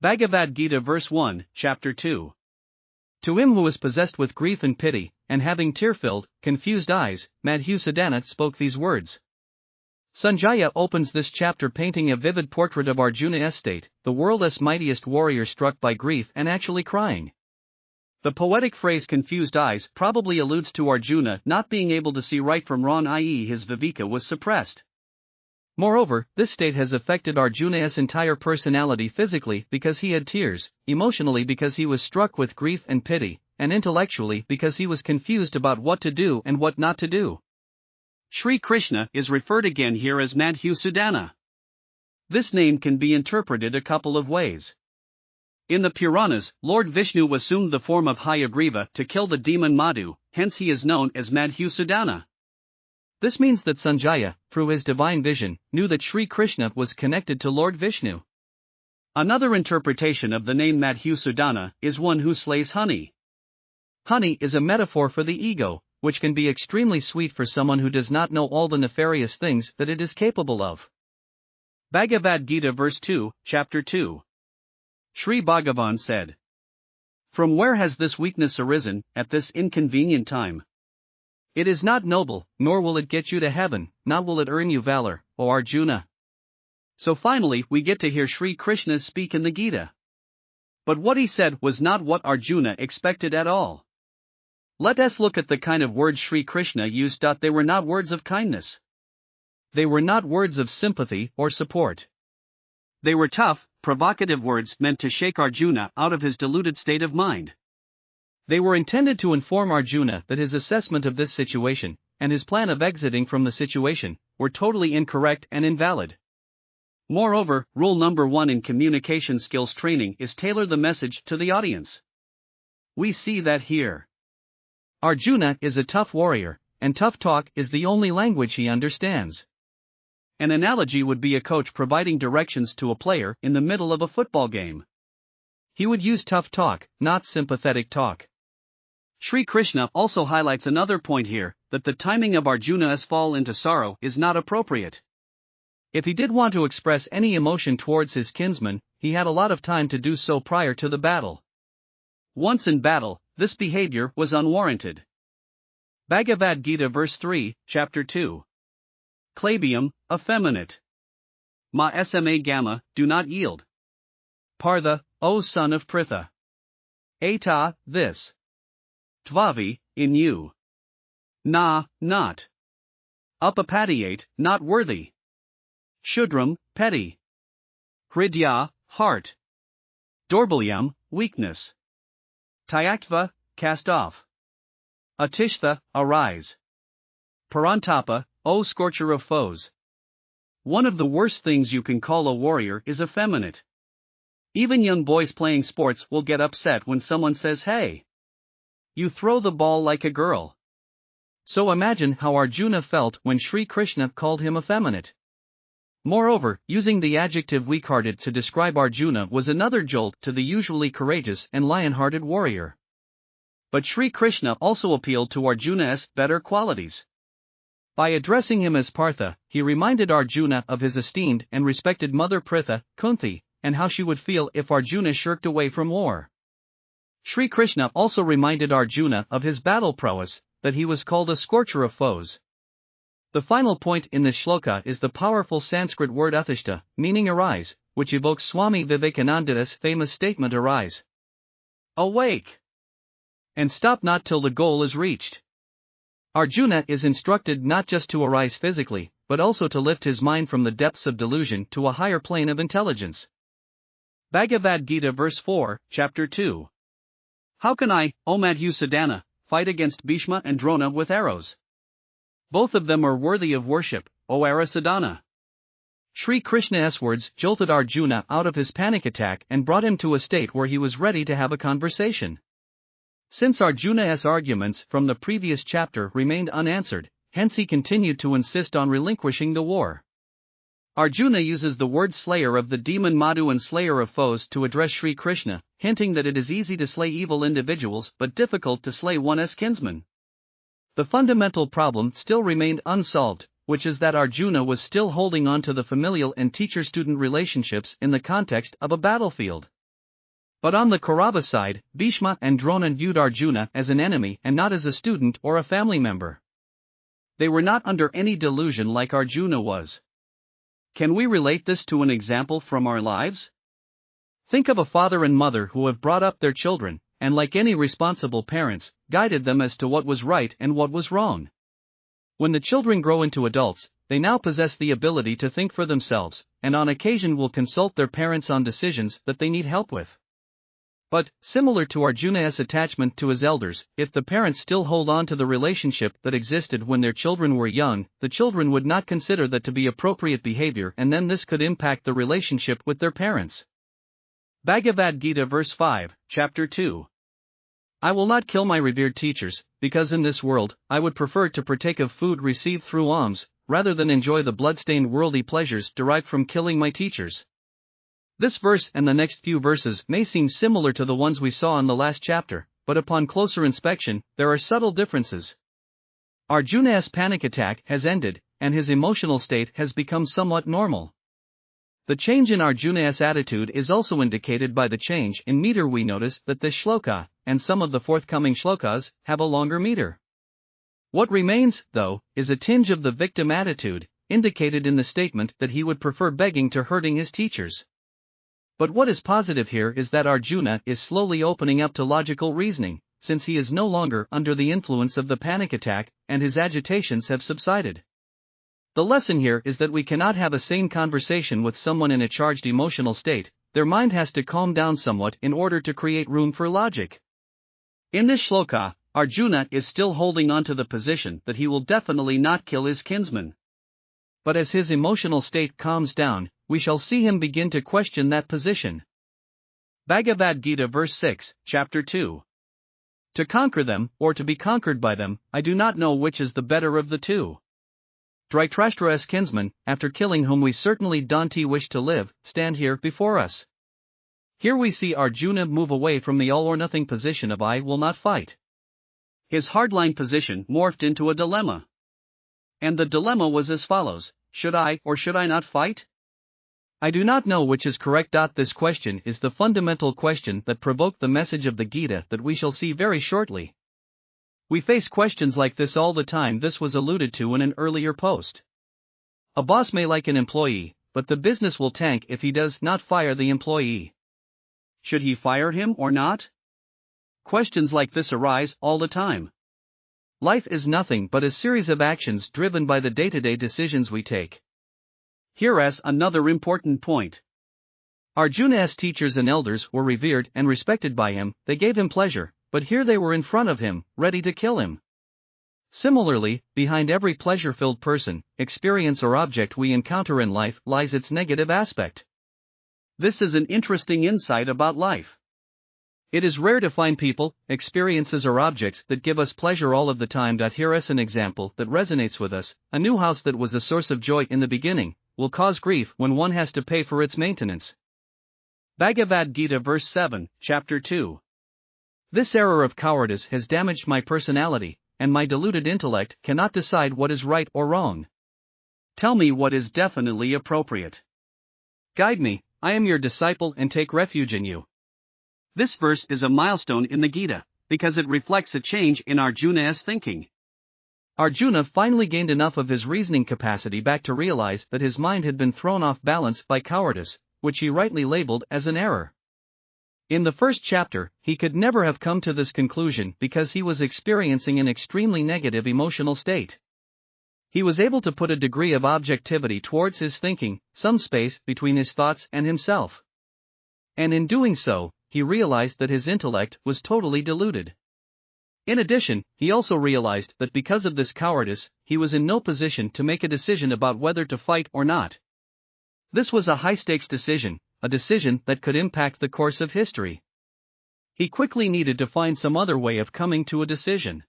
Bhagavad Gita verse 1, chapter 2. To him who is possessed with grief and pity, and having tear-filled, confused eyes, Madhusudana spoke these words. Sanjaya opens this chapter painting a vivid portrait of Arjuna's state, the world's mightiest warrior struck by grief and actually crying. The poetic phrase confused eyes probably alludes to Arjuna not being able to see right from wrong, i.e. his viveka was suppressed. Moreover, this state has affected Arjuna's entire personality physically because he had tears, emotionally because he was struck with grief and pity, and intellectually because he was confused about what to do and what not to do. Shri Krishna is referred again here as Madhusudana. This name can be interpreted a couple of ways. In the Puranas, Lord Vishnu assumed the form of Hayagriva to kill the demon Madhu, hence he is known as Madhusudana. This means that Sanjaya, through his divine vision, knew that Shri Krishna was connected to Lord Vishnu. Another interpretation of the name Madhusudana is one who slays honey. Honey is a metaphor for the ego, which can be extremely sweet for someone who does not know all the nefarious things that it is capable of. Bhagavad Gita verse 2, chapter 2. Sri Bhagavan said. From where has this weakness arisen, at this inconvenient time? It is not noble, nor will it get you to heaven, nor will it earn you valor, O Arjuna. So finally we get to hear Shri Krishna speak in the Gita. But what he said was not what Arjuna expected at all. Let us look at the kind of words Shri Krishna used. They were not words of kindness. They were not words of sympathy or support. They were tough, provocative words meant to shake Arjuna out of his deluded state of mind. They were intended to inform Arjuna that his assessment of this situation, and his plan of exiting from the situation, were totally incorrect and invalid. Moreover, rule number 1 in communication skills training is tailor the message to the audience. We see that here. Arjuna is a tough warrior, and tough talk is the only language he understands. An analogy would be a coach providing directions to a player in the middle of a football game. He would use tough talk, not sympathetic talk. Shri Krishna also highlights another point here, that the timing of Arjuna's fall into sorrow is not appropriate. If he did want to express any emotion towards his kinsman, he had a lot of time to do so prior to the battle. Once in battle, this behavior was unwarranted. Bhagavad Gita verse 3, chapter 2. Clabium, effeminate. Ma sma gamma, do not yield. Partha, O son of Pritha. Eta, this. Tvavi, in you. Na, not. Upapatiyate, not worthy. Shudram, petty. Hridya, heart. Dorbalyam, weakness. Tyaktva, cast off. Atishtha, arise. Parantapa, O scorcher of foes. One of the worst things you can call a warrior is effeminate. Even young boys playing sports will get upset when someone says, hey, you throw the ball like a girl. So imagine how Arjuna felt when Shri Krishna called him effeminate. Moreover, using the adjective weak-hearted to describe Arjuna was another jolt to the usually courageous and lion-hearted warrior. But Shri Krishna also appealed to Arjuna's better qualities. By addressing him as Partha, he reminded Arjuna of his esteemed and respected mother Pritha, Kunti, and how she would feel if Arjuna shirked away from war. Shri Krishna also reminded Arjuna of his battle prowess, that he was called a scorcher of foes. The final point in this shloka is the powerful Sanskrit word uthishta, meaning arise, which evokes Swami Vivekananda's famous statement arise. Awake! And stop not till the goal is reached. Arjuna is instructed not just to arise physically, but also to lift his mind from the depths of delusion to a higher plane of intelligence. Bhagavad Gita verse 4, chapter 2. How can I, O Madhusudana, fight against Bhishma and Drona with arrows? Both of them are worthy of worship, O Arasadana. Shri Krishna's words jolted Arjuna out of his panic attack and brought him to a state where he was ready to have a conversation. Since Arjuna's arguments from the previous chapter remained unanswered, hence he continued to insist on relinquishing the war. Arjuna uses the word slayer of the demon Madhu and slayer of foes to address Shri Krishna, hinting that it is easy to slay evil individuals but difficult to slay one's kinsman. The fundamental problem still remained unsolved, which is that Arjuna was still holding on to the familial and teacher-student relationships in the context of a battlefield. But on the Kaurava side, Bhishma and Drona viewed Arjuna as an enemy and not as a student or a family member. They were not under any delusion like Arjuna was. Can we relate this to an example from our lives? Think of a father and mother who have brought up their children, and like any responsible parents, guided them as to what was right and what was wrong. When the children grow into adults, they now possess the ability to think for themselves, and on occasion will consult their parents on decisions that they need help with. But, similar to Arjuna's attachment to his elders, if the parents still hold on to the relationship that existed when their children were young, the children would not consider that to be appropriate behavior, and then this could impact the relationship with their parents. Bhagavad Gita verse 5, chapter 2. I will not kill my revered teachers, because in this world, I would prefer to partake of food received through alms, rather than enjoy the blood-stained worldly pleasures derived from killing my teachers. This verse and the next few verses may seem similar to the ones we saw in the last chapter, but upon closer inspection, there are subtle differences. Arjuna's panic attack has ended, and his emotional state has become somewhat normal. The change in Arjuna's attitude is also indicated by the change in meter. We notice that this shloka, and some of the forthcoming shlokas, have a longer meter. What remains, though, is a tinge of the victim attitude, indicated in the statement that he would prefer begging to hurting his teachers. But what is positive here is that Arjuna is slowly opening up to logical reasoning, since he is no longer under the influence of the panic attack, and his agitations have subsided. The lesson here is that we cannot have a sane conversation with someone in a charged emotional state. Their mind has to calm down somewhat in order to create room for logic. In this shloka, Arjuna is still holding on to the position that he will definitely not kill his kinsmen. But as his emotional state calms down, we shall see him begin to question that position. Bhagavad Gita verse 6, chapter 2. To conquer them, or to be conquered by them, I do not know which is the better of the two. Dhritarashtra's kinsmen, after killing whom we certainly don't wish to live, stand here before us. Here we see Arjuna move away from the all-or-nothing position of I will not fight. His hardline position morphed into a dilemma. And the dilemma was as follows: should I or should I not fight? I do not know which is correct. This question is the fundamental question that provoked the message of the Gita that we shall see very shortly. We face questions like this all the time. This was alluded to in an earlier post. A boss may like an employee, but the business will tank if he does not fire the employee. Should he fire him or not? Questions like this arise all the time. Life is nothing but a series of actions driven by the day-to-day decisions we take. Here's another important point. Arjuna's teachers and elders were revered and respected by him. They gave him pleasure, but here they were in front of him, ready to kill him. Similarly, behind every pleasure-filled person, experience or object we encounter in life lies its negative aspect. This is an interesting insight about life. It is rare to find people, experiences or objects that give us pleasure all of the time. Here's an example that resonates with us. A new house that was a source of joy in the beginning will cause grief when one has to pay for its maintenance. Bhagavad Gita verse 7, chapter 2. This error of cowardice has damaged my personality, and my deluded intellect cannot decide what is right or wrong. Tell me what is definitely appropriate. Guide me, I am your disciple and take refuge in you. This verse is a milestone in the Gita, because it reflects a change in Arjuna's thinking. Arjuna finally gained enough of his reasoning capacity back to realize that his mind had been thrown off balance by cowardice, which he rightly labeled as an error. In the first chapter, he could never have come to this conclusion because he was experiencing an extremely negative emotional state. He was able to put a degree of objectivity towards his thinking, some space between his thoughts and himself. And in doing so, he realized that his intellect was totally deluded. In addition, he also realized that because of this cowardice, he was in no position to make a decision about whether to fight or not. This was a high-stakes decision, a decision that could impact the course of history. He quickly needed to find some other way of coming to a decision.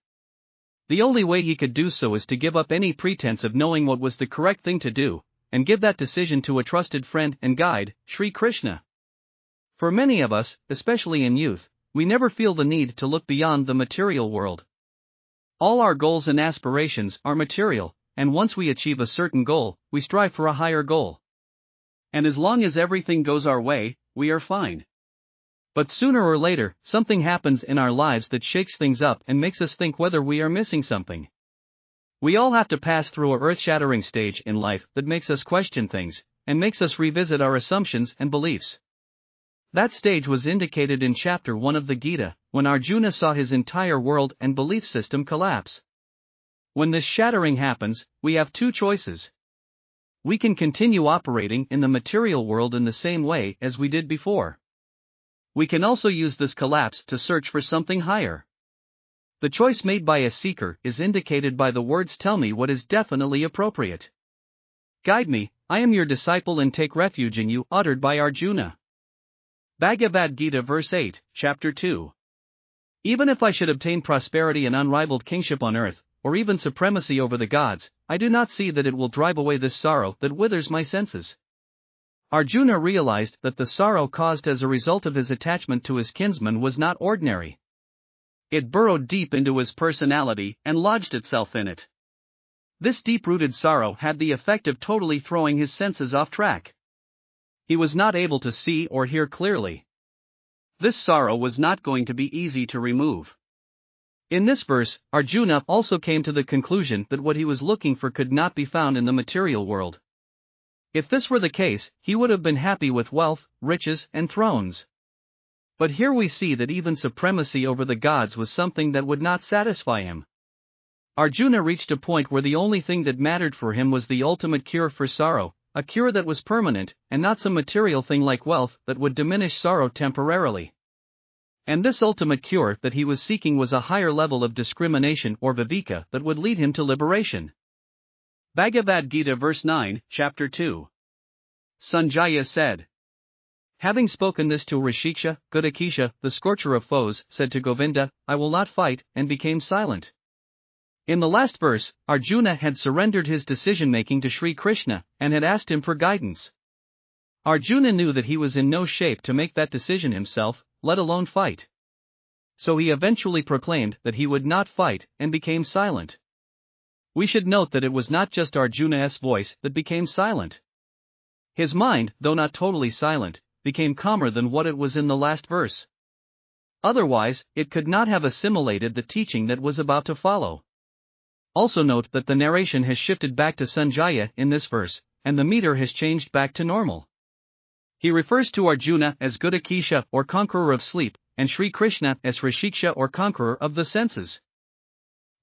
The only way he could do so is to give up any pretense of knowing what was the correct thing to do, and give that decision to a trusted friend and guide, Shri Krishna. For many of us, especially in youth, we never feel the need to look beyond the material world. All our goals and aspirations are material, and once we achieve a certain goal, we strive for a higher goal. And as long as everything goes our way, we are fine. But sooner or later, something happens in our lives that shakes things up and makes us think whether we are missing something. We all have to pass through a earth-shattering stage in life that makes us question things, and makes us revisit our assumptions and beliefs. That stage was indicated in chapter 1 of the Gita, when Arjuna saw his entire world and belief system collapse. When this shattering happens, we have two choices. We can continue operating in the material world in the same way as we did before. We can also use this collapse to search for something higher. The choice made by a seeker is indicated by the words "tell me what is definitely appropriate. Guide me, I am your disciple and take refuge in you," uttered by Arjuna. Bhagavad Gita verse 8, chapter 2. Even if I should obtain prosperity and unrivaled kingship on earth, or even supremacy over the gods, I do not see that it will drive away this sorrow that withers my senses. Arjuna realized that the sorrow caused as a result of his attachment to his kinsmen was not ordinary. It burrowed deep into his personality and lodged itself in it. This deep-rooted sorrow had the effect of totally throwing his senses off track. He was not able to see or hear clearly. This sorrow was not going to be easy to remove. In this verse, Arjuna also came to the conclusion that what he was looking for could not be found in the material world. If this were the case, he would have been happy with wealth, riches, and thrones. But here we see that even supremacy over the gods was something that would not satisfy him. Arjuna reached a point where the only thing that mattered for him was the ultimate cure for sorrow, a cure that was permanent, and not some material thing like wealth that would diminish sorrow temporarily. And this ultimate cure that he was seeking was a higher level of discrimination or viveka that would lead him to liberation. Bhagavad Gita verse 9, chapter 2. Sanjaya said. Having spoken this to Rishikesh, Gudakesha, the scorcher of foes, said to Govinda, "I will not fight," and became silent. In the last verse, Arjuna had surrendered his decision-making to Shri Krishna, and had asked him for guidance. Arjuna knew that he was in no shape to make that decision himself, let alone fight. So he eventually proclaimed that he would not fight, and became silent. We should note that it was not just Arjuna's voice that became silent. His mind, though not totally silent, became calmer than what it was in the last verse. Otherwise, it could not have assimilated the teaching that was about to follow. Also note that the narration has shifted back to Sanjaya in this verse, and the meter has changed back to normal. He refers to Arjuna as Gudakesha or conqueror of sleep, and Shri Krishna as Rishikesh or conqueror of the senses.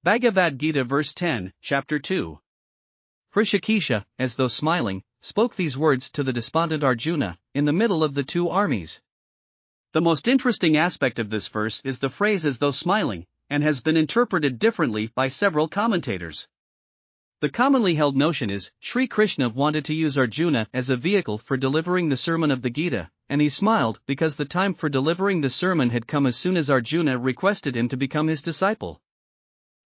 Bhagavad Gita verse 10, chapter 2. Rishikesh, as though smiling, spoke these words to the despondent Arjuna, in the middle of the two armies. The most interesting aspect of this verse is the phrase "as though smiling," and has been interpreted differently by several commentators. The commonly held notion is, Shri Krishna wanted to use Arjuna as a vehicle for delivering the sermon of the Gita, and he smiled because the time for delivering the sermon had come as soon as Arjuna requested him to become his disciple.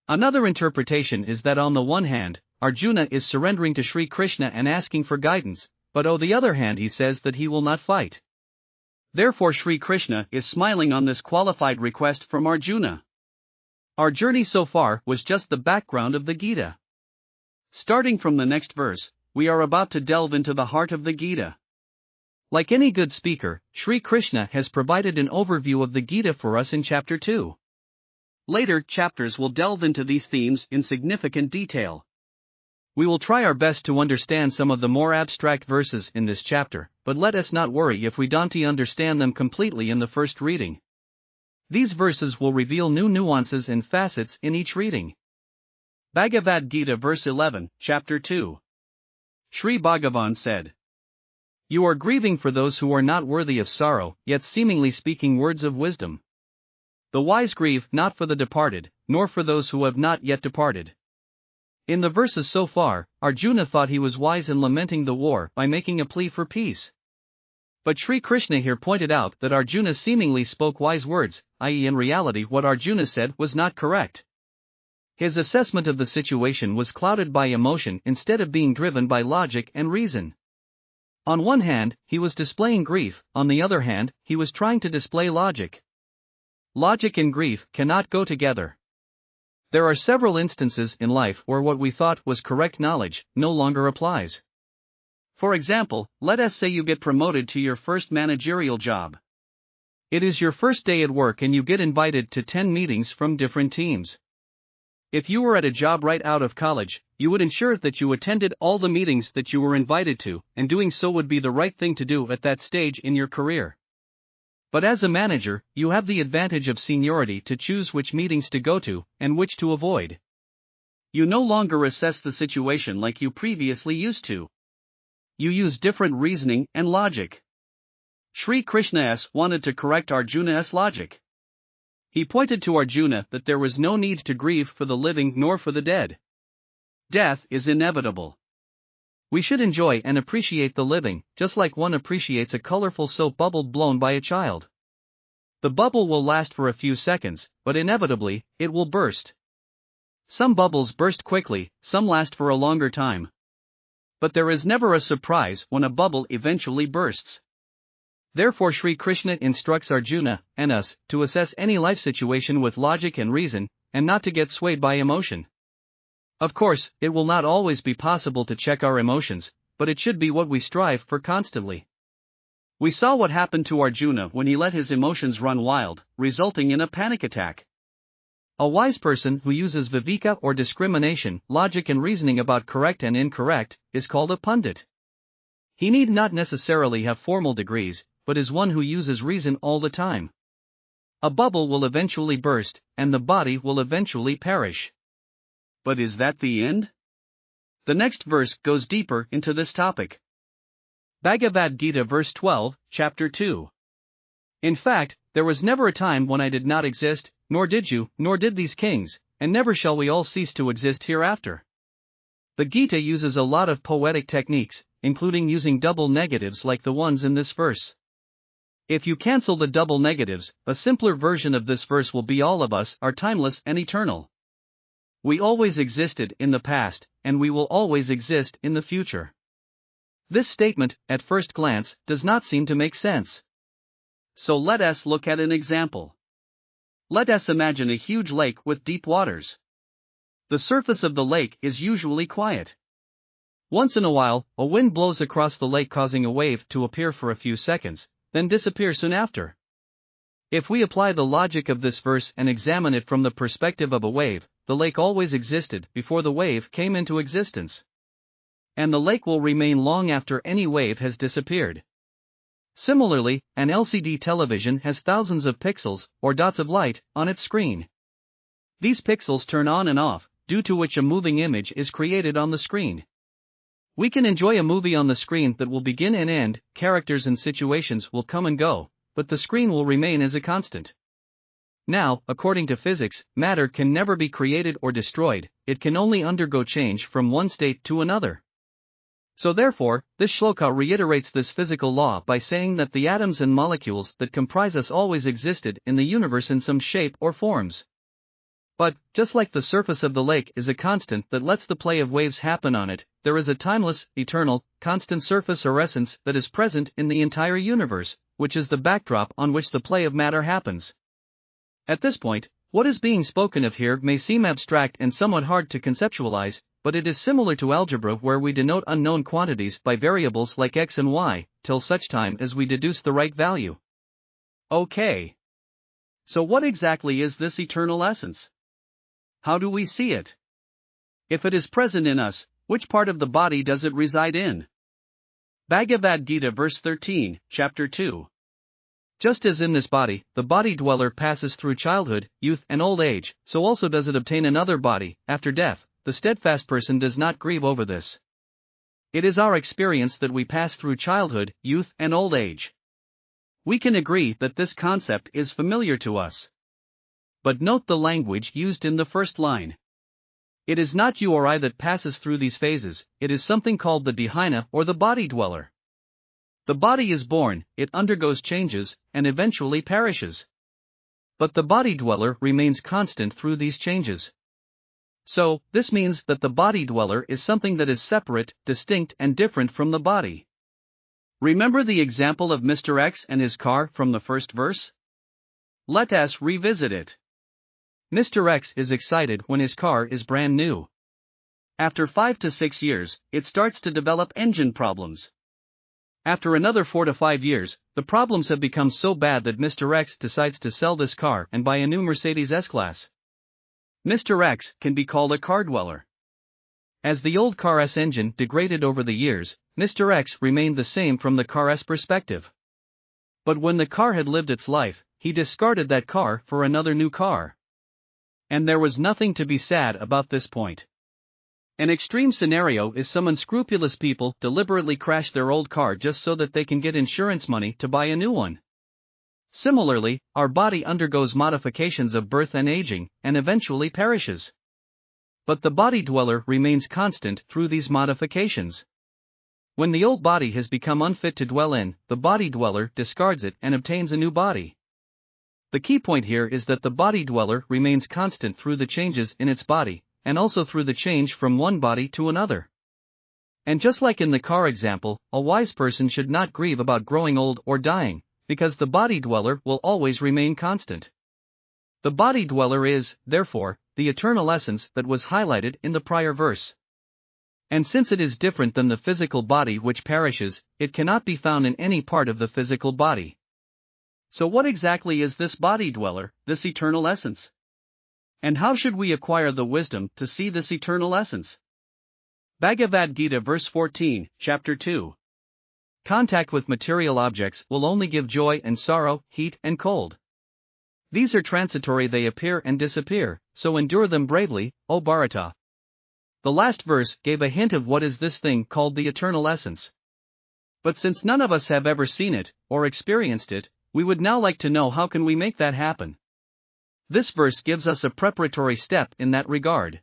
Another interpretation is that on the one hand, Arjuna is surrendering to Shri Krishna and asking for guidance, but on the other hand he says that he will not fight. Therefore Shri Krishna is smiling on this qualified request from Arjuna. Our journey so far was just the background of the Gita. Starting from the next verse, we are about to delve into the heart of the Gita. Like any good speaker, Shri Krishna has provided an overview of the Gita for us in chapter 2. Later chapters will delve into these themes in significant detail. We will try our best to understand some of the more abstract verses in this chapter, but let us not worry if we don't understand them completely in the first reading. These verses will reveal new nuances and facets in each reading. Bhagavad Gita verse 11, chapter 2. Sri Bhagavan said. You are grieving for those who are not worthy of sorrow, yet seemingly speaking words of wisdom. The wise grieve not for the departed, nor for those who have not yet departed. In the verses so far, Arjuna thought he was wise in lamenting the war by making a plea for peace. But Shri Krishna here pointed out that Arjuna seemingly spoke wise words, i.e. in reality what Arjuna said was not correct. His assessment of the situation was clouded by emotion instead of being driven by logic and reason. On one hand, he was displaying grief, on the other hand, he was trying to display logic. Logic and grief cannot go together. There are several instances in life where what we thought was correct knowledge no longer applies. For example, let us say you get promoted to your first managerial job. It is your first day at work and you get invited to 10 meetings from different teams. If you were at a job right out of college, you would ensure that you attended all the meetings that you were invited to, and doing so would be the right thing to do at that stage in your career. But as a manager, you have the advantage of seniority to choose which meetings to go to, and which to avoid. You no longer assess the situation like you previously used to. You use different reasoning and logic. Shri Krishna wanted to correct Arjuna's logic. He pointed to Arjuna that there was no need to grieve for the living nor for the dead. Death is inevitable. We should enjoy and appreciate the living, just like one appreciates a colorful soap bubble blown by a child. The bubble will last for a few seconds, but inevitably, it will burst. Some bubbles burst quickly, some last for a longer time. But there is never a surprise when a bubble eventually bursts. Therefore Shri Krishna instructs Arjuna, and us, to assess any life situation with logic and reason, and not to get swayed by emotion. Of course, it will not always be possible to check our emotions, but it should be what we strive for constantly. We saw what happened to Arjuna when he let his emotions run wild, resulting in a panic attack. A wise person who uses viveka or discrimination, logic and reasoning about correct and incorrect, is called a pundit. He need not necessarily have formal degrees, but is one who uses reason all the time. A bubble will eventually burst, and the body will eventually perish. But is that the end? The next verse goes deeper into this topic. Bhagavad Gita verse 12, chapter 2. In fact, there was never a time when I did not exist, nor did you, nor did these kings, and never shall we all cease to exist hereafter. The Gita uses a lot of poetic techniques, including using double negatives like the ones in this verse. If you cancel the double negatives, a simpler version of this verse will be all of us are timeless and eternal. We always existed in the past, and we will always exist in the future. This statement, at first glance, does not seem to make sense. So let us look at an example. Let us imagine a huge lake with deep waters. The surface of the lake is usually quiet. Once in a while, a wind blows across the lake causing a wave to appear for a few seconds, then disappear soon after. If we apply the logic of this verse and examine it from the perspective of a wave, the lake always existed before the wave came into existence. And the lake will remain long after any wave has disappeared. Similarly, an LCD television has thousands of pixels, or dots of light, on its screen. These pixels turn on and off, due to which a moving image is created on the screen. We can enjoy a movie on the screen that will begin and end, characters and situations will come and go, but the screen will remain as a constant. Now, according to physics, matter can never be created or destroyed, it can only undergo change from one state to another. So therefore, this shloka reiterates this physical law by saying that the atoms and molecules that comprise us always existed in the universe in some shape or forms. But, just like the surface of the lake is a constant that lets the play of waves happen on it, there is a timeless, eternal, constant surface or essence that is present in the entire universe, which is the backdrop on which the play of matter happens. At this point, what is being spoken of here may seem abstract and somewhat hard to conceptualize, but it is similar to algebra where we denote unknown quantities by variables like x and y, till such time as we deduce the right value. Okay. So what exactly is this eternal essence? How do we see it? If it is present in us, which part of the body does it reside in? Bhagavad Gita verse 13, chapter 2. Just as in this body, the body dweller passes through childhood, youth and old age, so also does it obtain another body, after death. The steadfast person does not grieve over this. It is our experience that we pass through childhood, youth and old age. We can agree that this concept is familiar to us. But note the language used in the first line. It is not you or I that passes through these phases, it is something called the dhyana or the body dweller. The body is born, it undergoes changes, and eventually perishes. But the body dweller remains constant through these changes. So, this means that the body dweller is something that is separate, distinct and different from the body. Remember the example of Mr. X and his car from the first verse? Let us revisit it. Mr. X is excited when his car is brand new. After 5 to 6 years, it starts to develop engine problems. After another 4 to 5 years, the problems have become so bad that Mr. X decides to sell this car and buy a new Mercedes S-Class. Mr. X can be called a car dweller. As the old car's engine degraded over the years, Mr. X remained the same from the car's perspective. But when the car had lived its life, he discarded that car for another new car. And there was nothing to be sad about this point. An extreme scenario is some unscrupulous people deliberately crash their old car just so that they can get insurance money to buy a new one. Similarly, our body undergoes modifications of birth and aging, and eventually perishes. But the body dweller remains constant through these modifications. When the old body has become unfit to dwell in, the body dweller discards it and obtains a new body. The key point here is that the body dweller remains constant through the changes in its body, and also through the change from one body to another. And just like in the car example, a wise person should not grieve about growing old or dying, because the body dweller will always remain constant. The body dweller is, therefore, the eternal essence that was highlighted in the prior verse. And since it is different than the physical body which perishes, it cannot be found in any part of the physical body. So what exactly is this body dweller, this eternal essence? And how should we acquire the wisdom to see this eternal essence? Bhagavad Gita verse 14, chapter 2. Contact with material objects will only give joy and sorrow, heat and cold. These are transitory, they appear and disappear, so endure them bravely, O Bharata. The last verse gave a hint of what is this thing called the eternal essence. But since none of us have ever seen it, or experienced it, we would now like to know how can we make that happen. This verse gives us a preparatory step in that regard.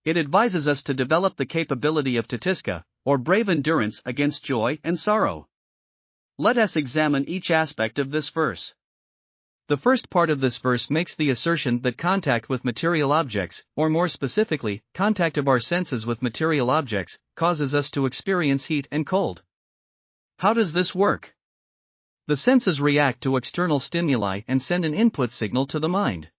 It advises us to develop the capability of tatiska, or brave endurance against joy and sorrow. Let us examine each aspect of this verse. The first part of this verse makes the assertion that contact with material objects, or more specifically, contact of our senses with material objects, causes us to experience heat and cold. How does this work? The senses react to external stimuli and send an input signal to the mind.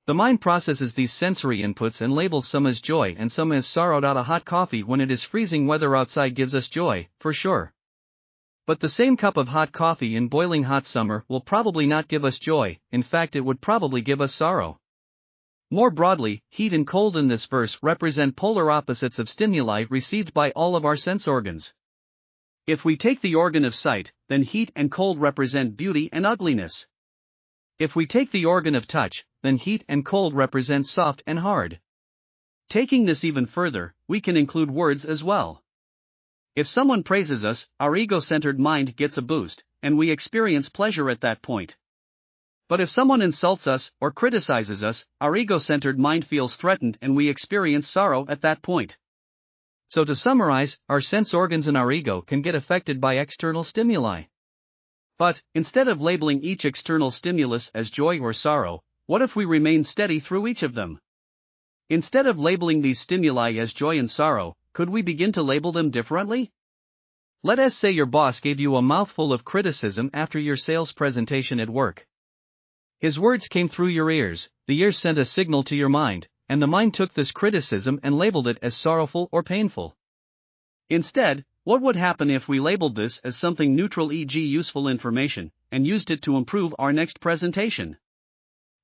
The mind processes these sensory inputs and labels some as joy and some as sorrow. A hot coffee when it is freezing weather outside gives us joy, for sure. But the same cup of hot coffee in boiling hot summer will probably not give us joy, in fact it would probably give us sorrow. More broadly, heat and cold in this verse represent polar opposites of stimuli received by all of our sense organs. If we take the organ of sight, then heat and cold represent beauty and ugliness. If we take the organ of touch, then heat and cold represent soft and hard. Taking this even further, we can include words as well. If someone praises us, our ego-centered mind gets a boost, and we experience pleasure at that point. But if someone insults us or criticizes us, our ego-centered mind feels threatened and we experience sorrow at that point. So to summarize, our sense organs and our ego can get affected by external stimuli. But, instead of labeling each external stimulus as joy or sorrow, what if we remain steady through each of them? Instead of labeling these stimuli as joy and sorrow, could we begin to label them differently? Let us say your boss gave you a mouthful of criticism after your sales presentation at work. His words came through your ears, the ears sent a signal to your mind, and the mind took this criticism and labeled it as sorrowful or painful. Instead, what would happen if we labeled this as something neutral, e.g. useful information, and used it to improve our next presentation?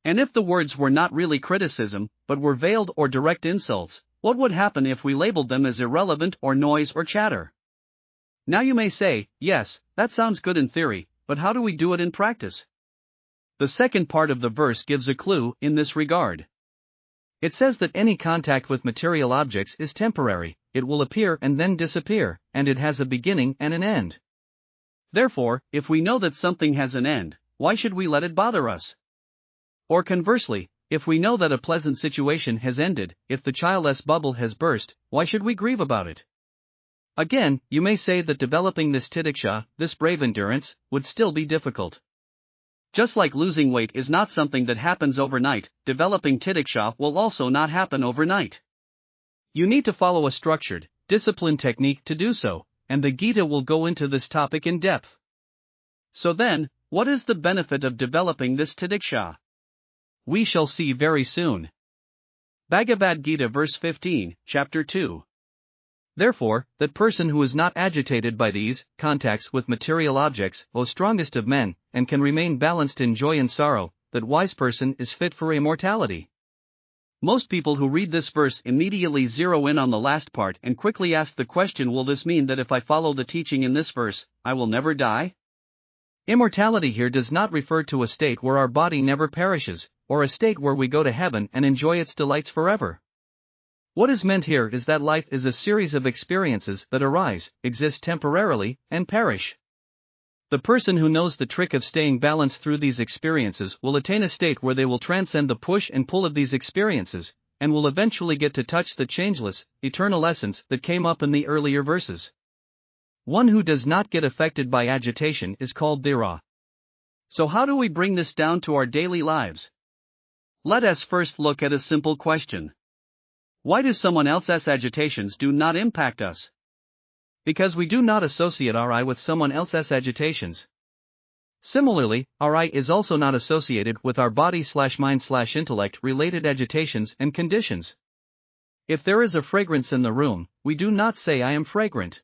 And if the words were not really criticism, but were veiled or direct insults, what would happen if we labeled them as irrelevant or noise or chatter? Now you may say, yes, that sounds good in theory, but how do we do it in practice? The second part of the verse gives a clue in this regard. It says that any contact with material objects is temporary, it will appear and then disappear, and it has a beginning and an end. Therefore, if we know that something has an end, why should we let it bother us? Or conversely, if we know that a pleasant situation has ended, if the childless bubble has burst, why should we grieve about it? Again, you may say that developing this titiksha, this brave endurance, would still be difficult. Just like losing weight is not something that happens overnight, developing titiksha will also not happen overnight. You need to follow a structured, disciplined technique to do so, and the Gita will go into this topic in depth. So then, what is the benefit of developing this titiksha? We shall see very soon. Bhagavad Gita verse 15, chapter 2. Therefore, that person who is not agitated by these contacts with material objects, O strongest of men, and can remain balanced in joy and sorrow, that wise person is fit for immortality. Most people who read this verse immediately zero in on the last part and quickly ask the question, will this mean that if I follow the teaching in this verse, I will never die? Immortality here does not refer to a state where our body never perishes, or a state where we go to heaven and enjoy its delights forever. What is meant here is that life is a series of experiences that arise, exist temporarily, and perish. The person who knows the trick of staying balanced through these experiences will attain a state where they will transcend the push and pull of these experiences, and will eventually get to touch the changeless, eternal essence that came up in the earlier verses. One who does not get affected by agitation is called dhira. So how do we bring this down to our daily lives? Let us first look at a simple question. Why do someone else's agitations do not impact us? Because we do not associate our I with someone else's agitations. Similarly, our I is also not associated with our body/mind/intellect related agitations and conditions. If there is a fragrance in the room, we do not say I am fragrant.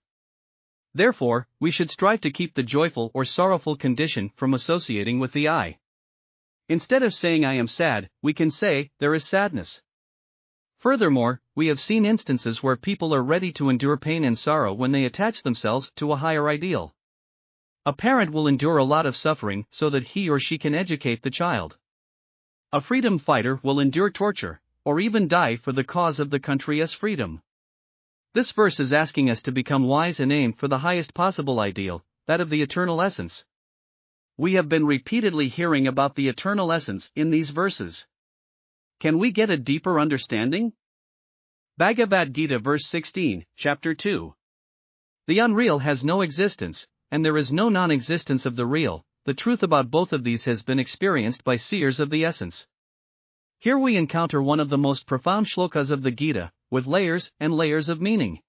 Therefore, we should strive to keep the joyful or sorrowful condition from associating with the I. Instead of saying I am sad, we can say, there is sadness. Furthermore, we have seen instances where people are ready to endure pain and sorrow when they attach themselves to a higher ideal. A parent will endure a lot of suffering so that he or she can educate the child. A freedom fighter will endure torture, or even die for the cause of the country's freedom. This verse is asking us to become wise and aim for the highest possible ideal, that of the eternal essence. We have been repeatedly hearing about the eternal essence in these verses. Can we get a deeper understanding? Bhagavad Gita verse 16, chapter 2. The unreal has no existence, and there is no non-existence of the real. The truth about both of these has been experienced by seers of the essence. Here we encounter one of the most profound shlokas of the Gita, with layers and layers of meaning.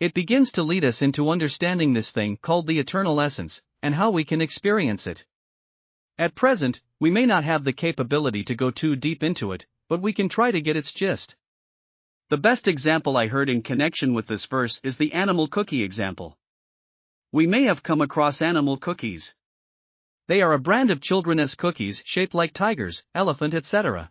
It begins to lead us into understanding this thing called the eternal essence, and how we can experience it. At present, we may not have the capability to go too deep into it, but we can try to get its gist. The best example I heard in connection with this verse is the animal cookie example. We may have come across animal cookies. They are a brand of children's cookies shaped like tigers, elephant, etc.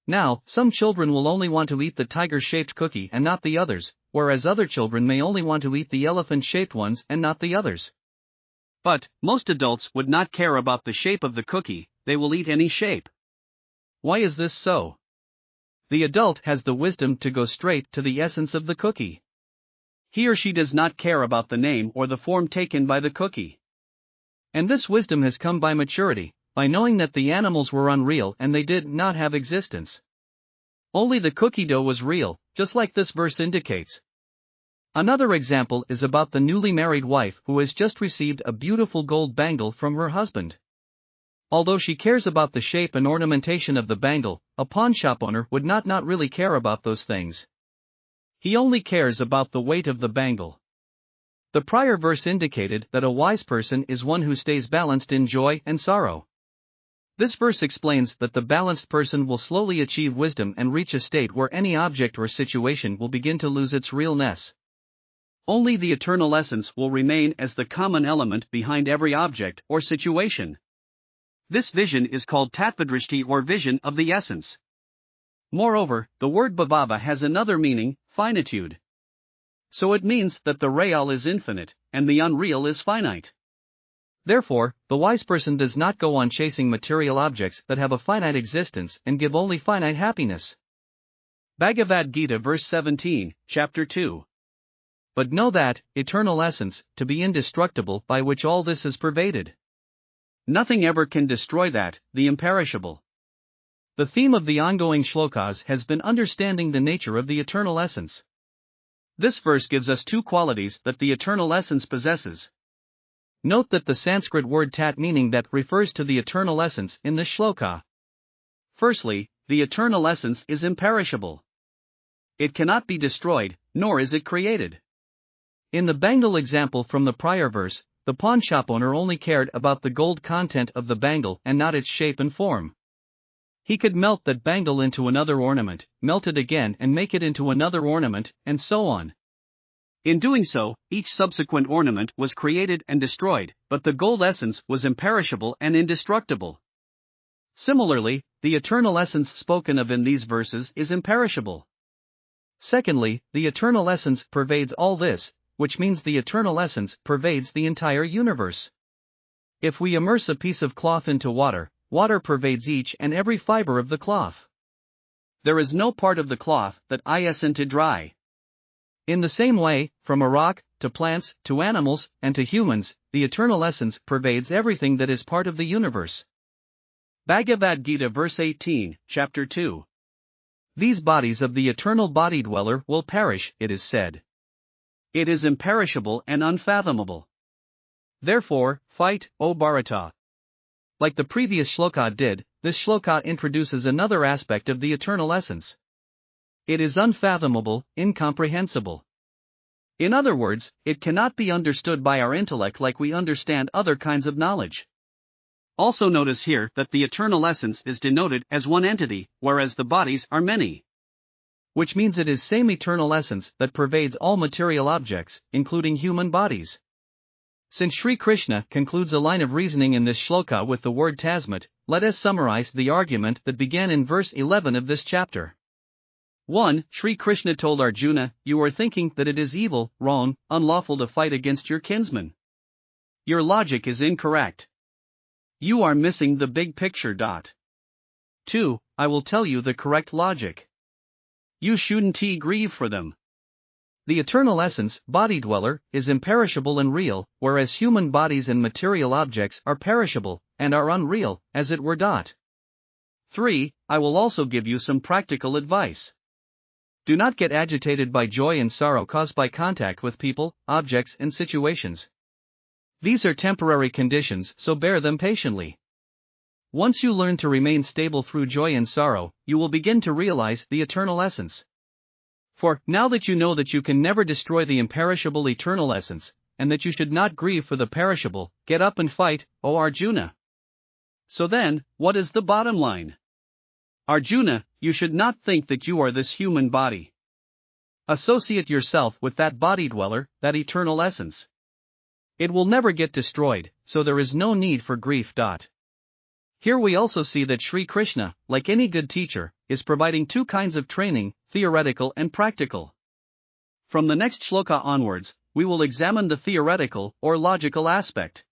Now, some children will only want to eat the tiger-shaped cookie and not the others, whereas other children may only want to eat the elephant-shaped ones and not the others. But, most adults would not care about the shape of the cookie, they will eat any shape. Why is this so? The adult has the wisdom to go straight to the essence of the cookie. He or she does not care about the name or the form taken by the cookie. And this wisdom has come by maturity, by knowing that the animals were unreal and they did not have existence. Only the cookie dough was real, just like this verse indicates. Another example is about the newly married wife who has just received a beautiful gold bangle from her husband. Although she cares about the shape and ornamentation of the bangle, a pawn shop owner would not really care about those things. He only cares about the weight of the bangle. The prior verse indicated that a wise person is one who stays balanced in joy and sorrow. This verse explains that the balanced person will slowly achieve wisdom and reach a state where any object or situation will begin to lose its realness. Only the eternal essence will remain as the common element behind every object or situation. This vision is called tattva-drishti or vision of the essence. Moreover, the word bhavava has another meaning, finitude. So it means that the real is infinite, and the unreal is finite. Therefore, the wise person does not go on chasing material objects that have a finite existence and give only finite happiness. Bhagavad Gita verse 17, chapter 2. But know that, eternal essence, to be indestructible by which all this is pervaded. Nothing ever can destroy that, the imperishable. The theme of the ongoing shlokas has been understanding the nature of the eternal essence. This verse gives us two qualities that the eternal essence possesses. Note that the Sanskrit word tat meaning that refers to the eternal essence in this shloka. Firstly, the eternal essence is imperishable. It cannot be destroyed, nor is it created. In the bangle example from the prior verse, the pawn shop owner only cared about the gold content of the bangle and not its shape and form. He could melt that bangle into another ornament, melt it again and make it into another ornament, and so on. In doing so, each subsequent ornament was created and destroyed, but the gold essence was imperishable and indestructible. Similarly, the eternal essence spoken of in these verses is imperishable. Secondly, the eternal essence pervades all this, which means the eternal essence pervades the entire universe. If we immerse a piece of cloth into water, water pervades each and every fiber of the cloth. There is no part of the cloth that isn't dry. In the same way, from a rock, to plants, to animals, and to humans, the eternal essence pervades everything that is part of the universe. Bhagavad Gita verse 18, chapter 2. These bodies of the eternal body dweller will perish, it is said. It is imperishable and unfathomable. Therefore, fight, O Bharata. Like the previous shloka did, this shloka introduces another aspect of the eternal essence. It is unfathomable, incomprehensible. In other words, it cannot be understood by our intellect like we understand other kinds of knowledge. Also notice here that the eternal essence is denoted as one entity, whereas the bodies are many. Which means it is same eternal essence that pervades all material objects, including human bodies. Since Shri Krishna concludes a line of reasoning in this shloka with the word tasmat, let us summarize the argument that began in verse 11 of this chapter. 1. Shri Krishna told Arjuna, you are thinking that it is evil, wrong, unlawful to fight against your kinsmen. Your logic is incorrect. You are missing the big picture. 2. I will tell you the correct logic. You shouldn't grieve for them. The eternal essence, body dweller, is imperishable and real, whereas human bodies and material objects are perishable, and are unreal, as it were. 3. I will also give you some practical advice. Do not get agitated by joy and sorrow caused by contact with people, objects, and situations. These are temporary conditions, so bear them patiently. Once you learn to remain stable through joy and sorrow, you will begin to realize the eternal essence. For, now that you know that you can never destroy the imperishable eternal essence, and that you should not grieve for the perishable, get up and fight, O Arjuna. So then, what is the bottom line? Arjuna, you should not think that you are this human body. Associate yourself with that body dweller, that eternal essence. It will never get destroyed, so there is no need for grief. Here we also see that Shri Krishna, like any good teacher, is providing two kinds of training, theoretical and practical. From the next shloka onwards, we will examine the theoretical or logical aspect.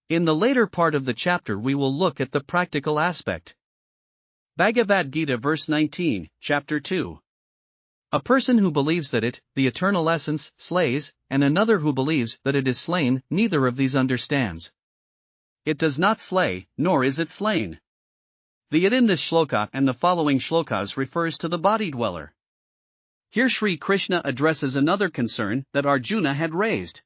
In the later part of the chapter we will look at the practical aspect. Bhagavad Gita verse 19, chapter 2. A person who believes that it, the eternal essence, slays, and another who believes that it is slain, neither of these understands. It does not slay, nor is it slain. The it in this shloka and the following shlokas refers to the body dweller. Here Shri Krishna addresses another concern that Arjuna had raised.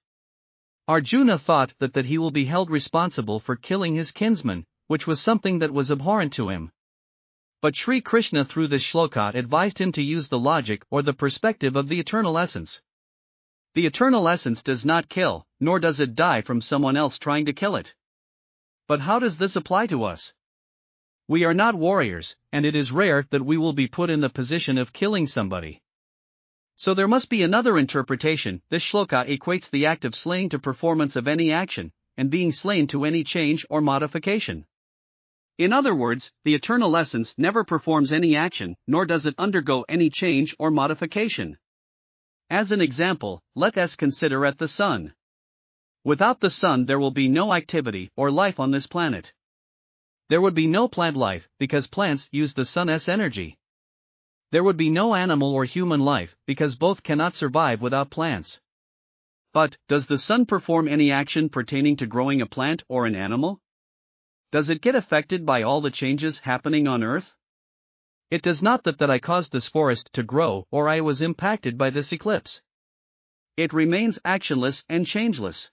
Arjuna thought that he will be held responsible for killing his kinsman, which was something that was abhorrent to him. But Shri Krishna through this shloka advised him to use the logic or the perspective of the eternal essence. The eternal essence does not kill, nor does it die from someone else trying to kill it. But how does this apply to us? We are not warriors, and it is rare that we will be put in the position of killing somebody. So there must be another interpretation. This shloka equates the act of slaying to performance of any action, and being slain to any change or modification. In other words, the eternal essence never performs any action, nor does it undergo any change or modification. As an example, let us consider at the sun. Without the sun there will be no activity or life on this planet. There would be no plant life, because plants use the sun's energy. There would be no animal or human life, because both cannot survive without plants. But, does the sun perform any action pertaining to growing a plant or an animal? Does it get affected by all the changes happening on Earth? It does not that I caused this forest to grow or I was impacted by this eclipse. It remains actionless and changeless.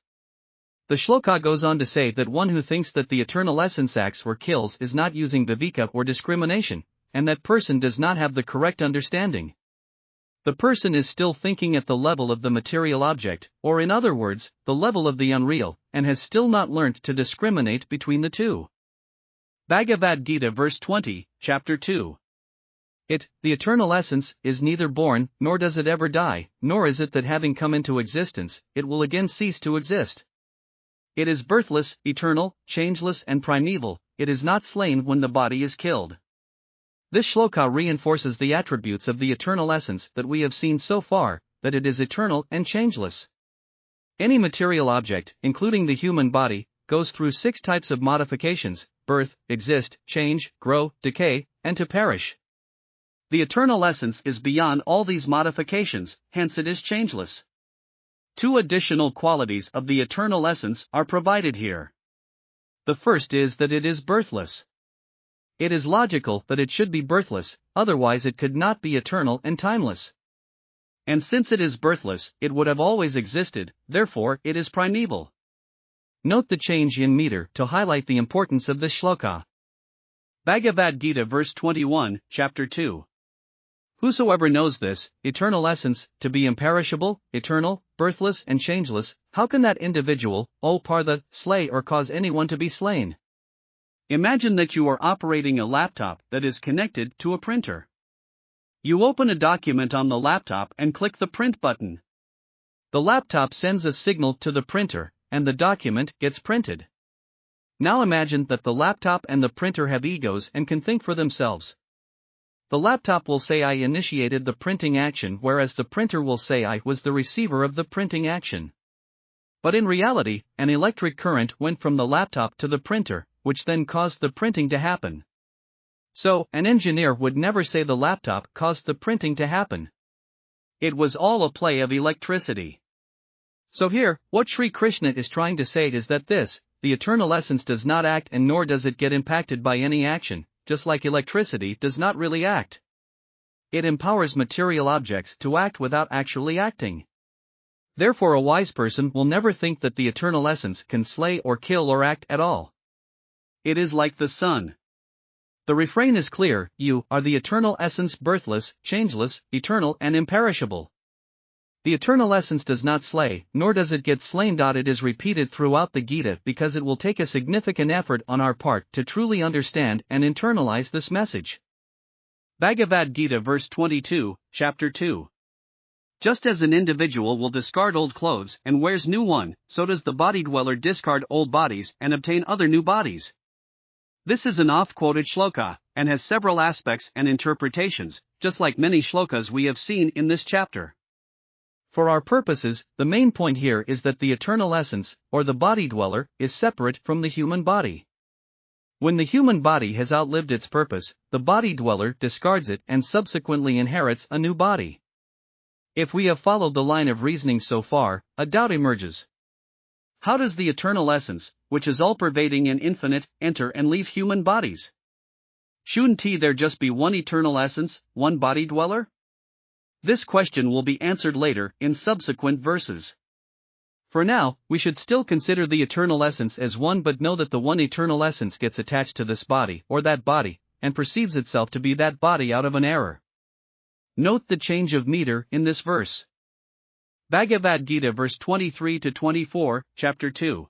The shloka goes on to say that one who thinks that the eternal essence acts or kills is not using viveka or discrimination, and that person does not have the correct understanding. The person is still thinking at the level of the material object, or in other words, the level of the unreal, and has still not learnt to discriminate between the two. Bhagavad Gita verse 20, chapter 2. It, the eternal essence, is neither born, nor does it ever die, nor is it that having come into existence, it will again cease to exist. It is birthless, eternal, changeless and primeval, it is not slain when the body is killed. This shloka reinforces the attributes of the eternal essence that we have seen so far, that it is eternal and changeless. Any material object, including the human body, goes through 6 types of modifications: birth, exist, change, grow, decay, and to perish. The eternal essence is beyond all these modifications, hence it is changeless. 2 additional qualities of the eternal essence are provided here. The first is that it is birthless. It is logical that it should be birthless, otherwise it could not be eternal and timeless. And since it is birthless, it would have always existed, therefore it is primeval. Note the change in meter to highlight the importance of this shloka. Bhagavad Gita verse 21, chapter 2. Whosoever knows this, eternal essence, to be imperishable, eternal, birthless and changeless, how can that individual, O Partha, slay or cause anyone to be slain? Imagine that you are operating a laptop that is connected to a printer. You open a document on the laptop and click the print button. The laptop sends a signal to the printer, and the document gets printed. Now imagine that the laptop and the printer have egos and can think for themselves. The laptop will say I initiated the printing action, whereas the printer will say I was the receiver of the printing action. But in reality, an electric current went from the laptop to the printer, which then caused the printing to happen. So, an engineer would never say the laptop caused the printing to happen. It was all a play of electricity. So here, what Shri Krishna is trying to say is that this, the eternal essence, does not act and nor does it get impacted by any action, just like electricity does not really act. It empowers material objects to act without actually acting. Therefore a wise person will never think that the eternal essence can slay or kill or act at all. It is like the sun. The refrain is clear: you are the eternal essence, birthless, changeless, eternal and imperishable. The eternal essence does not slay, nor does it get slain. It is repeated throughout the Gita because it will take a significant effort on our part to truly understand and internalize this message. Bhagavad Gita verse 22, chapter 2. Just as an individual will discard old clothes and wears new one, so does the body dweller discard old bodies and obtain other new bodies. This is an oft-quoted shloka, and has several aspects and interpretations, just like many shlokas we have seen in this chapter. For our purposes, the main point here is that the eternal essence, or the body dweller, is separate from the human body. When the human body has outlived its purpose, the body dweller discards it and subsequently inherits a new body. If we have followed the line of reasoning so far, a doubt emerges. How does the eternal essence, which is all-pervading and infinite, enter and leave human bodies? Shouldn't there just be one eternal essence, one body dweller? This question will be answered later in subsequent verses. For now, we should still consider the eternal essence as one, but know that the one eternal essence gets attached to this body or that body, and perceives itself to be that body out of an error. Note the change of meter in this verse. Bhagavad Gita verse 23 to 24, chapter 2.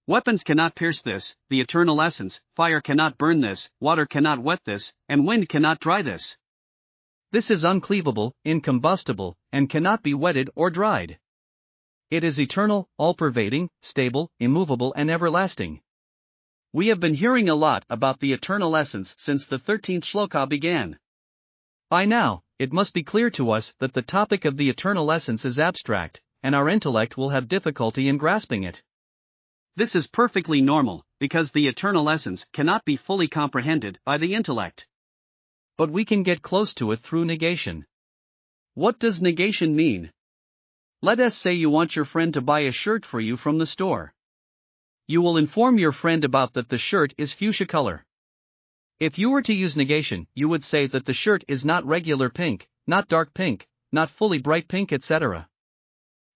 Weapons cannot pierce this, the eternal essence, fire cannot burn this, water cannot wet this, and wind cannot dry this. This is uncleavable, incombustible, and cannot be wetted or dried. It is eternal, all-pervading, stable, immovable and everlasting. We have been hearing a lot about the eternal essence since the 13th shloka began. By now, it must be clear to us that the topic of the eternal essence is abstract, and our intellect will have difficulty in grasping it. This is perfectly normal, because the eternal essence cannot be fully comprehended by the intellect. But we can get close to it through negation. What does negation mean? Let us say you want your friend to buy a shirt for you from the store. You will inform your friend about that the shirt is fuchsia color. If you were to use negation, you would say that the shirt is not regular pink, not dark pink, not fully bright pink, etc.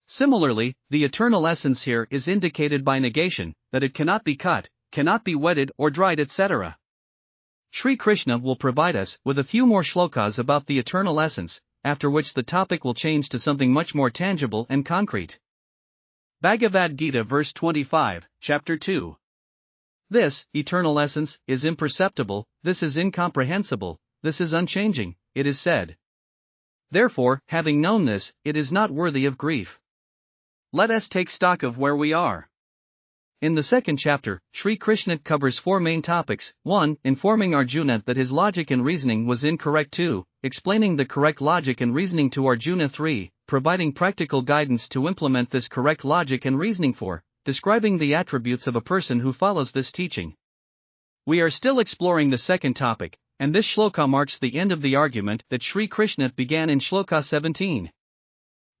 Similarly, the eternal essence here is indicated by negation, that it cannot be cut, cannot be wetted or dried, etc. Shri Krishna will provide us with a few more shlokas about the eternal essence, after which the topic will change to something much more tangible and concrete. Bhagavad Gita verse 25, chapter 2. This, eternal essence, is imperceptible, this is incomprehensible, this is unchanging, it is said. Therefore, having known this, it is not worthy of grief. Let us take stock of where we are. In the second chapter, Shri Krishna covers four main topics: 1. Informing Arjuna that his logic and reasoning was incorrect. 2. Explaining the correct logic and reasoning to Arjuna. 3. Providing practical guidance to implement this correct logic and reasoning. 4. Describing the attributes of a person who follows this teaching. We are still exploring the second topic, and this shloka marks the end of the argument that Shri Krishna began in shloka 17.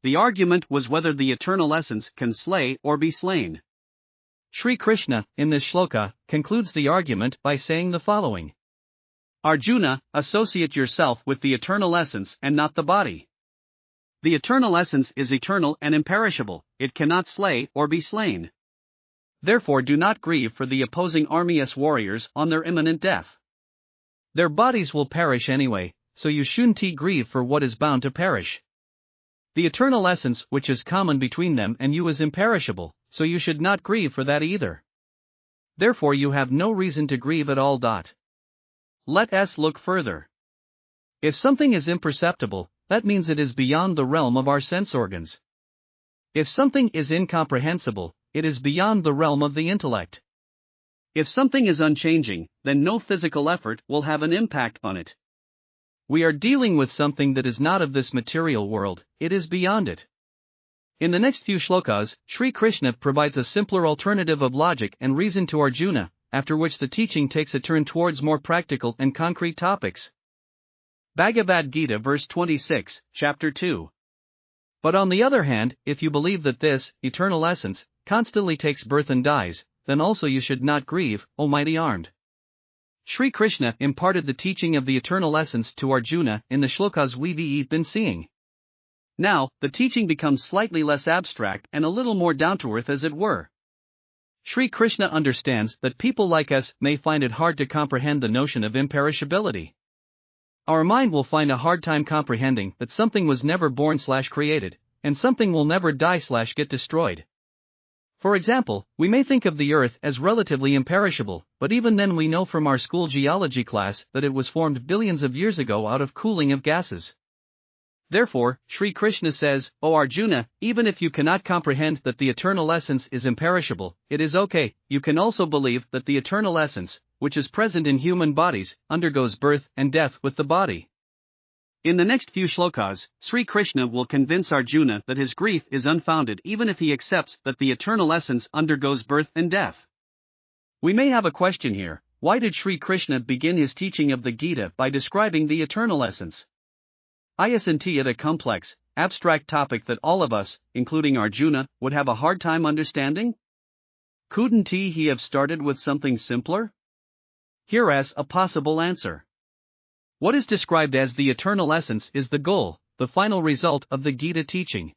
The argument was whether the eternal essence can slay or be slain. Shri Krishna, in this shloka, concludes the argument by saying the following. Arjuna, associate yourself with the eternal essence and not the body. The eternal essence is eternal and imperishable, it cannot slay or be slain. Therefore do not grieve for the opposing army's warriors on their imminent death. Their bodies will perish anyway, so you shouldn't grieve for what is bound to perish. The eternal essence which is common between them and you is imperishable, so you should not grieve for that either. Therefore you have no reason to grieve at all. Let us look further. If something is imperceptible, that means it is beyond the realm of our sense organs. If something is incomprehensible, it is beyond the realm of the intellect. If something is unchanging, then no physical effort will have an impact on it. We are dealing with something that is not of this material world, it is beyond it. In the next few shlokas, Shri Krishna provides a simpler alternative of logic and reason to Arjuna, after which the teaching takes a turn towards more practical and concrete topics. Bhagavad Gita verse 26, chapter 2. But on the other hand, if you believe that this, eternal essence, constantly takes birth and dies, then also you should not grieve, O mighty armed. Shri Krishna imparted the teaching of the eternal essence to Arjuna in the shlokas we've been seeing. Now, the teaching becomes slightly less abstract and a little more down-to-earth as it were. Shri Krishna understands that people like us may find it hard to comprehend the notion of imperishability. Our mind will find a hard time comprehending that something was never born/created, and something will never die/get destroyed. For example, we may think of the earth as relatively imperishable, but even then we know from our school geology class that it was formed billions of years ago out of cooling of gases. Therefore, Shri Krishna says, O Arjuna, even if you cannot comprehend that the eternal essence is imperishable, it is okay, you can also believe that the eternal essence, which is present in human bodies, undergoes birth and death with the body. In the next few shlokas, Sri Krishna will convince Arjuna that his grief is unfounded even if he accepts that the eternal essence undergoes birth and death. We may have a question here: why did Sri Krishna begin his teaching of the Gita by describing the eternal essence? Isn't it a complex, abstract topic that all of us, including Arjuna, would have a hard time understanding? Couldn't he have started with something simpler? Here is a possible answer. What is described as the eternal essence is the goal, the final result of the Gita teaching.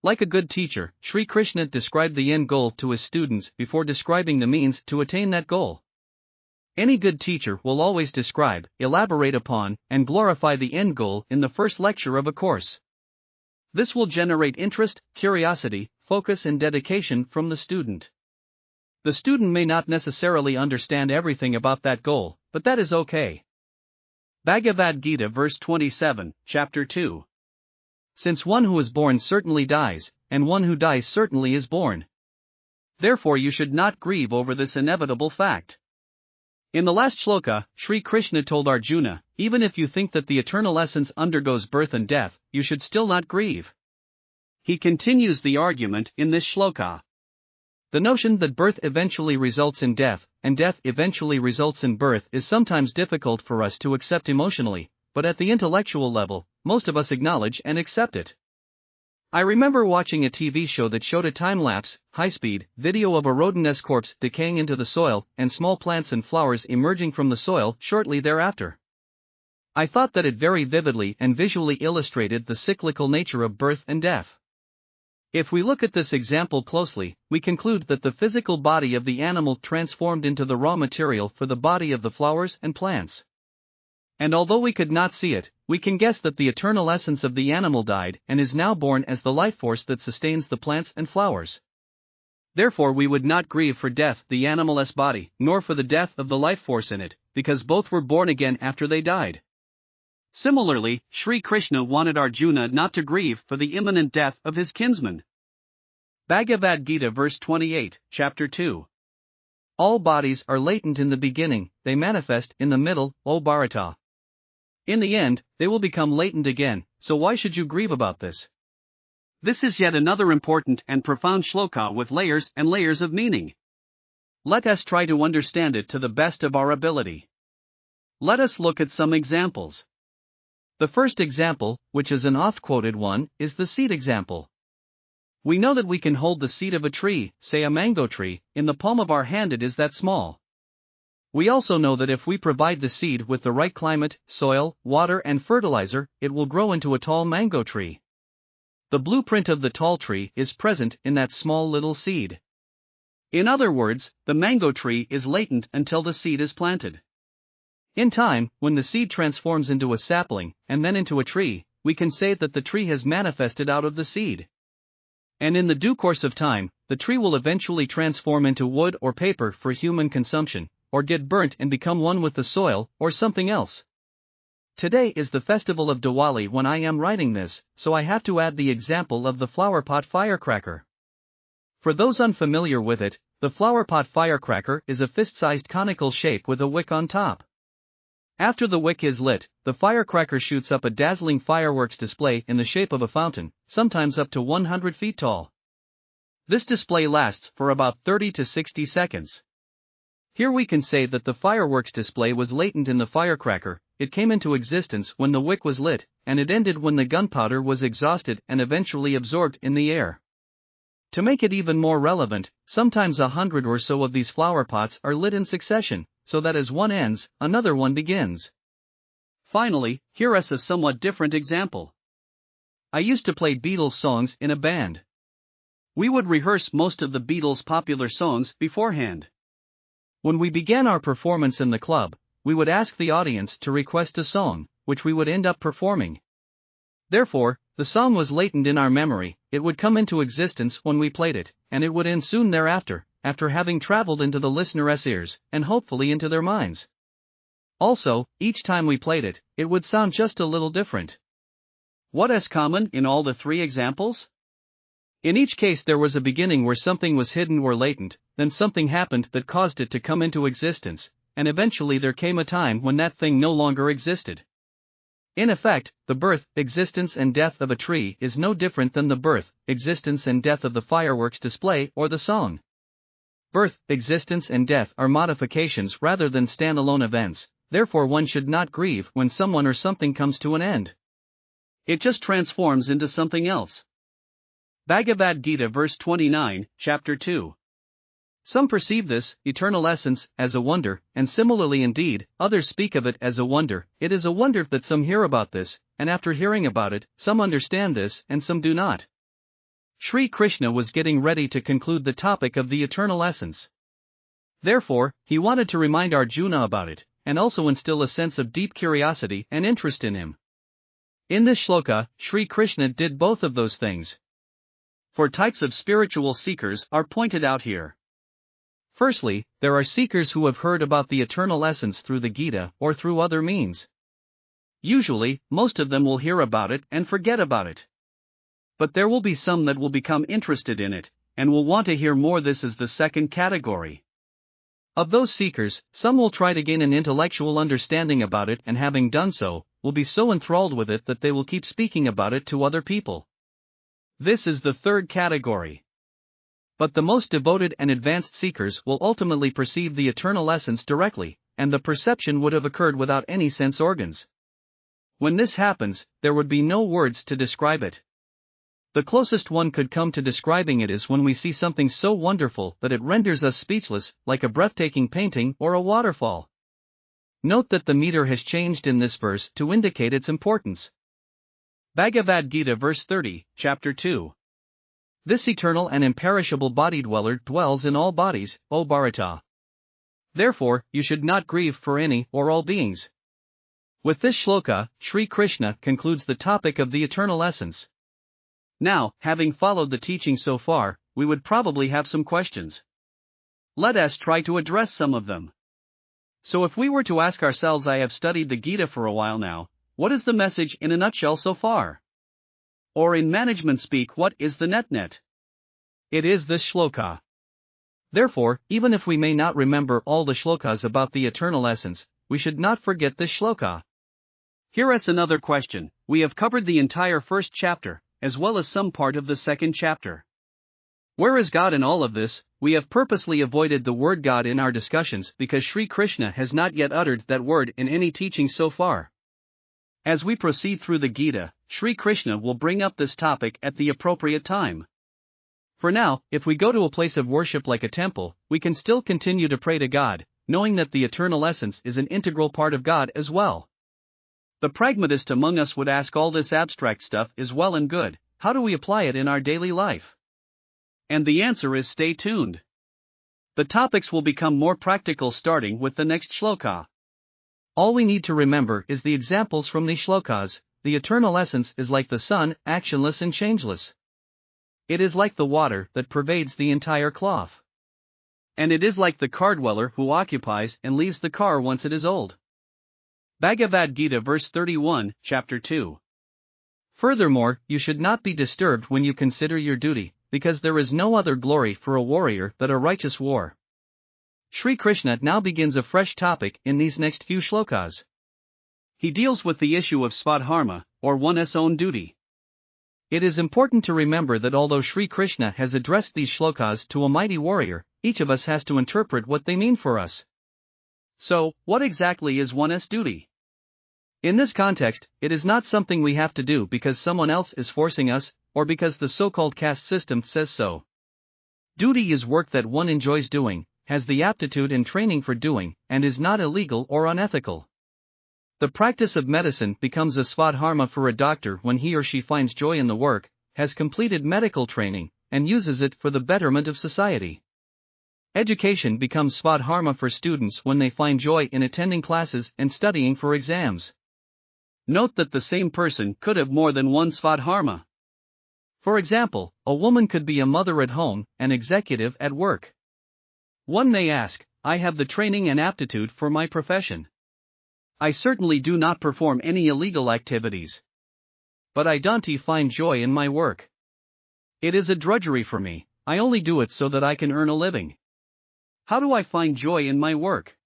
Like a good teacher, Sri Krishna described the end goal to his students before describing the means to attain that goal. Any good teacher will always describe, elaborate upon, and glorify the end goal in the first lecture of a course. This will generate interest, curiosity, focus and dedication from the student. The student may not necessarily understand everything about that goal, but that is okay. Bhagavad Gita verse 27, chapter 2. Since one who is born certainly dies, and one who dies certainly is born. Therefore you should not grieve over this inevitable fact. In the last shloka, Shri Krishna told Arjuna, even if you think that the eternal essence undergoes birth and death, you should still not grieve. He continues the argument in this shloka. The notion that birth eventually results in death, and death eventually results in birth is sometimes difficult for us to accept emotionally, but at the intellectual level, most of us acknowledge and accept it. I remember watching a TV show that showed a time-lapse, high-speed video of a rodent's corpse decaying into the soil and small plants and flowers emerging from the soil shortly thereafter. I thought that it very vividly and visually illustrated the cyclical nature of birth and death. If we look at this example closely, we conclude that the physical body of the animal transformed into the raw material for the body of the flowers and plants. And although we could not see it, we can guess that the eternal essence of the animal died and is now born as the life force that sustains the plants and flowers. Therefore we would not grieve for death the animal's body, nor for the death of the life force in it, because both were born again after they died. Similarly, Shri Krishna wanted Arjuna not to grieve for the imminent death of his kinsman. Bhagavad Gita verse 28, chapter 2. All bodies are latent in the beginning, they manifest in the middle, O Bharata. In the end, they will become latent again, so why should you grieve about this? This is yet another important and profound shloka with layers and layers of meaning. Let us try to understand it to the best of our ability. Let us look at some examples. The first example, which is an oft-quoted one, is the seed example. We know that we can hold the seed of a tree, say a mango tree, in the palm of our hand. It is that small. We also know that if we provide the seed with the right climate, soil, water and fertilizer, it will grow into a tall mango tree. The blueprint of the tall tree is present in that small little seed. In other words, the mango tree is latent until the seed is planted. In time, when the seed transforms into a sapling, and then into a tree, we can say that the tree has manifested out of the seed. And in the due course of time, the tree will eventually transform into wood or paper for human consumption, or get burnt and become one with the soil, or something else. Today is the festival of Diwali when I am writing this, so I have to add the example of the flower pot firecracker. For those unfamiliar with it, the flower pot firecracker is a fist-sized conical shape with a wick on top. After the wick is lit, the firecracker shoots up a dazzling fireworks display in the shape of a fountain, sometimes up to 100 feet tall. This display lasts for about 30 to 60 seconds. Here we can say that the fireworks display was latent in the firecracker. It came into existence when the wick was lit, and it ended when the gunpowder was exhausted and eventually absorbed in the air. To make it even more relevant, sometimes 100 or so of these flower pots are lit in succession, so that as one ends, another one begins. Finally, here is a somewhat different example. I used to play Beatles songs in a band. We would rehearse most of the Beatles' popular songs beforehand. When we began our performance in the club, we would ask the audience to request a song, which we would end up performing. Therefore, the song was latent in our memory. It would come into existence when we played it, and it would end soon thereafter, after having traveled into the listeners' ears, and hopefully into their minds. Also, each time we played it, it would sound just a little different. What is common in all the three examples? In each case there was a beginning where something was hidden or latent, then something happened that caused it to come into existence, and eventually there came a time when that thing no longer existed. In effect, the birth, existence and death of a tree is no different than the birth, existence and death of the fireworks display or the song. Birth, existence and death are modifications rather than standalone events, therefore one should not grieve when someone or something comes to an end. It just transforms into something else. Bhagavad Gita verse 29, chapter 2. Some perceive this eternal essence as a wonder, and similarly indeed, others speak of it as a wonder. It is a wonder that some hear about this, and after hearing about it, some understand this and some do not. Shri Krishna was getting ready to conclude the topic of the eternal essence. Therefore, he wanted to remind Arjuna about it, and also instill a sense of deep curiosity and interest in him. In this shloka, Shri Krishna did both of those things. Four types of spiritual seekers are pointed out here. Firstly, there are seekers who have heard about the eternal essence through the Gita or through other means. Usually, most of them will hear about it and forget about it. But there will be some that will become interested in it, and will want to hear more. This is the second category. Of those seekers, some will try to gain an intellectual understanding about it, and having done so, will be so enthralled with it that they will keep speaking about it to other people. This is the third category. But the most devoted and advanced seekers will ultimately perceive the eternal essence directly, and the perception would have occurred without any sense organs. When this happens, there would be no words to describe it. The closest one could come to describing it is when we see something so wonderful that it renders us speechless, like a breathtaking painting or a waterfall. Note that the meter has changed in this verse to indicate its importance. Bhagavad Gita verse 30, chapter 2. This eternal and imperishable body dweller dwells in all bodies, O Bharata. Therefore, you should not grieve for any or all beings. With this shloka, Shri Krishna concludes the topic of the eternal essence. Now, having followed the teaching so far, we would probably have some questions. Let us try to address some of them. So if we were to ask ourselves, I have studied the Gita for a while now, what is the message in a nutshell so far? Or in management speak, what is the net? It is this shloka. Therefore, even if we may not remember all the shlokas about the eternal essence, we should not forget this shloka. Here is another question. We have covered the entire first chapter, as well as some part of the second chapter. Where is God in all of this? We have purposely avoided the word God in our discussions because Shri Krishna has not yet uttered that word in any teaching so far. As we proceed through the Gita, Shri Krishna will bring up this topic at the appropriate time. For now, if we go to a place of worship like a temple, we can still continue to pray to God, knowing that the eternal essence is an integral part of God as well. The pragmatist among us would ask, all this abstract stuff is well and good, how do we apply it in our daily life? And the answer is, stay tuned. The topics will become more practical starting with the next shloka. All we need to remember is the examples from these shlokas. The eternal essence is like the sun, actionless and changeless. It is like the water that pervades the entire cloth. And it is like the car dweller who occupies and leaves the car once it is old. Bhagavad Gita verse 31, chapter 2. Furthermore, you should not be disturbed when you consider your duty, because there is no other glory for a warrior than a righteous war. Shri Krishna now begins a fresh topic in these next few shlokas. He deals with the issue of svadharma, or one's own duty. It is important to remember that although Shri Krishna has addressed these shlokas to a mighty warrior, each of us has to interpret what they mean for us. So, what exactly is one's duty? In this context, it is not something we have to do because someone else is forcing us, or because the so-called caste system says so. Duty is work that one enjoys doing, has the aptitude and training for doing, and is not illegal or unethical. The practice of medicine becomes a svadharma for a doctor when he or she finds joy in the work, has completed medical training, and uses it for the betterment of society. Education becomes svadharma for students when they find joy in attending classes and studying for exams. Note that the same person could have more than one svadharma. For example, a woman could be a mother at home, an executive at work. One may ask, I have the training and aptitude for my profession. I certainly do not perform any illegal activities. But I don't find joy in my work. It is a drudgery for me, I only do it so that I can earn a living. How do I find joy in my work?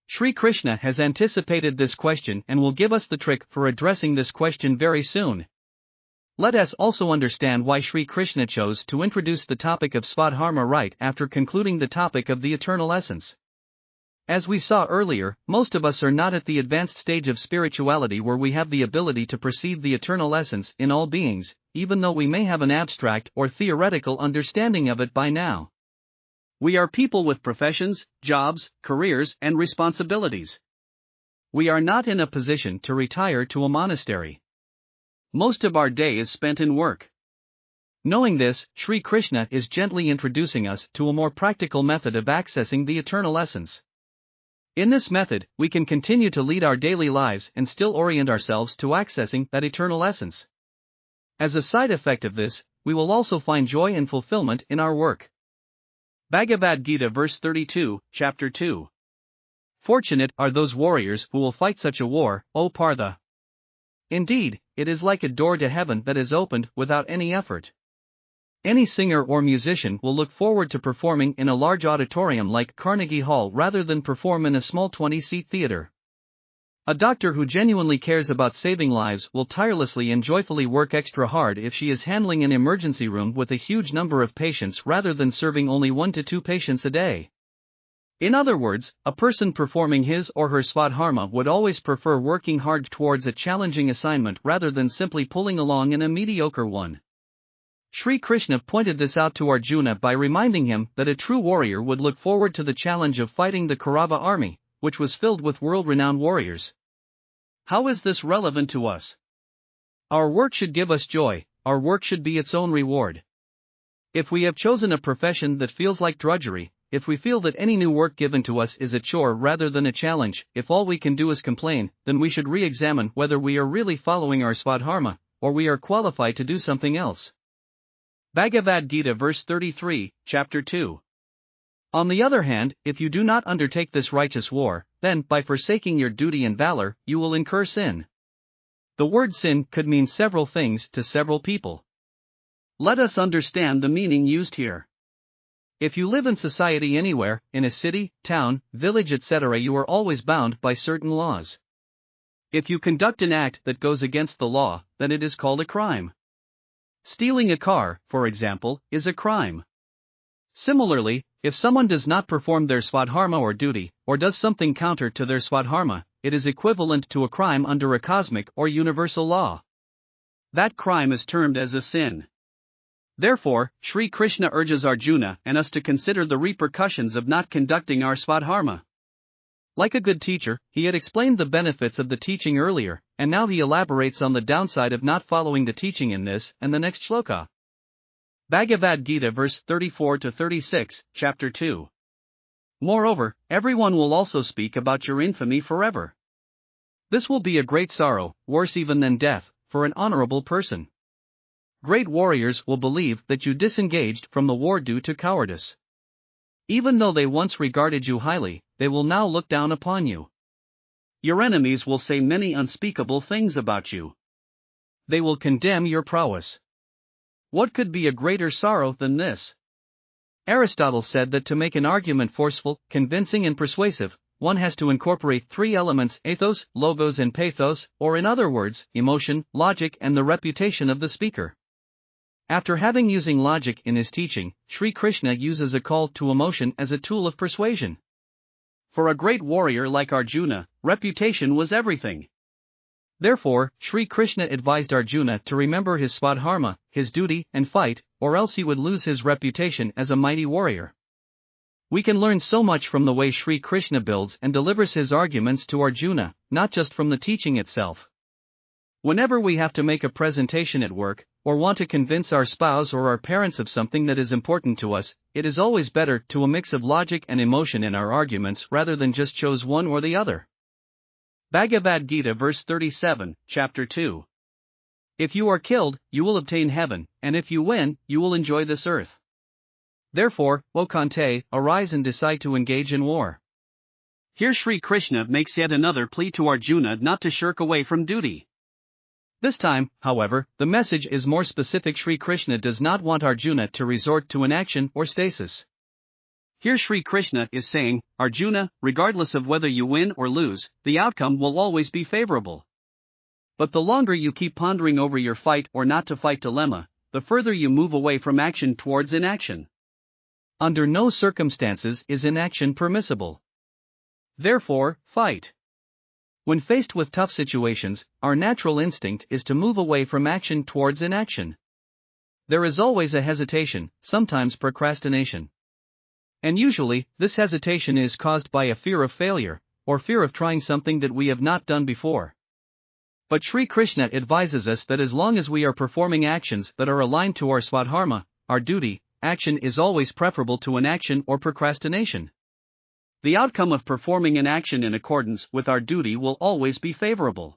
Shri Krishna has anticipated this question and will give us the trick for addressing this question very soon. Let us also understand why Shri Krishna chose to introduce the topic of svadharma right after concluding the topic of the eternal essence. As we saw earlier, most of us are not at the advanced stage of spirituality where we have the ability to perceive the eternal essence in all beings, even though we may have an abstract or theoretical understanding of it by now. We are people with professions, jobs, careers, and responsibilities. We are not in a position to retire to a monastery. Most of our day is spent in work. Knowing this, Shri Krishna is gently introducing us to a more practical method of accessing the eternal essence. In this method, we can continue to lead our daily lives and still orient ourselves to accessing that eternal essence. As a side effect of this, we will also find joy and fulfillment in our work. Bhagavad Gita verse 32, chapter 2. Fortunate are those warriors who will fight such a war, O Partha. Indeed, it is like a door to heaven that is opened without any effort. Any singer or musician will look forward to performing in a large auditorium like Carnegie Hall rather than perform in a small 20-seat theater. A doctor who genuinely cares about saving lives will tirelessly and joyfully work extra hard if she is handling an emergency room with a huge number of patients rather than serving only 1 to 2 patients a day. In other words, a person performing his or her svadharma would always prefer working hard towards a challenging assignment rather than simply pulling along in a mediocre one. Shri Krishna pointed this out to Arjuna by reminding him that a true warrior would look forward to the challenge of fighting the Kaurava army, which was filled with world-renowned warriors. How is this relevant to us? Our work should give us joy, our work should be its own reward. If we have chosen a profession that feels like drudgery, if we feel that any new work given to us is a chore rather than a challenge, if all we can do is complain, then we should re-examine whether we are really following our svadharma, or we are qualified to do something else. Bhagavad Gita verse 33, chapter 2. On the other hand, if you do not undertake this righteous war, then, by forsaking your duty and valor, you will incur sin. The word sin could mean several things to several people. Let us understand the meaning used here. If you live in society anywhere, in a city, town, village, etc., you are always bound by certain laws. If you conduct an act that goes against the law, then it is called a crime. Stealing a car, for example, is a crime. Similarly, if someone does not perform their svadharma or duty, or does something counter to their svadharma, it is equivalent to a crime under a cosmic or universal law. That crime is termed as a sin. Therefore, Shri Krishna urges Arjuna and us to consider the repercussions of not conducting our svadharma. Like a good teacher, he had explained the benefits of the teaching earlier, and now he elaborates on the downside of not following the teaching in this and the next shloka. Bhagavad Gita verse 34-36, chapter 2. Moreover, everyone will also speak about your infamy forever. This will be a great sorrow, worse even than death, for an honorable person. Great warriors will believe that you disengaged from the war due to cowardice. Even though they once regarded you highly, they will now look down upon you. Your enemies will say many unspeakable things about you. They will condemn your prowess. What could be a greater sorrow than this? Aristotle said that to make an argument forceful, convincing and persuasive, one has to incorporate three elements: ethos, logos and pathos, or in other words, emotion, logic and the reputation of the speaker. After having using logic in his teaching, Shri Krishna uses a call to emotion as a tool of persuasion. For a great warrior like Arjuna, reputation was everything. Therefore, Shri Krishna advised Arjuna to remember his svadharma, his duty, and fight, or else he would lose his reputation as a mighty warrior. We can learn so much from the way Shri Krishna builds and delivers his arguments to Arjuna, not just from the teaching itself. Whenever we have to make a presentation at work, or want to convince our spouse or our parents of something that is important to us, it is always better to a mix of logic and emotion in our arguments rather than just choose one or the other. Bhagavad Gita verse 37, chapter 2. If you are killed, you will obtain heaven, and if you win, you will enjoy this earth. Therefore, O Kante, arise and decide to engage in war. Here Shri Krishna makes yet another plea to Arjuna not to shirk away from duty. This time, however, the message is more specific. Shri Krishna does not want Arjuna to resort to inaction or stasis. Here Shri Krishna is saying, Arjuna, regardless of whether you win or lose, the outcome will always be favorable. But the longer you keep pondering over your fight or not to fight dilemma, the further you move away from action towards inaction. Under no circumstances is inaction permissible. Therefore, fight. When faced with tough situations, our natural instinct is to move away from action towards inaction. There is always a hesitation, sometimes procrastination. And usually, this hesitation is caused by a fear of failure, or fear of trying something that we have not done before. But Shri Krishna advises us that as long as we are performing actions that are aligned to our svadharma, our duty, action is always preferable to inaction or procrastination. The outcome of performing an action in accordance with our duty will always be favorable.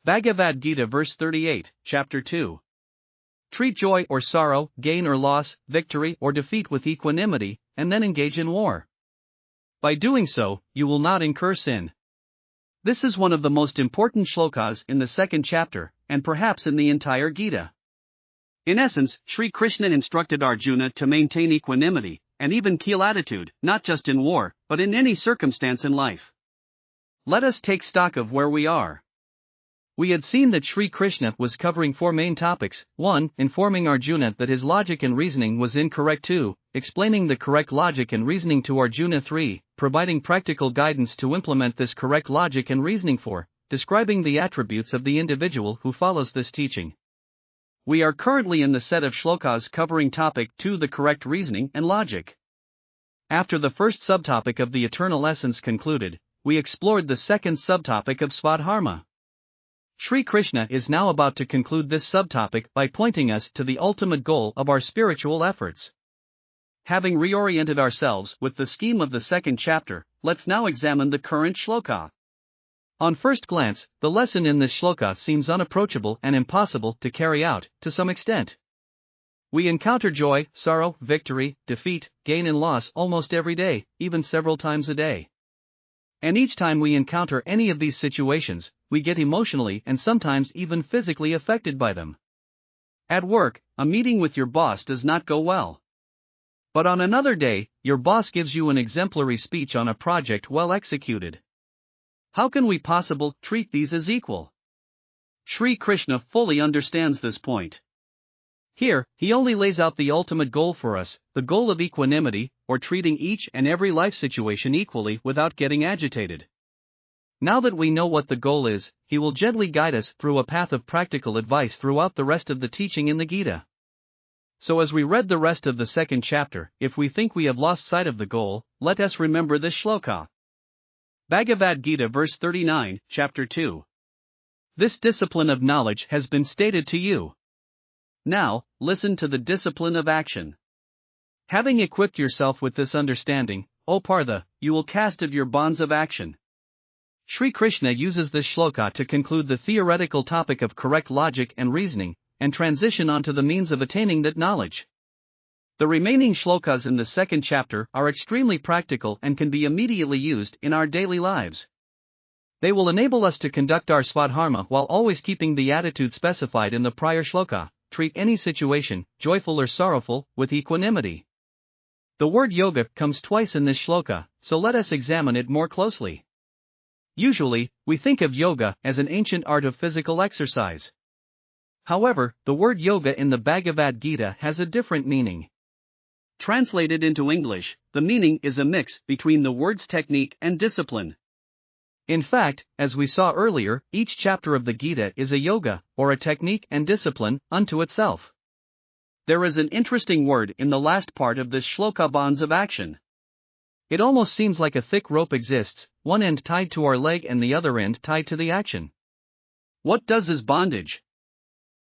Bhagavad Gita verse 38, chapter 2. Treat joy or sorrow, gain or loss, victory or defeat with equanimity, and then engage in war. By doing so, you will not incur sin. This is one of the most important shlokas in the second chapter, and perhaps in the entire Gita. In essence, Shri Krishna instructed Arjuna to maintain equanimity, and even keel attitude, not just in war, but in any circumstance in life. Let us take stock of where we are. We had seen that Shri Krishna was covering four main topics: 1. Informing Arjuna that his logic and reasoning was incorrect. 2. Explaining the correct logic and reasoning to Arjuna. 3. Providing practical guidance to implement this correct logic and reasoning. 4. Describing the attributes of the individual who follows this teaching. We are currently in the set of shlokas covering topic 2, the correct reasoning and logic. After the first subtopic of the eternal essence concluded, we explored the second subtopic of svadharma. Shri Krishna is now about to conclude this subtopic by pointing us to the ultimate goal of our spiritual efforts. Having reoriented ourselves with the scheme of the second chapter, let's now examine the current shloka. On first glance, the lesson in this shloka seems unapproachable and impossible to carry out, to some extent. We encounter joy, sorrow, victory, defeat, gain and loss almost every day, even several times a day. And each time we encounter any of these situations, we get emotionally and sometimes even physically affected by them. At work, a meeting with your boss does not go well. But on another day, your boss gives you an exemplary speech on a project well executed. How can we possibly treat these as equal? Shri Krishna fully understands this point. Here, he only lays out the ultimate goal for us, the goal of equanimity, or treating each and every life situation equally without getting agitated. Now that we know what the goal is, he will gently guide us through a path of practical advice throughout the rest of the teaching in the Gita. So as we read the rest of the second chapter, if we think we have lost sight of the goal, let us remember this shloka. Bhagavad Gita verse 39, chapter 2. This discipline of knowledge has been stated to you. Now, listen to the discipline of action. Having equipped yourself with this understanding, O Partha, you will cast of your bonds of action. Shri Krishna uses this shloka to conclude the theoretical topic of correct logic and reasoning, and transition onto the means of attaining that knowledge. The remaining shlokas in the second chapter are extremely practical and can be immediately used in our daily lives. They will enable us to conduct our svadharma while always keeping the attitude specified in the prior shloka. Treat any situation, joyful or sorrowful, with equanimity. The word yoga comes twice in this shloka, so let us examine it more closely. Usually, we think of yoga as an ancient art of physical exercise. However, the word yoga in the Bhagavad Gita has a different meaning. Translated into English, the meaning is a mix between the words technique and discipline. In fact, as we saw earlier, each chapter of the Gita is a yoga, or a technique and discipline, unto itself. There is an interesting word in the last part of this shloka, bonds of action. It almost seems like a thick rope exists, one end tied to our leg and the other end tied to the action. What does is bondage?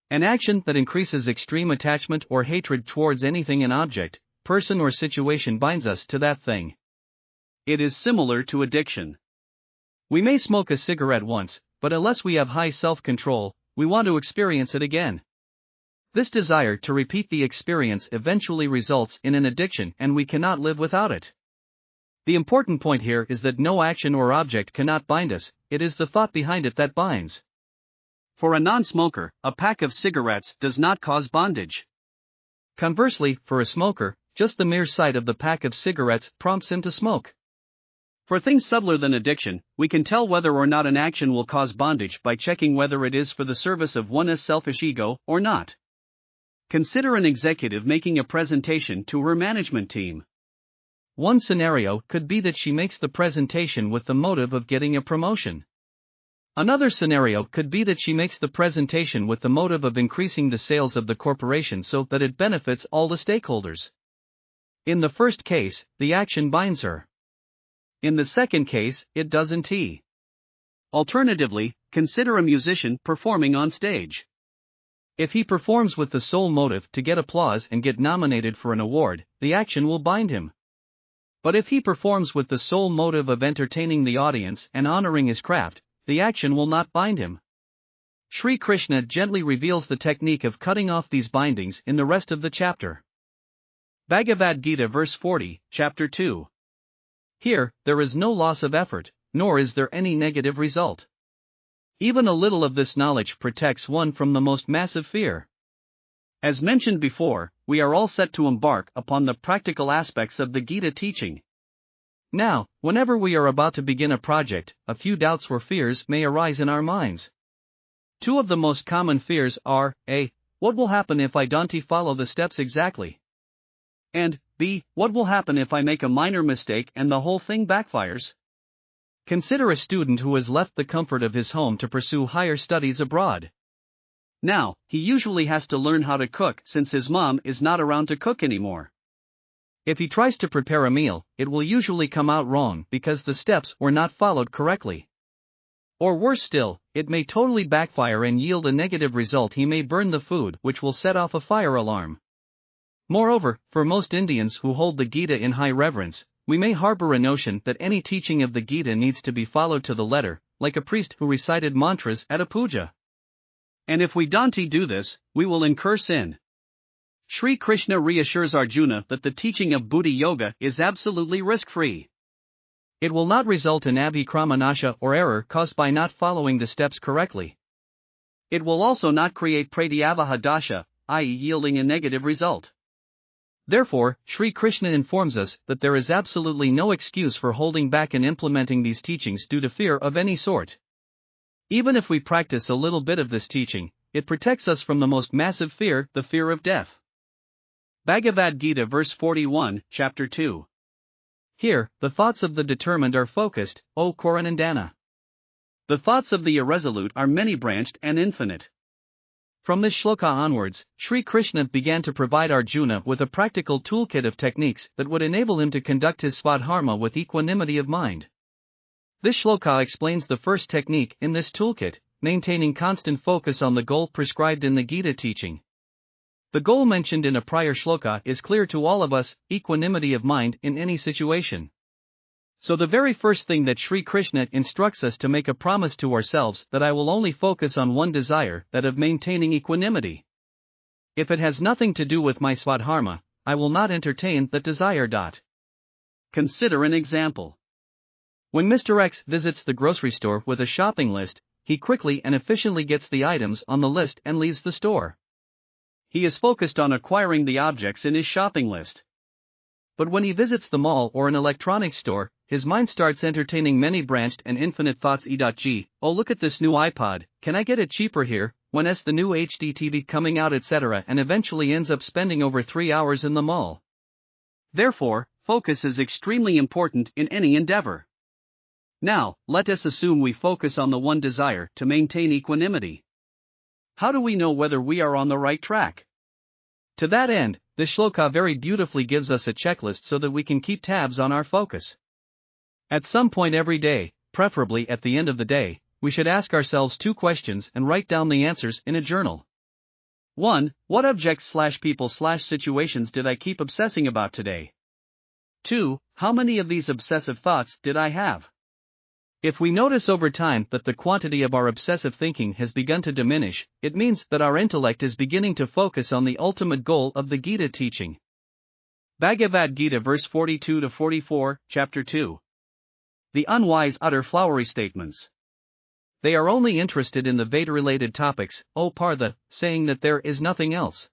An action that increases extreme attachment or hatred towards anything, an object, person or situation binds us to that thing. It is similar to addiction. We may smoke a cigarette once, but unless we have high self-control, we want to experience it again. This desire to repeat the experience eventually results in an addiction and we cannot live without it. The important point here is that no action or object cannot bind us, it is the thought behind it that binds. For a non-smoker, a pack of cigarettes does not cause bondage. Conversely, for a smoker, just the mere sight of the pack of cigarettes prompts him to smoke. For things subtler than addiction, we can tell whether or not an action will cause bondage by checking whether it is for the service of one's selfish ego or not. Consider an executive making a presentation to her management team. One scenario could be that she makes the presentation with the motive of getting a promotion. Another scenario could be that she makes the presentation with the motive of increasing the sales of the corporation so that it benefits all the stakeholders. In the first case, the action binds her. In the second case, it doesn't. Alternatively, consider a musician performing on stage. If he performs with the sole motive to get applause and get nominated for an award, the action will bind him. But if he performs with the sole motive of entertaining the audience and honoring his craft, the action will not bind him. Shri Krishna gently reveals the technique of cutting off these bindings in the rest of the chapter. Bhagavad Gita verse 40, chapter 2. Here, there is no loss of effort, nor is there any negative result. Even a little of this knowledge protects one from the most massive fear. As mentioned before, we are all set to embark upon the practical aspects of the Gita teaching. Now, whenever we are about to begin a project, a few doubts or fears may arise in our minds. Two of the most common fears are, A. What will happen if I don't follow the steps exactly? And, B. What will happen if I make a minor mistake and the whole thing backfires? Consider a student who has left the comfort of his home to pursue higher studies abroad. Now, he usually has to learn how to cook since his mom is not around to cook anymore. If he tries to prepare a meal, it will usually come out wrong because the steps were not followed correctly. Or worse still, it may totally backfire and yield a negative result. He may burn the food, which will set off a fire alarm. Moreover, for most Indians who hold the Gita in high reverence, we may harbor a notion that any teaching of the Gita needs to be followed to the letter, like a priest who recited mantras at a puja. And if we don't do this, we will incur sin. Shri Krishna reassures Arjuna that the teaching of Buddhi Yoga is absolutely risk-free. It will not result in abhikramanasha or error caused by not following the steps correctly. It will also not create pratyavaha dasha, i.e., yielding a negative result. Therefore, Shri Krishna informs us that there is absolutely no excuse for holding back in implementing these teachings due to fear of any sort. Even if we practice a little bit of this teaching, it protects us from the most massive fear, the fear of death. Bhagavad Gita verse 41, chapter 2. Here, the thoughts of the determined are focused, O Koranandana. The thoughts of the irresolute are many-branched and infinite. From this shloka onwards, Shri Krishna began to provide Arjuna with a practical toolkit of techniques that would enable him to conduct his svadharma with equanimity of mind. This shloka explains the first technique in this toolkit, maintaining constant focus on the goal prescribed in the Gita teaching. The goal mentioned in a prior shloka is clear to all of us, equanimity of mind in any situation. So the very first thing that Shri Krishna instructs us to make a promise to ourselves that I will only focus on one desire, that of maintaining equanimity. If it has nothing to do with my svadharma, I will not entertain that desire. Consider an example. When Mr. X visits the grocery store with a shopping list, he quickly and efficiently gets the items on the list and leaves the store. He is focused on acquiring the objects in his shopping list. But when he visits the mall or an electronics store, his mind starts entertaining many branched and infinite thoughts. Oh, look at this new iPod, can I get it cheaper here? When's the new HD TV coming out, etc., and eventually ends up spending over 3 hours in the mall. Therefore, focus is extremely important in any endeavor. Now, let us assume we focus on the one desire to maintain equanimity. How do we know whether we are on the right track? To that end, this shloka very beautifully gives us a checklist so that we can keep tabs on our focus. At some point every day, preferably at the end of the day, we should ask ourselves 2 questions and write down the answers in a journal. 1. What objects/people/situations did I keep obsessing about today? 2. How many of these obsessive thoughts did I have? If we notice over time that the quantity of our obsessive thinking has begun to diminish, it means that our intellect is beginning to focus on the ultimate goal of the Gita teaching. Bhagavad Gita verse 42-44, chapter 2. The unwise utter flowery statements. They are only interested in the Veda-related topics, O Partha, saying that there is nothing else.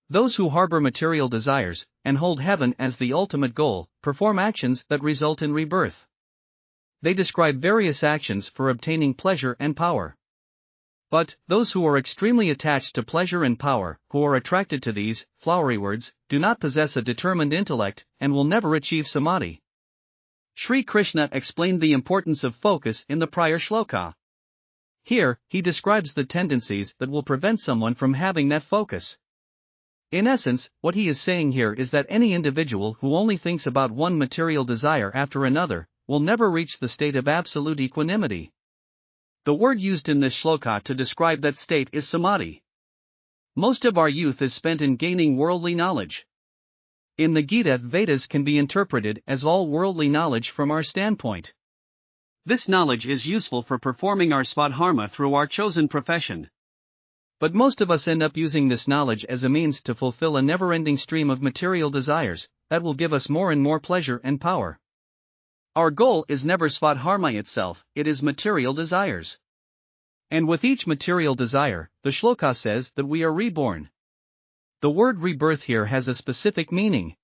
Those who harbor material desires, and hold heaven as the ultimate goal, perform actions that result in rebirth. They describe various actions for obtaining pleasure and power. But, those who are extremely attached to pleasure and power, who are attracted to these flowery words, do not possess a determined intellect, and will never achieve samadhi. Shri Krishna explained the importance of focus in the prior shloka. Here, he describes the tendencies that will prevent someone from having that focus. In essence, what he is saying here is that any individual who only thinks about one material desire after another, will never reach the state of absolute equanimity. The word used in this shloka to describe that state is samadhi. Most of our youth is spent in gaining worldly knowledge. In the Gita, Vedas can be interpreted as all worldly knowledge from our standpoint. This knowledge is useful for performing our svadharma through our chosen profession. But most of us end up using this knowledge as a means to fulfill a never-ending stream of material desires, that will give us more and more pleasure and power. Our goal is never svadharma itself, it is material desires. And with each material desire, the shloka says that we are reborn. The word rebirth here has a specific meaning.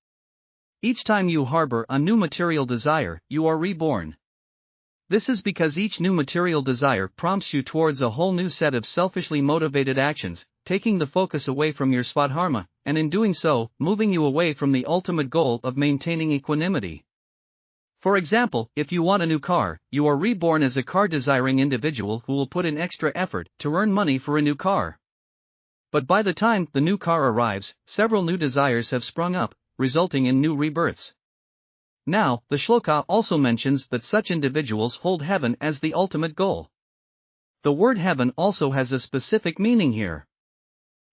Each time you harbor a new material desire, you are reborn. This is because each new material desire prompts you towards a whole new set of selfishly motivated actions, taking the focus away from your svadharma, and in doing so, moving you away from the ultimate goal of maintaining equanimity. For example, if you want a new car, you are reborn as a car-desiring individual who will put in extra effort to earn money for a new car. But by the time the new car arrives, several new desires have sprung up, resulting in new rebirths. Now, the shloka also mentions that such individuals hold heaven as the ultimate goal. The word heaven also has a specific meaning here.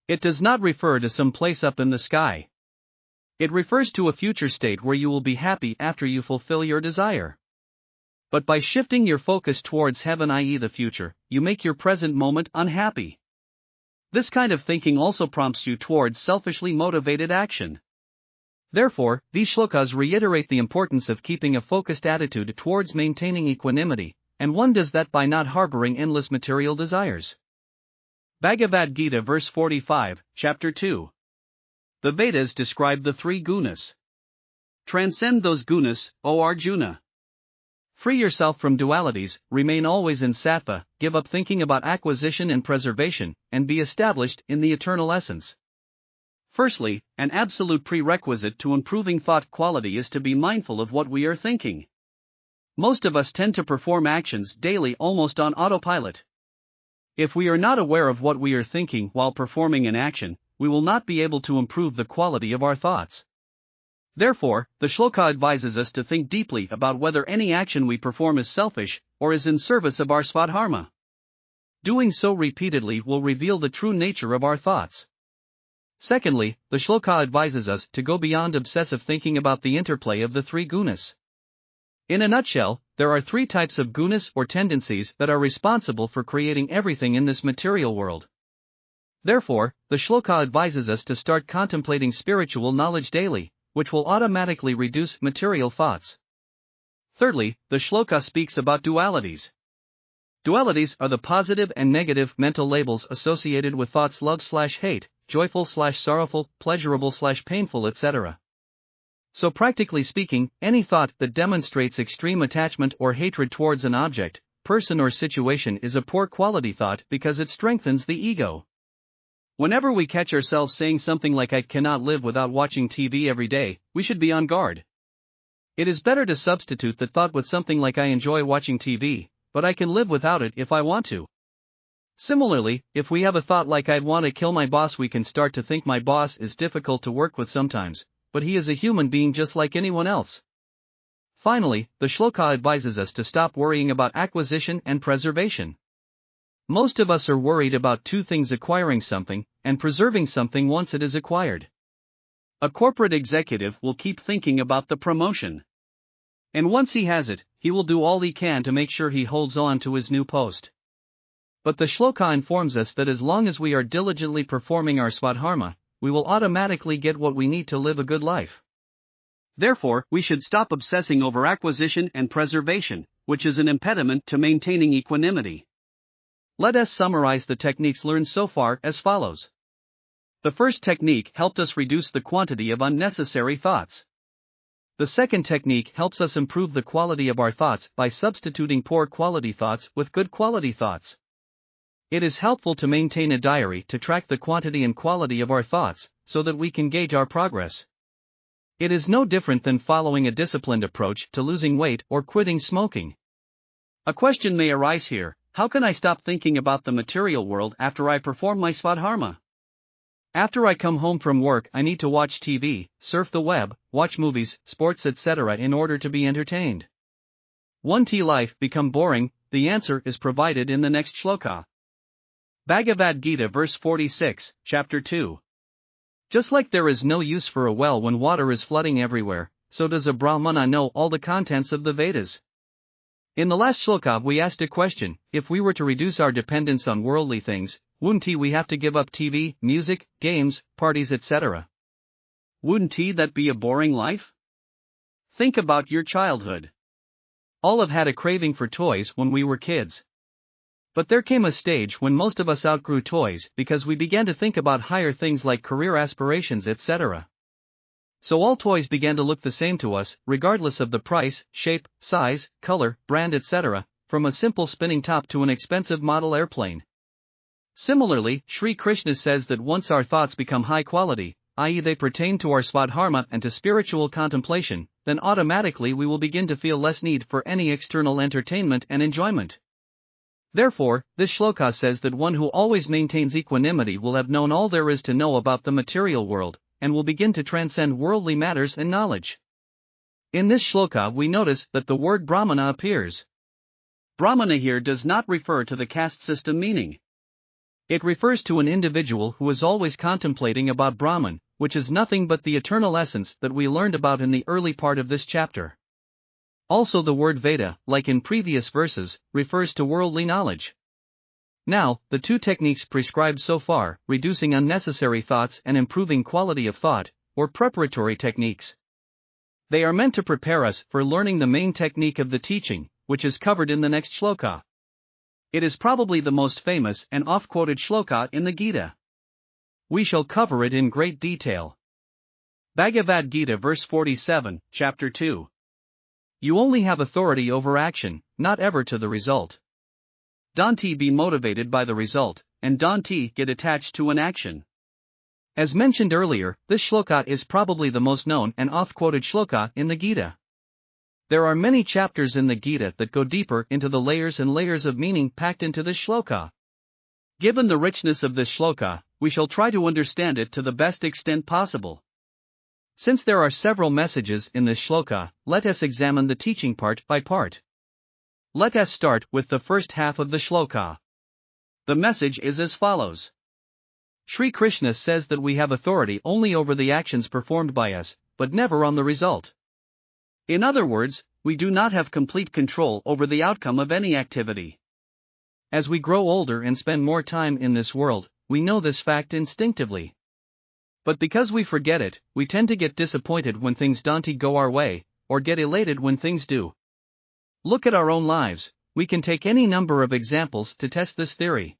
It does not refer to some place up in the sky. It refers to a future state where you will be happy after you fulfill your desire. But by shifting your focus towards heaven, i.e. the future, you make your present moment unhappy. This kind of thinking also prompts you towards selfishly motivated action. Therefore, these shlokas reiterate the importance of keeping a focused attitude towards maintaining equanimity, and one does that by not harboring endless material desires. Bhagavad Gita verse 45, chapter 2. The Vedas describe the three gunas. Transcend those gunas, O Arjuna. Free yourself from dualities, remain always in sattva, give up thinking about acquisition and preservation, and be established in the eternal essence. Firstly, an absolute prerequisite to improving thought quality is to be mindful of what we are thinking. Most of us tend to perform actions daily almost on autopilot. If we are not aware of what we are thinking while performing an action, we will not be able to improve the quality of our thoughts. Therefore, the shloka advises us to think deeply about whether any action we perform is selfish or is in service of our svadharma. Doing so repeatedly will reveal the true nature of our thoughts. Secondly, the shloka advises us to go beyond obsessive thinking about the interplay of the three gunas. In a nutshell, there are three types of gunas or tendencies that are responsible for creating everything in this material world. Therefore, the shloka advises us to start contemplating spiritual knowledge daily, which will automatically reduce material thoughts. Thirdly, the shloka speaks about dualities. Dualities are the positive and negative mental labels associated with thoughts love/hate, joyful/sorrowful, pleasurable/painful, etc. So practically speaking, any thought that demonstrates extreme attachment or hatred towards an object, person or situation is a poor quality thought because it strengthens the ego. Whenever we catch ourselves saying something like "I cannot live without watching TV every day," we should be on guard. It is better to substitute the thought with something like "I enjoy watching TV, but I can live without it if I want to." Similarly, if we have a thought like "I'd want to kill my boss," we can start to think my boss is difficult to work with sometimes, but he is a human being just like anyone else. Finally, the shloka advises us to stop worrying about acquisition and preservation. Most of us are worried about two things: acquiring something, and preserving something once it is acquired. A corporate executive will keep thinking about the promotion. And once he has it, he will do all he can to make sure he holds on to his new post. But the shloka informs us that as long as we are diligently performing our svadharma, we will automatically get what we need to live a good life. Therefore, we should stop obsessing over acquisition and preservation, which is an impediment to maintaining equanimity. Let us summarize the techniques learned so far as follows. The first technique helped us reduce the quantity of unnecessary thoughts. The second technique helps us improve the quality of our thoughts by substituting poor quality thoughts with good quality thoughts. It is helpful to maintain a diary to track the quantity and quality of our thoughts, so that we can gauge our progress. It is no different than following a disciplined approach to losing weight or quitting smoking. A question may arise here: how can I stop thinking about the material world after I perform my svadharma? After I come home from work, I need to watch TV, surf the web, watch movies, sports, etc. in order to be entertained. Won't life become boring? The answer is provided in the next shloka. Bhagavad Gita verse 46, chapter 2. Just like there is no use for a well when water is flooding everywhere, so does a brahmana know all the contents of the Vedas. In the last shloka we asked a question: if we were to reduce our dependence on worldly things, wouldn't we have to give up TV, music, games, parties, etc.? Wouldn't that be a boring life? Think about your childhood. All have had a craving for toys when we were kids. But there came a stage when most of us outgrew toys because we began to think about higher things like career aspirations, etc. So all toys began to look the same to us, regardless of the price, shape, size, color, brand, etc., from a simple spinning top to an expensive model airplane. Similarly, Shri Krishna says that once our thoughts become high quality, i.e. they pertain to our svadharma and to spiritual contemplation, then automatically we will begin to feel less need for any external entertainment and enjoyment. Therefore, this shloka says that one who always maintains equanimity will have known all there is to know about the material world, and will begin to transcend worldly matters and knowledge. In this shloka we notice that the word brahmana appears. Brahmana here does not refer to the caste system meaning. It refers to an individual who is always contemplating about Brahman, which is nothing but the eternal essence that we learned about in the early part of this chapter. Also, the word Veda, like in previous verses, refers to worldly knowledge. Now, the two techniques prescribed so far, reducing unnecessary thoughts and improving quality of thought, or preparatory techniques. They are meant to prepare us for learning the main technique of the teaching, which is covered in the next shloka. It is probably the most famous and oft-quoted shloka in the Gita. We shall cover it in great detail. Bhagavad Gita verse 47, chapter 2. You only have authority over action, not ever to the result. Don't be motivated by the result, and don't get attached to an action. As mentioned earlier, this shloka is probably the most known and oft-quoted shloka in the Gita. There are many chapters in the Gita that go deeper into the layers and layers of meaning packed into this shloka. Given the richness of this shloka, we shall try to understand it to the best extent possible. Since there are several messages in this shloka, let us examine the teaching part by part. Let us start with the first half of the shloka. The message is as follows. Shri Krishna says that we have authority only over the actions performed by us, but never on the result. In other words, we do not have complete control over the outcome of any activity. As we grow older and spend more time in this world, we know this fact instinctively. But because we forget it, we tend to get disappointed when things don't go our way, or get elated when things do. Look at our own lives. We can take any number of examples to test this theory.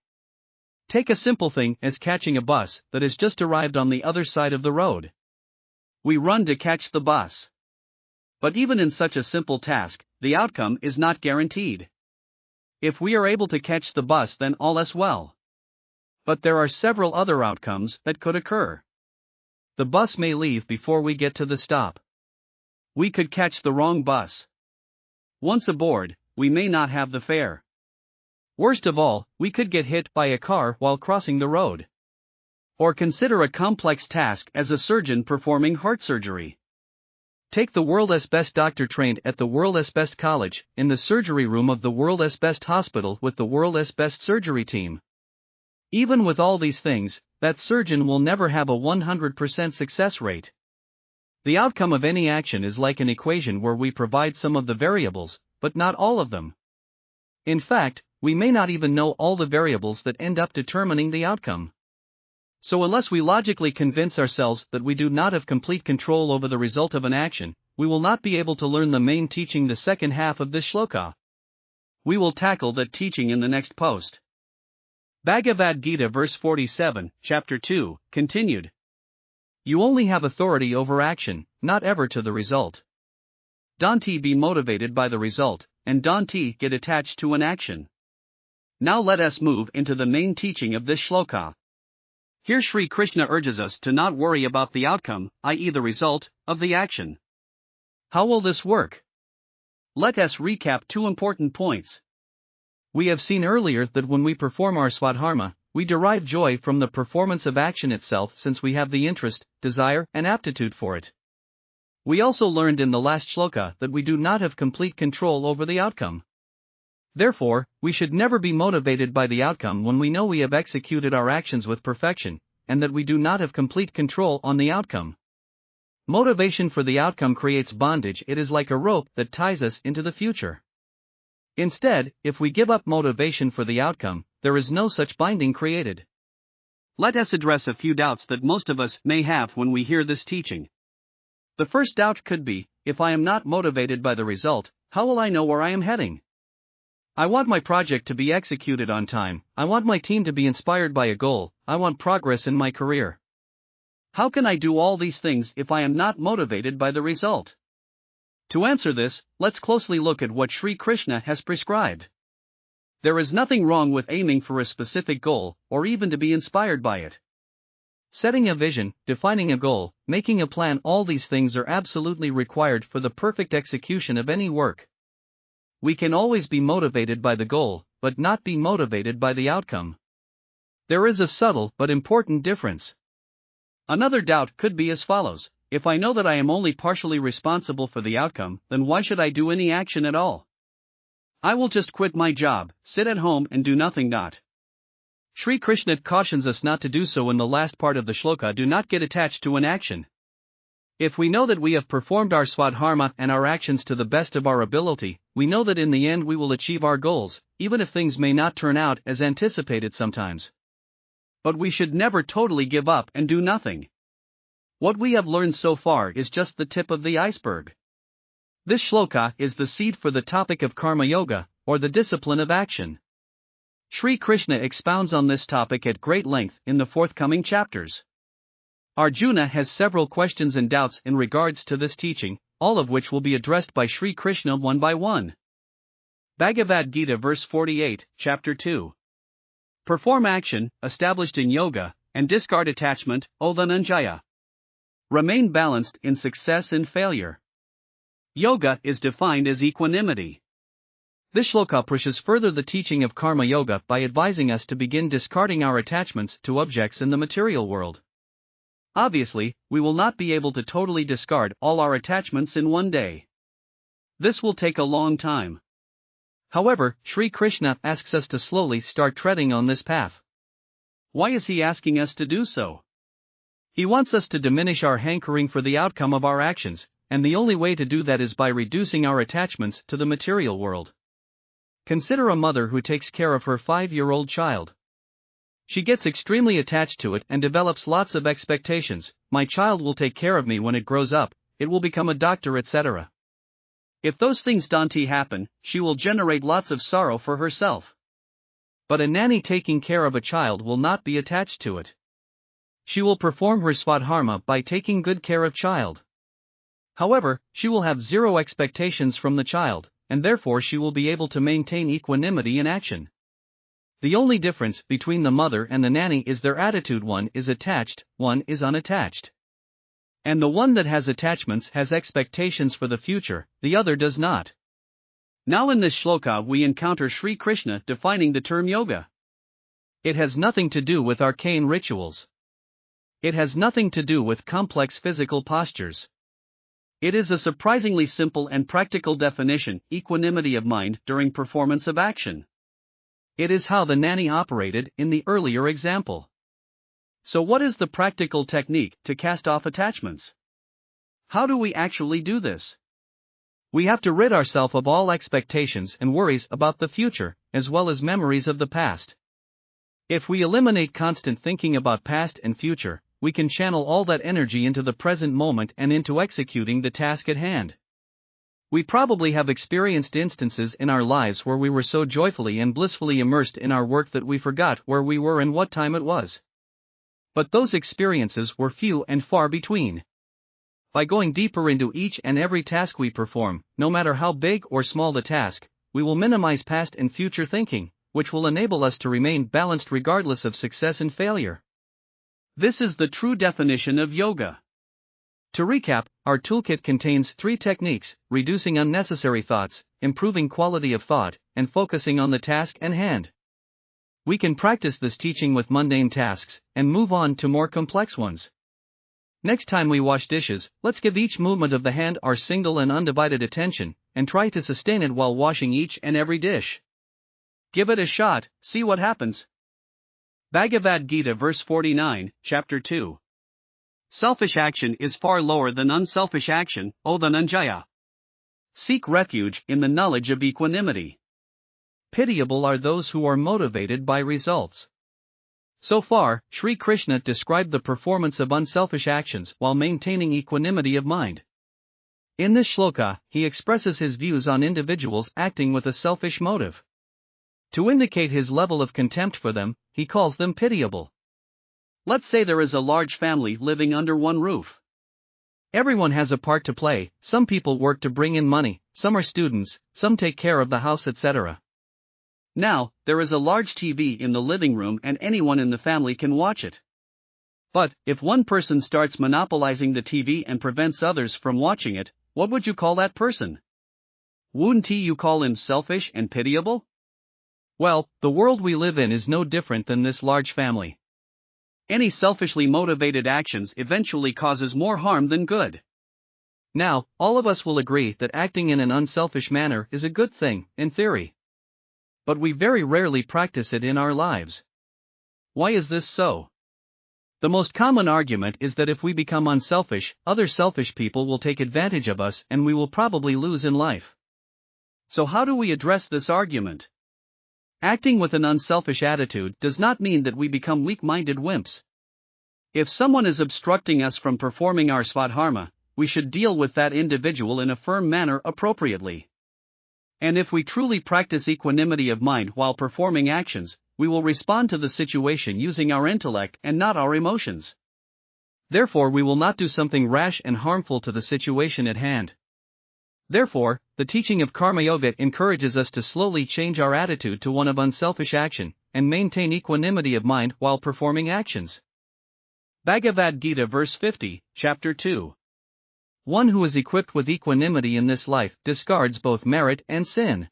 Take a simple thing as catching a bus that has just arrived on the other side of the road. We run to catch the bus. But even in such a simple task, the outcome is not guaranteed. If we are able to catch the bus, then all is well. But there are several other outcomes that could occur. The bus may leave before we get to the stop. We could catch the wrong bus. Once aboard, we may not have the fare. Worst of all, we could get hit by a car while crossing the road. Or consider a complex task as a surgeon performing heart surgery. Take the world's best doctor trained at the world's best college, in the surgery room of the world's best hospital with the world's best surgery team. Even with all these things, that surgeon will never have a 100% success rate. The outcome of any action is like an equation where we provide some of the variables, but not all of them. In fact, we may not even know all the variables that end up determining the outcome. So unless we logically convince ourselves that we do not have complete control over the result of an action, we will not be able to learn the main teaching, the second half of this shloka. We will tackle that teaching in the next post. Bhagavad Gita verse 47, chapter 2, continued. You only have authority over action, not ever to the result. Don't be motivated by the result, and don't get attached to an action. Now let us move into the main teaching of this shloka. Here Shri Krishna urges us to not worry about the outcome, i.e. the result, of the action. How will this work? Let us recap two important points. We have seen earlier that when we perform our svadharma, we derive joy from the performance of action itself since we have the interest, desire, and aptitude for it. We also learned in the last shloka that we do not have complete control over the outcome. Therefore, we should never be motivated by the outcome when we know we have executed our actions with perfection, and that we do not have complete control on the outcome. Motivation for the outcome creates bondage. It is like a rope that ties us into the future. Instead, if we give up motivation for the outcome, there is no such binding created. Let us address a few doubts that most of us may have when we hear this teaching. The first doubt could be, if I am not motivated by the result, how will I know where I am heading? I want my project to be executed on time, I want my team to be inspired by a goal, I want progress in my career. How can I do all these things if I am not motivated by the result? To answer this, let's closely look at what Shri Krishna has prescribed. There is nothing wrong with aiming for a specific goal, or even to be inspired by it. Setting a vision, defining a goal, making a plan, all these things are absolutely required for the perfect execution of any work. We can always be motivated by the goal, but not be motivated by the outcome. There is a subtle but important difference. Another doubt could be as follows: if I know that I am only partially responsible for the outcome, then why should I do any action at all? I will just quit my job, sit at home and do nothing. Shri Krishna cautions us not to do so in the last part of the shloka. Do not get attached to an action. If we know that we have performed our svadharma and our actions to the best of our ability, we know that in the end we will achieve our goals, even if things may not turn out as anticipated sometimes. But we should never totally give up and do nothing. What we have learned so far is just the tip of the iceberg. This shloka is the seed for the topic of karma yoga, or the discipline of action. Shri Krishna expounds on this topic at great length in the forthcoming chapters. Arjuna has several questions and doubts in regards to this teaching, all of which will be addressed by Shri Krishna one by one. Bhagavad Gita verse 48, chapter 2. Perform action, established in yoga, and discard attachment, O Dhananjaya. Remain balanced in success and failure. Yoga is defined as equanimity. This shloka pushes further the teaching of karma yoga by advising us to begin discarding our attachments to objects in the material world. Obviously, we will not be able to totally discard all our attachments in one day. This will take a long time. However, Shri Krishna asks us to slowly start treading on this path. Why is he asking us to do so? He wants us to diminish our hankering for the outcome of our actions, and the only way to do that is by reducing our attachments to the material world. Consider a mother who takes care of her 5-year-old child. She gets extremely attached to it and develops lots of expectations. My child will take care of me when it grows up, it will become a doctor, etc. If those things don't happen, she will generate lots of sorrow for herself. But a nanny taking care of a child will not be attached to it. She will perform her svadharma by taking good care of child. However, she will have zero expectations from the child, and therefore she will be able to maintain equanimity in action. The only difference between the mother and the nanny is their attitude. One is attached, one is unattached. And the one that has attachments has expectations for the future, the other does not. Now in this shloka we encounter Shri Krishna defining the term yoga. It has nothing to do with arcane rituals. It has nothing to do with complex physical postures. It is a surprisingly simple and practical definition: equanimity of mind during performance of action. It is how the nanny operated in the earlier example. So what is the practical technique to cast off attachments? How do we actually do this? We have to rid ourselves of all expectations and worries about the future, as well as memories of the past. If we eliminate constant thinking about past and future, we can channel all that energy into the present moment and into executing the task at hand. We probably have experienced instances in our lives where we were so joyfully and blissfully immersed in our work that we forgot where we were and what time it was. But those experiences were few and far between. By going deeper into each and every task we perform, no matter how big or small the task, we will minimize past and future thinking, which will enable us to remain balanced regardless of success and failure. This is the true definition of yoga. To recap, our toolkit contains 3 techniques: reducing unnecessary thoughts, improving quality of thought, and focusing on the task at hand. We can practice this teaching with mundane tasks, and move on to more complex ones. Next time we wash dishes, let's give each movement of the hand our single and undivided attention, and try to sustain it while washing each and every dish. Give it a shot, see what happens. Bhagavad Gita verse 49, chapter 2. Selfish action is far lower than unselfish action, O Dhananjaya. Seek refuge in the knowledge of equanimity. Pitiable are those who are motivated by results. So far, Shri Krishna described the performance of unselfish actions while maintaining equanimity of mind. In this shloka, he expresses his views on individuals acting with a selfish motive. To indicate his level of contempt for them, he calls them pitiable. Let's say there is a large family living under one roof. Everyone has a part to play. Some people work to bring in money, some are students, some take care of the house, etc. Now, there is a large TV in the living room and anyone in the family can watch it. But, if one person starts monopolizing the TV and prevents others from watching it, what would you call that person? Wouldn't you call him selfish and pitiable? Well, the world we live in is no different than this large family. Any selfishly motivated actions eventually causes more harm than good. Now, all of us will agree that acting in an unselfish manner is a good thing, in theory. But we very rarely practice it in our lives. Why is this so? The most common argument is that if we become unselfish, other selfish people will take advantage of us and we will probably lose in life. So how do we address this argument? Acting with an unselfish attitude does not mean that we become weak-minded wimps. If someone is obstructing us from performing our svadharma, we should deal with that individual in a firm manner appropriately. And if we truly practice equanimity of mind while performing actions, we will respond to the situation using our intellect and not our emotions. Therefore, we will not do something rash and harmful to the situation at hand. Therefore, the teaching of Karma Yoga encourages us to slowly change our attitude to one of unselfish action, and maintain equanimity of mind while performing actions. Bhagavad Gita verse 50, chapter 2. One who is equipped with equanimity in this life discards both merit and sin.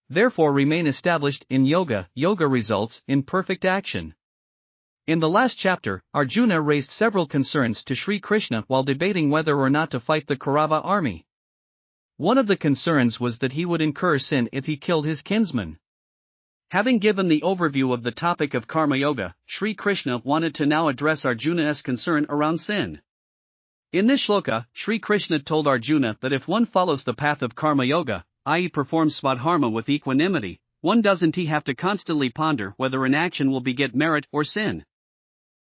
Therefore remain established in yoga. Yoga results in perfect action. In the last chapter, Arjuna raised several concerns to Shri Krishna while debating whether or not to fight the Kaurava army. One of the concerns was that he would incur sin if he killed his kinsmen. Having given the overview of the topic of Karma Yoga, Shri Krishna wanted to now address Arjuna's concern around sin. In this shloka, Shri Krishna told Arjuna that if one follows the path of Karma Yoga, i.e. performs svadharma with equanimity, one doesn't have to constantly ponder whether an action will beget merit or sin.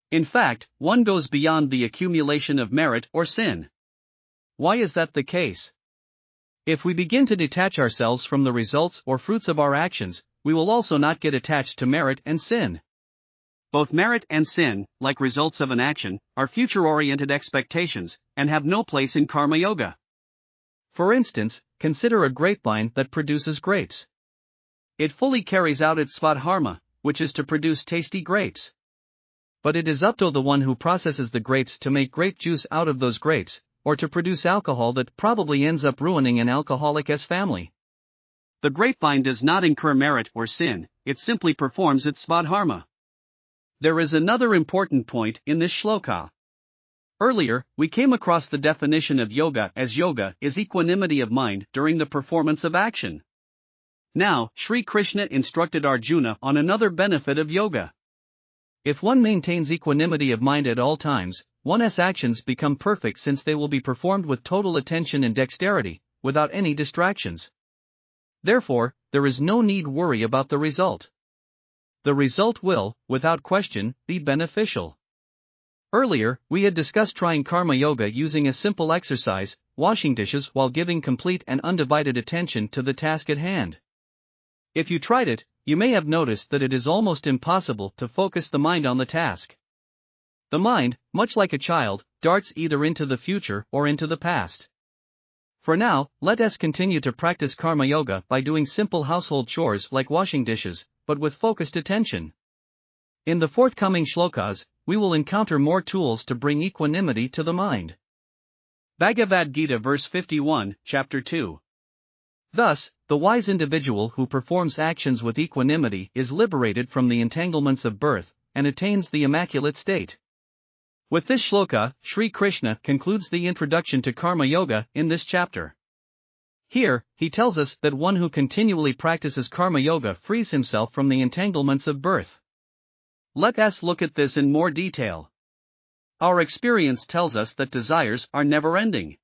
In fact, one goes beyond the accumulation of merit or sin. Why is that the case? If we begin to detach ourselves from the results or fruits of our actions, we will also not get attached to merit and sin. Both merit and sin, like results of an action, are future-oriented expectations, and have no place in Karma Yoga. For instance, consider a grapevine that produces grapes. It fully carries out its svadharma, which is to produce tasty grapes. But it is up to the one who processes the grapes to make grape juice out of those grapes, or to produce alcohol that probably ends up ruining an alcoholic's family. The grapevine does not incur merit or sin, it simply performs its svadharma. There is another important point in this shloka. Earlier, we came across the definition of yoga as yoga is equanimity of mind during the performance of action. Now, Shri Krishna instructed Arjuna on another benefit of yoga. If one maintains equanimity of mind at all times, one's actions become perfect since they will be performed with total attention and dexterity, without any distractions. Therefore, there is no need worry about the result. The result will, without question, be beneficial. Earlier, we had discussed trying Karma Yoga using a simple exercise, washing dishes while giving complete and undivided attention to the task at hand. If you tried it, you may have noticed that it is almost impossible to focus the mind on the task. The mind, much like a child, darts either into the future or into the past. For now, let us continue to practice Karma Yoga by doing simple household chores like washing dishes, but with focused attention. In the forthcoming shlokas, we will encounter more tools to bring equanimity to the mind. Bhagavad Gita verse 51, chapter 2. Thus, the wise individual who performs actions with equanimity is liberated from the entanglements of birth, and attains the immaculate state. With this shloka, Shri Krishna concludes the introduction to Karma Yoga in this chapter. Here, he tells us that one who continually practices Karma Yoga frees himself from the entanglements of birth. Let us look at this in more detail. Our experience tells us that desires are never-ending.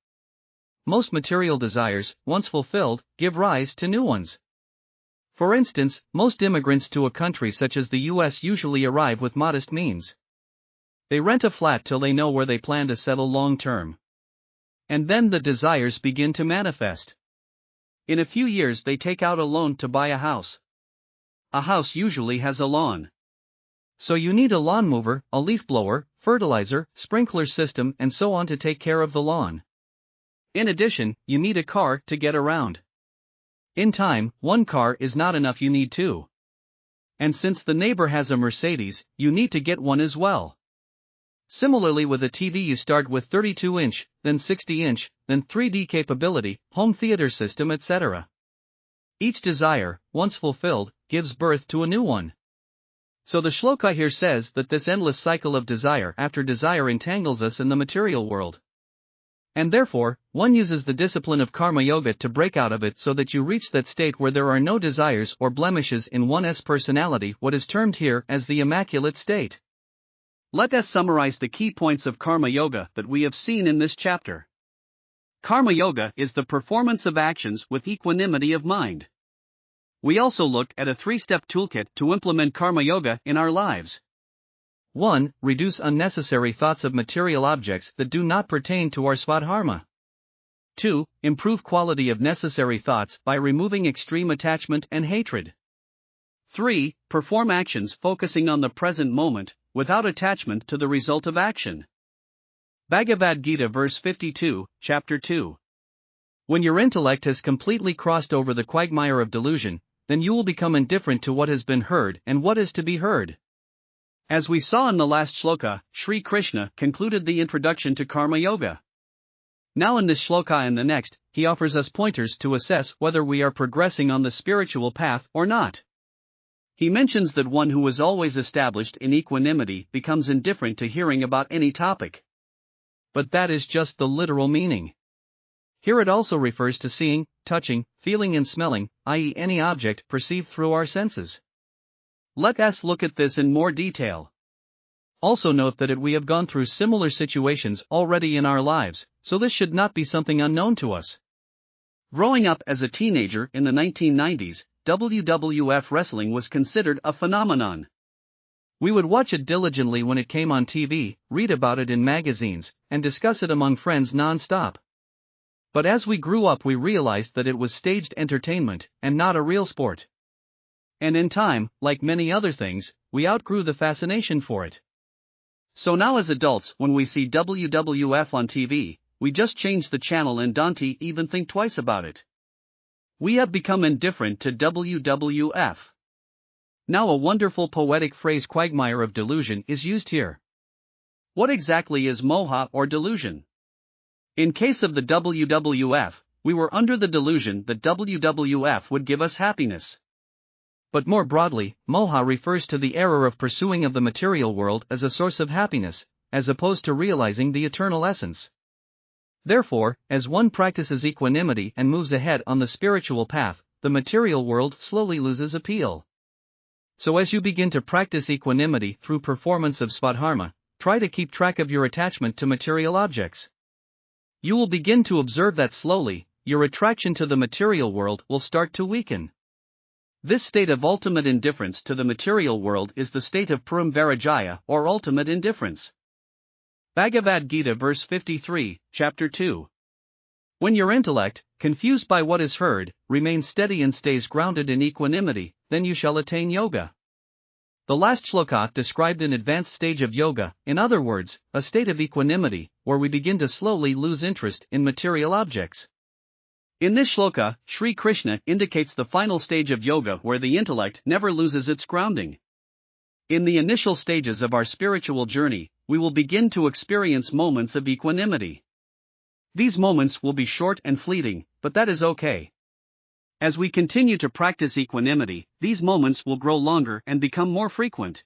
Most material desires, once fulfilled, give rise to new ones. For instance, most immigrants to a country such as the US usually arrive with modest means. They rent a flat till they know where they plan to settle long-term. And then the desires begin to manifest. In a few years they take out a loan to buy a house. A house usually has a lawn. So you need a lawn mower, a leaf blower, fertilizer, sprinkler system and so on to take care of the lawn. In addition, you need a car to get around. In time, one car is not enough, you need two. And since the neighbor has a Mercedes, you need to get one as well. Similarly with a TV, you start with 32-inch, then 60-inch, then 3D capability, home theater system, etc. Each desire, once fulfilled, gives birth to a new one. So the shloka here says that this endless cycle of desire after desire entangles us in the material world. And therefore, one uses the discipline of Karma Yoga to break out of it so that you reach that state where there are no desires or blemishes in one's personality, what is termed here as the immaculate state. Let us summarize the key points of Karma Yoga that we have seen in this chapter. Karma Yoga is the performance of actions with equanimity of mind. We also looked at a 3-step toolkit to implement Karma Yoga in our lives. 1. Reduce unnecessary thoughts of material objects that do not pertain to our svadharma. 2. Improve quality of necessary thoughts by removing extreme attachment and hatred. 3. Perform actions focusing on the present moment, without attachment to the result of action. Bhagavad Gita verse 52, chapter 2. When your intellect has completely crossed over the quagmire of delusion, then you will become indifferent to what has been heard and what is to be heard. As we saw in the last shloka, Shri Krishna concluded the introduction to Karma Yoga. Now in this shloka and the next, he offers us pointers to assess whether we are progressing on the spiritual path or not. He mentions that one who is always established in equanimity becomes indifferent to hearing about any topic. But that is just the literal meaning. Here it also refers to seeing, touching, feeling and smelling, i.e. any object perceived through our senses. Let us look at this in more detail. Also note that we have gone through similar situations already in our lives, so this should not be something unknown to us. Growing up as a teenager in the 1990s, WWF wrestling was considered a phenomenon. We would watch it diligently when it came on TV, read about it in magazines, and discuss it among friends non-stop. But as we grew up we realized that it was staged entertainment, and not a real sport. And in time, like many other things, we outgrew the fascination for it. So now as adults when we see WWF on TV, we just change the channel and don't even think twice about it. We have become indifferent to WWF. Now a wonderful poetic phrase quagmire of delusion is used here. What exactly is moha or delusion? In case of the WWF, we were under the delusion that WWF would give us happiness. But more broadly, moha refers to the error of pursuing of the material world as a source of happiness, as opposed to realizing the eternal essence. Therefore, as one practices equanimity and moves ahead on the spiritual path, the material world slowly loses appeal. So as you begin to practice equanimity through performance of svadharma, try to keep track of your attachment to material objects. You will begin to observe that slowly, your attraction to the material world will start to weaken. This state of ultimate indifference to the material world is the state of param virajaya or ultimate indifference. Bhagavad Gita verse 53, chapter 2. When your intellect, confused by what is heard, remains steady and stays grounded in equanimity, then you shall attain yoga. The last shloka described an advanced stage of yoga, in other words, a state of equanimity, where we begin to slowly lose interest in material objects. In this shloka, Shri Krishna indicates the final stage of yoga where the intellect never loses its grounding. In the initial stages of our spiritual journey, we will begin to experience moments of equanimity. These moments will be short and fleeting, but that is okay. As we continue to practice equanimity, these moments will grow longer and become more frequent.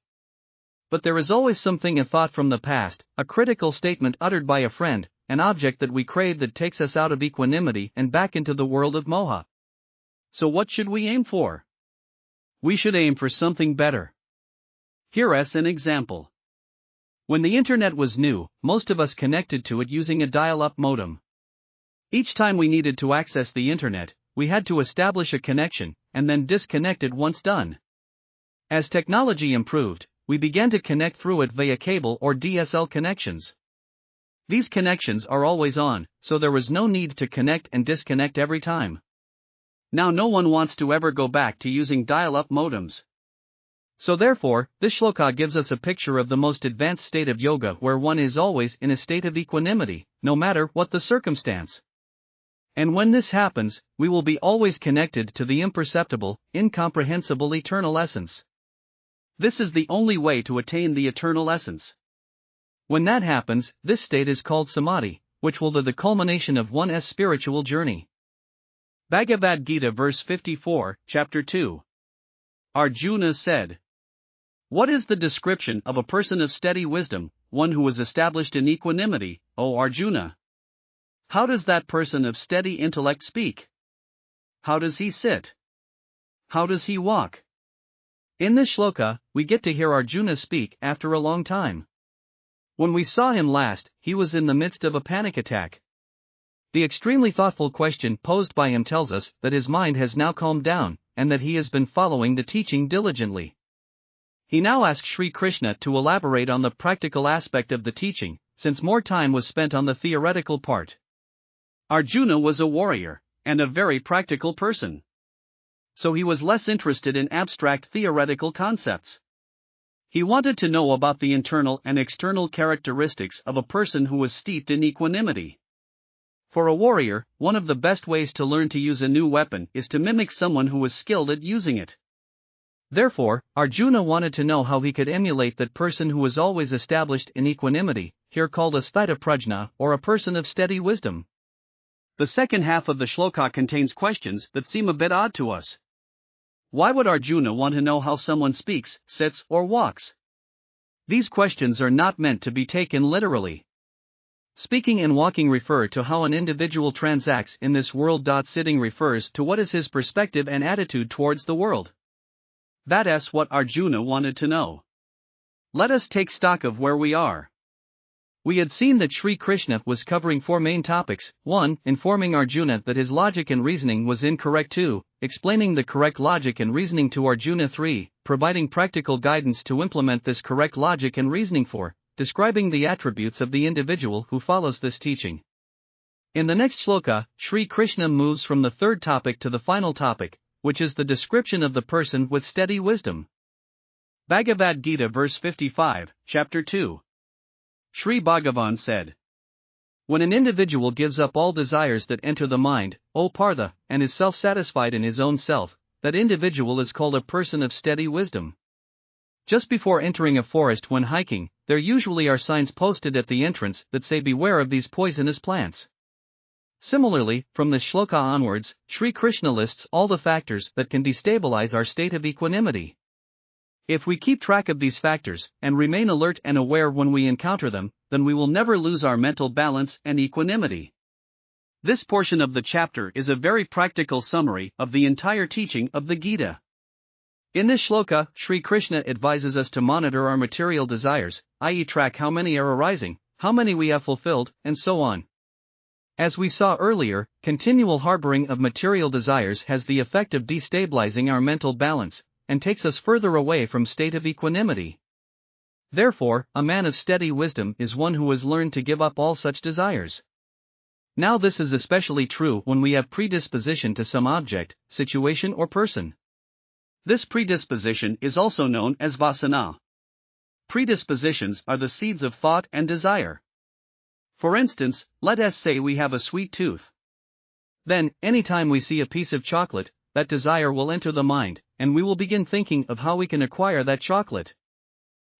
But there is always something, a thought from the past, a critical statement uttered by a friend, an object that we crave that takes us out of equanimity and back into the world of moha. So what should we aim for? We should aim for something better. Here's an example. When the internet was new, most of us connected to it using a dial-up modem. Each time we needed to access the internet, we had to establish a connection, and then disconnect it once done. As technology improved, we began to connect through it via cable or DSL connections. These connections are always on, so there was no need to connect and disconnect every time. Now no one wants to ever go back to using dial-up modems. So therefore, this shloka gives us a picture of the most advanced state of yoga where one is always in a state of equanimity, no matter what the circumstance. And when this happens, we will be always connected to the imperceptible, incomprehensible eternal essence. This is the only way to attain the eternal essence. When that happens, this state is called samadhi, which will be the culmination of one's spiritual journey. Bhagavad Gita verse 54, chapter 2. Arjuna said, "What is the description of a person of steady wisdom, one who is established in equanimity, O Arjuna? How does that person of steady intellect speak? How does he sit? How does he walk?" In this shloka, we get to hear Arjuna speak after a long time. When we saw him last, he was in the midst of a panic attack. The extremely thoughtful question posed by him tells us that his mind has now calmed down, and that he has been following the teaching diligently. He now asks Shri Krishna to elaborate on the practical aspect of the teaching, since more time was spent on the theoretical part. Arjuna was a warrior, and a very practical person. So he was less interested in abstract theoretical concepts. He wanted to know about the internal and external characteristics of a person who was steeped in equanimity. For a warrior, one of the best ways to learn to use a new weapon is to mimic someone who was skilled at using it. Therefore, Arjuna wanted to know how he could emulate that person who was always established in equanimity, here called a tattva-jnyana, or a person of steady wisdom. The second half of the shloka contains questions that seem a bit odd to us. Why would Arjuna want to know how someone speaks, sits, or walks? These questions are not meant to be taken literally. Speaking and walking refer to how an individual transacts in this world. Sitting refers to what is his perspective and attitude towards the world. That's what Arjuna wanted to know. Let us take stock of where we are. We had seen that Shri Krishna was covering four main topics: 1. Informing Arjuna that his logic and reasoning was incorrect. 2. Explaining the correct logic and reasoning to Arjuna. 3. Providing practical guidance to implement this correct logic and reasoning. 4. Describing the attributes of the individual who follows this teaching. In the next shloka, Shri Krishna moves from the third topic to the final topic, which is the description of the person with steady wisdom. Bhagavad Gita verse 55, chapter 2. Shri Bhagavan said, when an individual gives up all desires that enter the mind, O Partha, and is self-satisfied in his own self, that individual is called a person of steady wisdom. Just before entering a forest when hiking, there usually are signs posted at the entrance that say beware of these poisonous plants. Similarly, from this shloka onwards, Shri Krishna lists all the factors that can destabilize our state of equanimity. If we keep track of these factors, and remain alert and aware when we encounter them, then we will never lose our mental balance and equanimity. This portion of the chapter is a very practical summary of the entire teaching of the Gita. In this shloka, Shri Krishna advises us to monitor our material desires, i.e. track how many are arising, how many we have fulfilled, and so on. As we saw earlier, continual harboring of material desires has the effect of destabilizing our mental balance, and takes us further away from state of equanimity. Therefore, a man of steady wisdom is one who has learned to give up all such desires. Now this is especially true when we have predisposition to some object, situation or person. This predisposition is also known as vasana. Predispositions are the seeds of thought and desire. For instance, let us say we have a sweet tooth. Then, anytime we see a piece of chocolate, that desire will enter the mind, and we will begin thinking of how we can acquire that chocolate.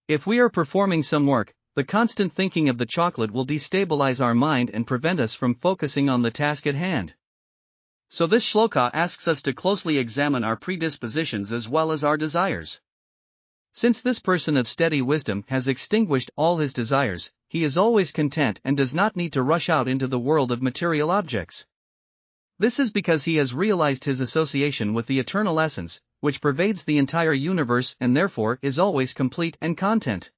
If we are performing some work, the constant thinking of the chocolate will destabilize our mind and prevent us from focusing on the task at hand. So this shloka asks us to closely examine our predispositions as well as our desires. Since this person of steady wisdom has extinguished all his desires, he is always content and does not need to rush out into the world of material objects. This is because he has realized his association with the eternal essence, which pervades the entire universe and therefore is always complete and content.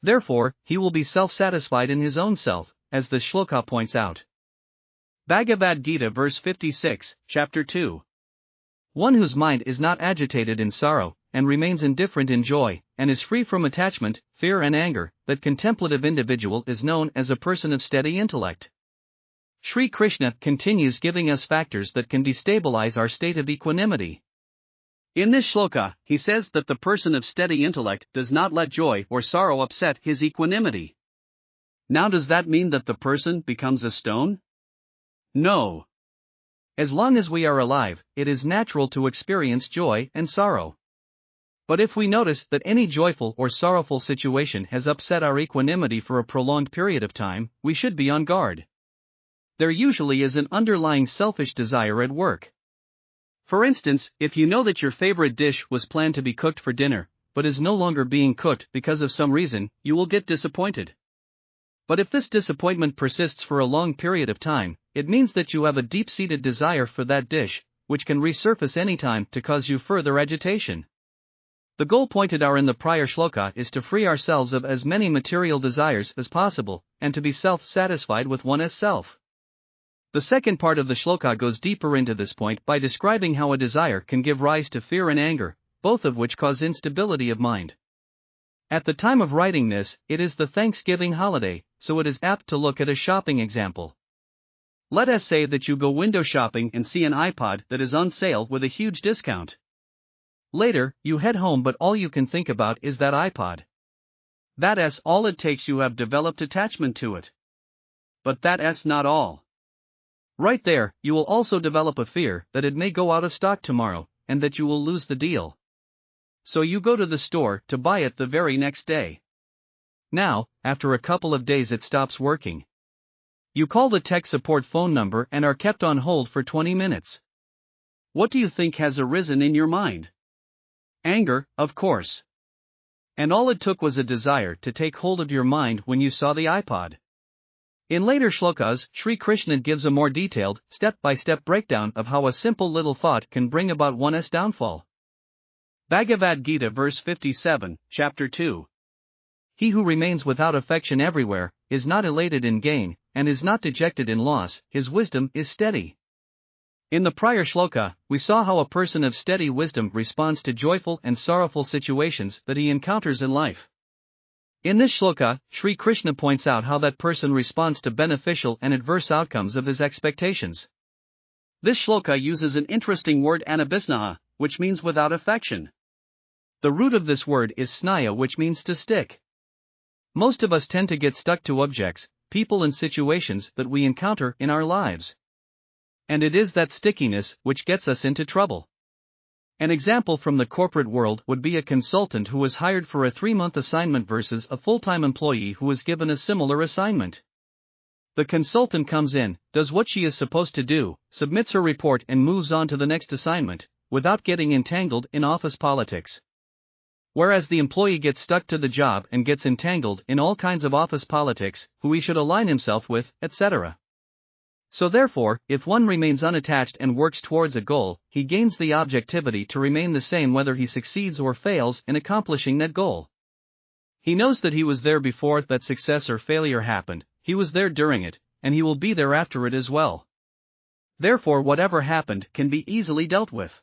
Therefore, he will be self-satisfied in his own self, as the shloka points out. Bhagavad Gita verse 56, chapter 2. One whose mind is not agitated in sorrow, and remains indifferent in joy, and is free from attachment, fear and anger, that contemplative individual is known as a person of steady intellect. Shri Krishna continues giving us factors that can destabilize our state of equanimity. In this shloka, he says that the person of steady intellect does not let joy or sorrow upset his equanimity. Now does that mean that the person becomes a stone? No. As long as we are alive, it is natural to experience joy and sorrow. But if we notice that any joyful or sorrowful situation has upset our equanimity for a prolonged period of time, we should be on guard. There usually is an underlying selfish desire at work. For instance, if you know that your favorite dish was planned to be cooked for dinner, but is no longer being cooked because of some reason, you will get disappointed. But if this disappointment persists for a long period of time, it means that you have a deep-seated desire for that dish, which can resurface anytime to cause you further agitation. The goal pointed out in the prior shloka is to free ourselves of as many material desires as possible, and to be self-satisfied with one as self. The second part of the shloka goes deeper into this point by describing how a desire can give rise to fear and anger, both of which cause instability of mind. At the time of writing this, it is the Thanksgiving holiday, so it is apt to look at a shopping example. Let us say that you go window shopping and see an iPod that is on sale with a huge discount. Later, you head home but all you can think about is that iPod. That's all it takes. You have developed attachment to it. But that's not all. Right there, you will also develop a fear that it may go out of stock tomorrow, and that you will lose the deal. So you go to the store to buy it the very next day. Now, after a couple of days it stops working. You call the tech support phone number and are kept on hold for 20 minutes. What do you think has arisen in your mind? Anger, of course. And all it took was a desire to take hold of your mind when you saw the iPod. In later shlokas, Shri Krishna gives a more detailed, step-by-step breakdown of how a simple little thought can bring about one's downfall. Bhagavad Gita verse 57, chapter 2. He who remains without affection everywhere, is not elated in gain, and is not dejected in loss, his wisdom is steady. In the prior shloka, we saw how a person of steady wisdom responds to joyful and sorrowful situations that he encounters in life. In this shloka, Shri Krishna points out how that person responds to beneficial and adverse outcomes of his expectations. This shloka uses an interesting word anabhisnaha, which means without affection. The root of this word is snaya, which means to stick. Most of us tend to get stuck to objects, people and situations that we encounter in our lives. And it is that stickiness which gets us into trouble. An example from the corporate world would be a consultant who was hired for a 3-month assignment versus a full-time employee who was given a similar assignment. The consultant comes in, does what she is supposed to do, submits her report and moves on to the next assignment, without getting entangled in office politics. Whereas the employee gets stuck to the job and gets entangled in all kinds of office politics, who he should align himself with, etc. So therefore, if one remains unattached and works towards a goal, he gains the objectivity to remain the same whether he succeeds or fails in accomplishing that goal. He knows that he was there before that success or failure happened, he was there during it, and he will be there after it as well. Therefore whatever happened can be easily dealt with.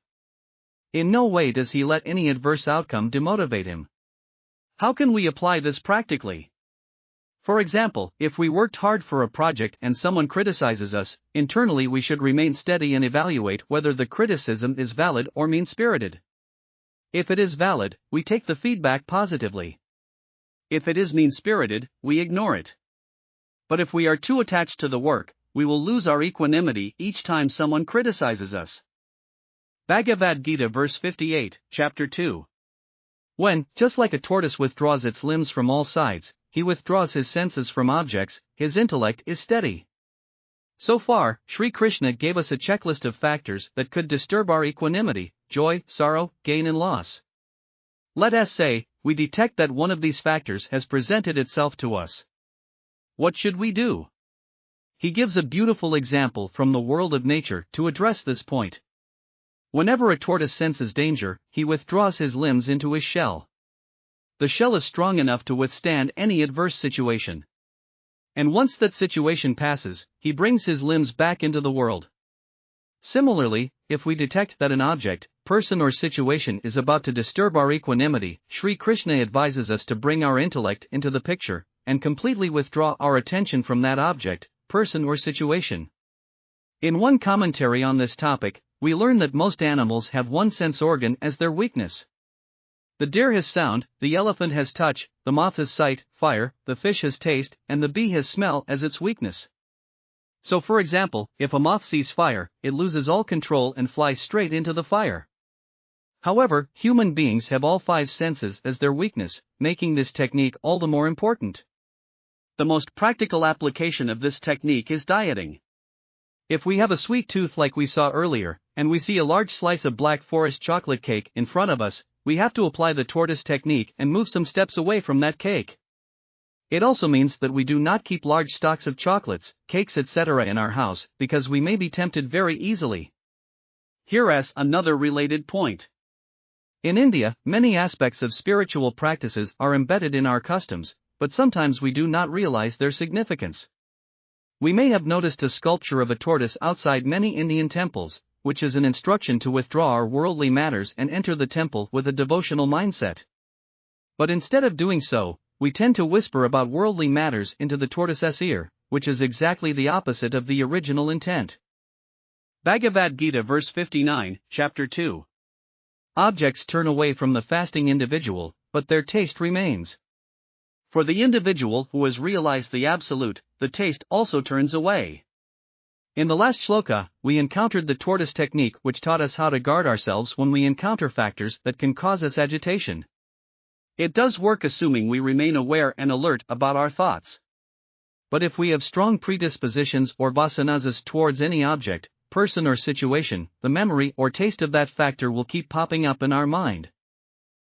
In no way does he let any adverse outcome demotivate him. How can we apply this practically? For example, if we worked hard for a project and someone criticizes us, internally we should remain steady and evaluate whether the criticism is valid or mean-spirited. If it is valid, we take the feedback positively. If it is mean-spirited, we ignore it. But if we are too attached to the work, we will lose our equanimity each time someone criticizes us. Bhagavad Gita verse 58, chapter 2. When, just like a tortoise withdraws its limbs from all sides, he withdraws his senses from objects, his intellect is steady. So far, Shri Krishna gave us a checklist of factors that could disturb our equanimity: joy, sorrow, gain and loss. Let us say, we detect that one of these factors has presented itself to us. What should we do? He gives a beautiful example from the world of nature to address this point. Whenever a tortoise senses danger, he withdraws his limbs into his shell. The shell is strong enough to withstand any adverse situation. And once that situation passes, he brings his limbs back into the world. Similarly, if we detect that an object, person or situation is about to disturb our equanimity, Shri Krishna advises us to bring our intellect into the picture, and completely withdraw our attention from that object, person or situation. In one commentary on this topic, we learn that most animals have one sense organ as their weakness. The deer has sound, the elephant has touch, the moth has sight, fire, the fish has taste, and the bee has smell as its weakness. So for example, if a moth sees fire, it loses all control and flies straight into the fire. However, human beings have all 5 senses as their weakness, making this technique all the more important. The most practical application of this technique is dieting. If we have a sweet tooth like we saw earlier, and we see a large slice of Black Forest chocolate cake in front of us, we have to apply the tortoise technique and move some steps away from that cake. It also means that we do not keep large stocks of chocolates, cakes etc. in our house, because we may be tempted very easily. Here's another related point. In India, many aspects of spiritual practices are embedded in our customs, but sometimes we do not realize their significance. We may have noticed a sculpture of a tortoise outside many Indian temples, which is an instruction to withdraw our worldly matters and enter the temple with a devotional mindset. But instead of doing so, we tend to whisper about worldly matters into the tortoise's ear, which is exactly the opposite of the original intent. Bhagavad Gita verse 59, chapter 2. Objects turn away from the fasting individual, but their taste remains. For the individual who has realized the Absolute, the taste also turns away. In the last shloka, we encountered the tortoise technique, which taught us how to guard ourselves when we encounter factors that can cause us agitation. It does work assuming we remain aware and alert about our thoughts. But if we have strong predispositions or vasanas towards any object, person or situation, the memory or taste of that factor will keep popping up in our mind.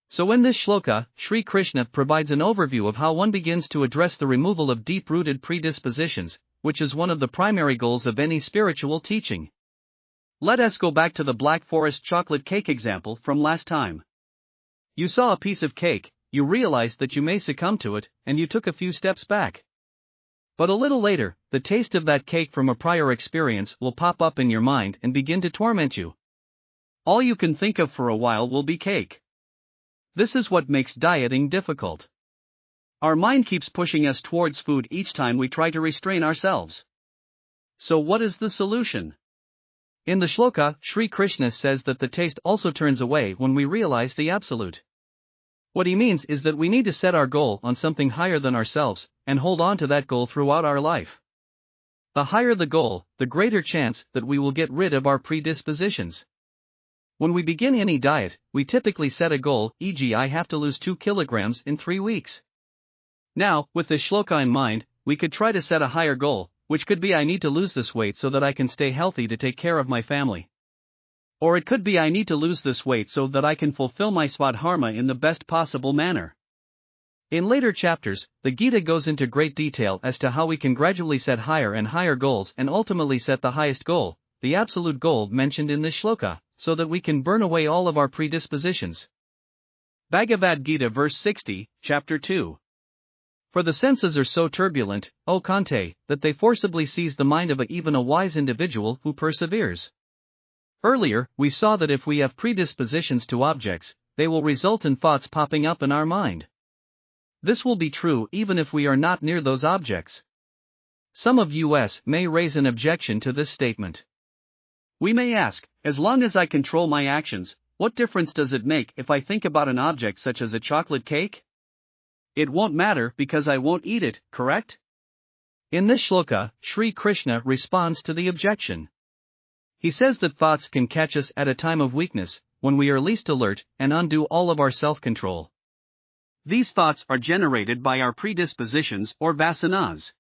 So in this shloka, Shri Krishna provides an overview of how one begins to address the removal of deep-rooted predispositions, which is one of the primary goals of any spiritual teaching. Let us go back to the Black Forest chocolate cake example from last time. You saw a piece of cake, you realized that you may succumb to it, and you took a few steps back. But a little later, the taste of that cake from a prior experience will pop up in your mind and begin to torment you. All you can think of for a while will be cake. This is what makes dieting difficult. Our mind keeps pushing us towards food each time we try to restrain ourselves. So what is the solution? In the shloka, Shri Krishna says that the taste also turns away when we realize the Absolute. What he means is that we need to set our goal on something higher than ourselves, and hold on to that goal throughout our life. The higher the goal, the greater chance that we will get rid of our predispositions. When we begin any diet, we typically set a goal, e.g., I have to lose 2 kilograms in 3 weeks. Now, with this shloka in mind, we could try to set a higher goal, which could be I need to lose this weight so that I can stay healthy to take care of my family. Or it could be I need to lose this weight so that I can fulfill my svadharma in the best possible manner. In later chapters, the Gita goes into great detail as to how we can gradually set higher and higher goals and ultimately set the highest goal, the absolute goal mentioned in this shloka, so that we can burn away all of our predispositions. Bhagavad Gita verse 60, chapter 2. For the senses are so turbulent, O Kante, that they forcibly seize the mind of even a wise individual who perseveres. Earlier, we saw that if we have predispositions to objects, they will result in thoughts popping up in our mind. This will be true even if we are not near those objects. Some of us may raise an objection to this statement. We may ask, as long as I control my actions, what difference does it make if I think about an object such as a chocolate cake? It won't matter because I won't eat it, correct? In this shloka, Shri Krishna responds to the objection. He says that thoughts can catch us at a time of weakness, when we are least alert, and undo all of our self-control. These thoughts are generated by our predispositions or vasanas.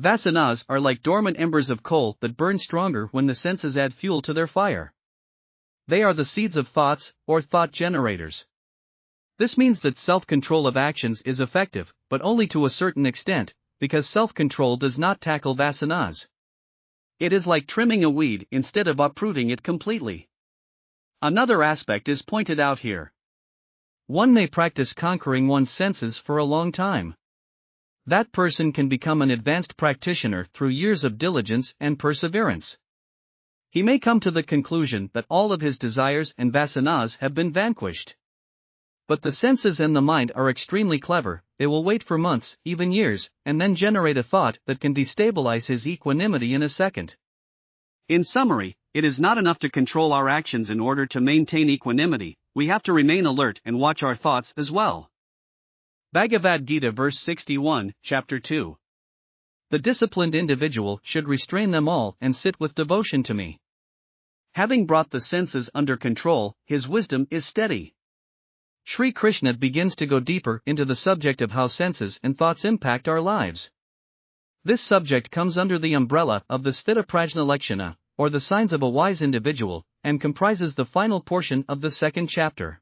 Vasanas are like dormant embers of coal that burn stronger when the senses add fuel to their fire. They are the seeds of thoughts, or thought generators. This means that self-control of actions is effective, but only to a certain extent, because self-control does not tackle vasanas. It is like trimming a weed instead of uprooting it completely. Another aspect is pointed out here. One may practice conquering one's senses for a long time. That person can become an advanced practitioner through years of diligence and perseverance. He may come to the conclusion that all of his desires and vasanas have been vanquished. But the senses and the mind are extremely clever. They will wait for months, even years, and then generate a thought that can destabilize his equanimity in a second. In summary, it is not enough to control our actions in order to maintain equanimity, we have to remain alert and watch our thoughts as well. Bhagavad Gita verse 61, chapter 2. The disciplined individual should restrain them all and sit with devotion to me. Having brought the senses under control, his wisdom is steady. Shri Krishna begins to go deeper into the subject of how senses and thoughts impact our lives. This subject comes under the umbrella of the steadfastness, or the signs of a wise individual, and comprises the final portion of the second chapter.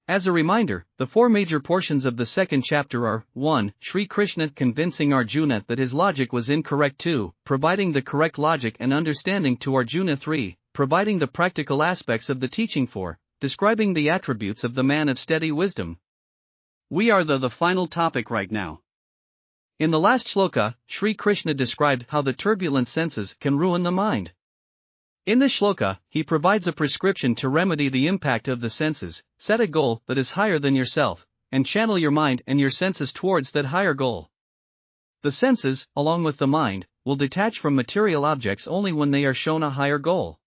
As a reminder, the 4 major portions of the second chapter are: 1. Shri Krishna convincing Arjuna that his logic was incorrect. 2. Providing the correct logic and understanding to Arjuna. 3. Providing the practical aspects of the teaching. 4. Describing the attributes of the man of steady wisdom. We are the final topic right now. In the last shloka, Shri Krishna described how the turbulent senses can ruin the mind. In this shloka, he provides a prescription to remedy the impact of the senses, set a goal that is higher than yourself, and channel your mind and your senses towards that higher goal. The senses, along with the mind, will detach from material objects only when they are shown a higher goal.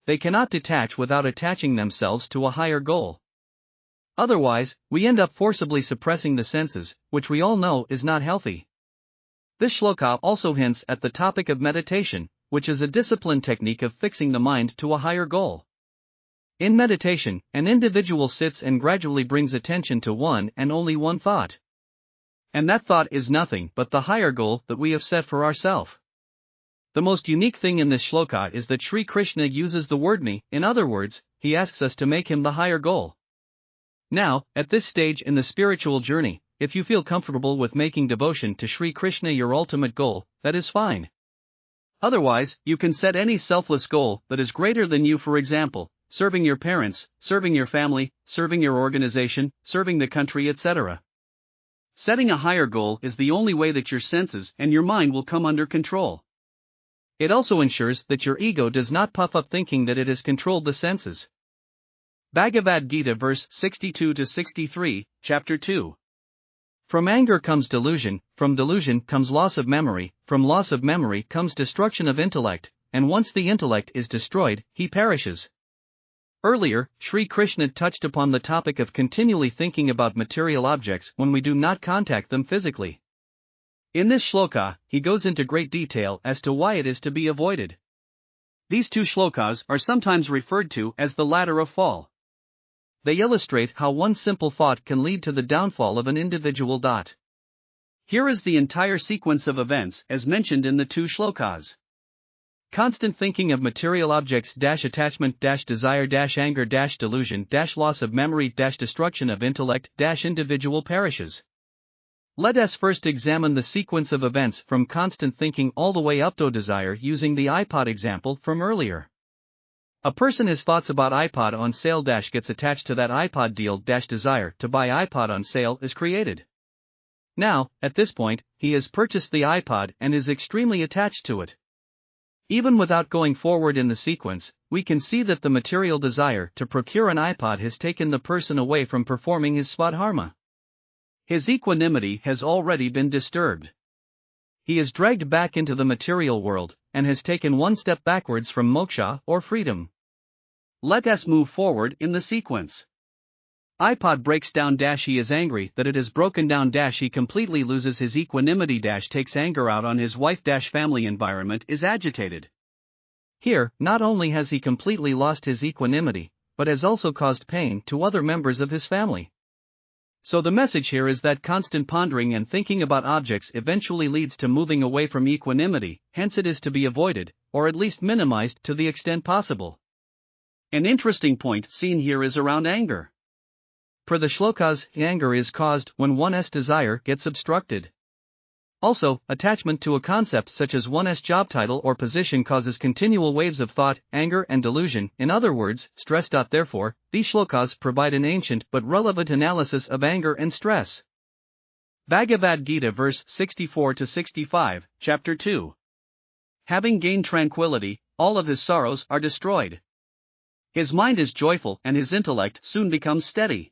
They cannot detach without attaching themselves to a higher goal. Otherwise, we end up forcibly suppressing the senses, which we all know is not healthy. This shloka also hints at the topic of meditation, which is a disciplined technique of fixing the mind to a higher goal. In meditation, an individual sits and gradually brings attention to one and only one thought. And that thought is nothing but the higher goal that we have set for ourselves. The most unique thing in this shloka is that Shri Krishna uses the word me, in other words, he asks us to make him the higher goal. Now, at this stage in the spiritual journey, if you feel comfortable with making devotion to Shri Krishna your ultimate goal, that is fine. Otherwise, you can set any selfless goal that is greater than you, for example, serving your parents, serving your family, serving your organization, serving the country, etc. Setting a higher goal is the only way that your senses and your mind will come under control. It also ensures that your ego does not puff up thinking that it has controlled the senses. Bhagavad Gita verse 62-63, chapter 2. From anger comes delusion, from delusion comes loss of memory, from loss of memory comes destruction of intellect, and once the intellect is destroyed, he perishes. Earlier, Shri Krishna touched upon the topic of continually thinking about material objects when we do not contact them physically. In this shloka, he goes into great detail as to why it is to be avoided. These two shlokas are sometimes referred to as the ladder of fall. They illustrate how one simple thought can lead to the downfall of an individual. Here is the entire sequence of events as mentioned in the two shlokas. Constant thinking of material objects attachment desire anger delusion loss of memory destruction of intellect individual perishes. Let us first examine the sequence of events from constant thinking all the way up to desire using the iPod example from earlier. A person has thoughts about iPod on sale gets attached to that iPod deal desire to buy iPod on sale is created. Now, at this point, he has purchased the iPod and is extremely attached to it. Even without going forward in the sequence, we can see that the material desire to procure an iPod has taken the person away from performing his svadharma. His equanimity has already been disturbed. He is dragged back into the material world, and has taken one step backwards from moksha or freedom. Let us move forward in the sequence. iPod breaks down he is angry that it has broken down he completely loses his equanimity takes anger out on his wife family environment is agitated. Here, not only has he completely lost his equanimity, but has also caused pain to other members of his family. So the message here is that constant pondering and thinking about objects eventually leads to moving away from equanimity, hence it is to be avoided, or at least minimized to the extent possible. An interesting point seen here is around anger. Per the shlokas, anger is caused when one's desire gets obstructed. Also, attachment to a concept such as one's job title or position causes continual waves of thought, anger and delusion, in other words, stress. Therefore, these shlokas provide an ancient but relevant analysis of anger and stress. Bhagavad Gita verse 64-65, chapter 2. Having gained tranquility, all of his sorrows are destroyed. His mind is joyful and his intellect soon becomes steady.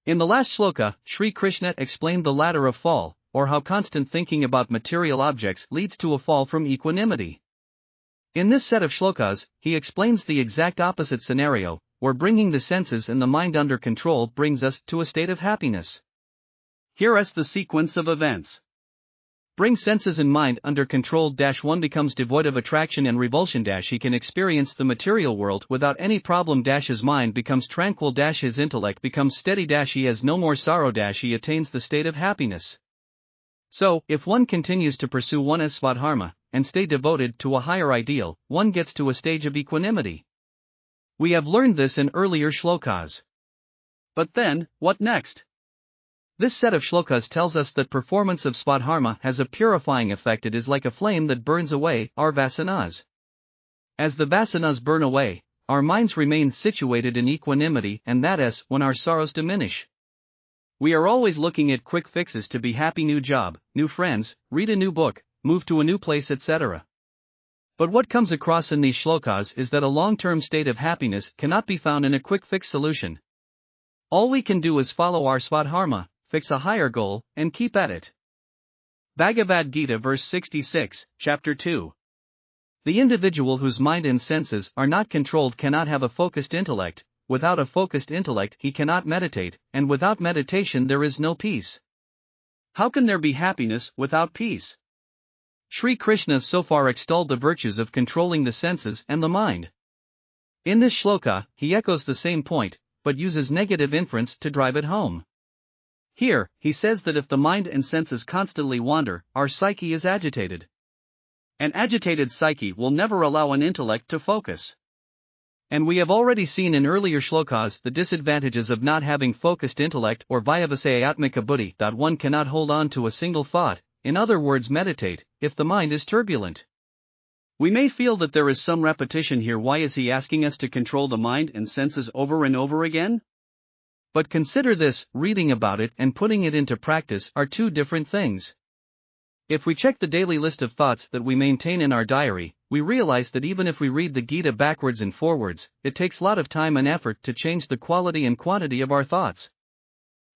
In the last shloka, Shri Krishna explained the ladder of fall, or how constant thinking about material objects leads to a fall from equanimity. In this set of shlokas, he explains the exact opposite scenario, where bringing the senses and the mind under control brings us to a state of happiness. Here is the sequence of events. Bring senses and mind under control. One becomes devoid of attraction and revulsion. He can experience the material world without any problem. His mind becomes tranquil. His intellect becomes steady. He has no more sorrow. He attains the state of happiness. So, if one continues to pursue one's svadharma, and stay devoted to a higher ideal, one gets to a stage of equanimity. We have learned this in earlier shlokas. But then, what next? This set of shlokas tells us that performance of svadharma has a purifying effect. It is like a flame that burns away our vasanas. As the vasanas burn away, our minds remain situated in equanimity, and that is when our sorrows diminish. We are always looking at quick fixes to be happy: new job, new friends, read a new book, move to a new place, etc. But what comes across in these shlokas is that a long-term state of happiness cannot be found in a quick fix solution. All we can do is follow our svadharma, fix a higher goal, and keep at it. Bhagavad Gita verse 66, chapter 2. The individual whose mind and senses are not controlled cannot have a focused intellect. Without a focused intellect he cannot meditate, and without meditation there is no peace. How can there be happiness without peace? Shri Krishna so far extolled the virtues of controlling the senses and the mind. In this shloka, he echoes the same point, but uses negative inference to drive it home. Here, he says that if the mind and senses constantly wander, our psyche is agitated. An agitated psyche will never allow an intellect to focus. And we have already seen in earlier shlokas the disadvantages of not having focused intellect or vyavasayatmika buddhi. One cannot hold on to a single thought, in other words meditate, if the mind is turbulent. We may feel that there is some repetition here. Why is he asking us to control the mind and senses over and over again? But consider this, reading about it and putting it into practice are two different things. If we check the daily list of thoughts that we maintain in our diary, we realize that even if we read the Gita backwards and forwards, it takes a lot of time and effort to change the quality and quantity of our thoughts.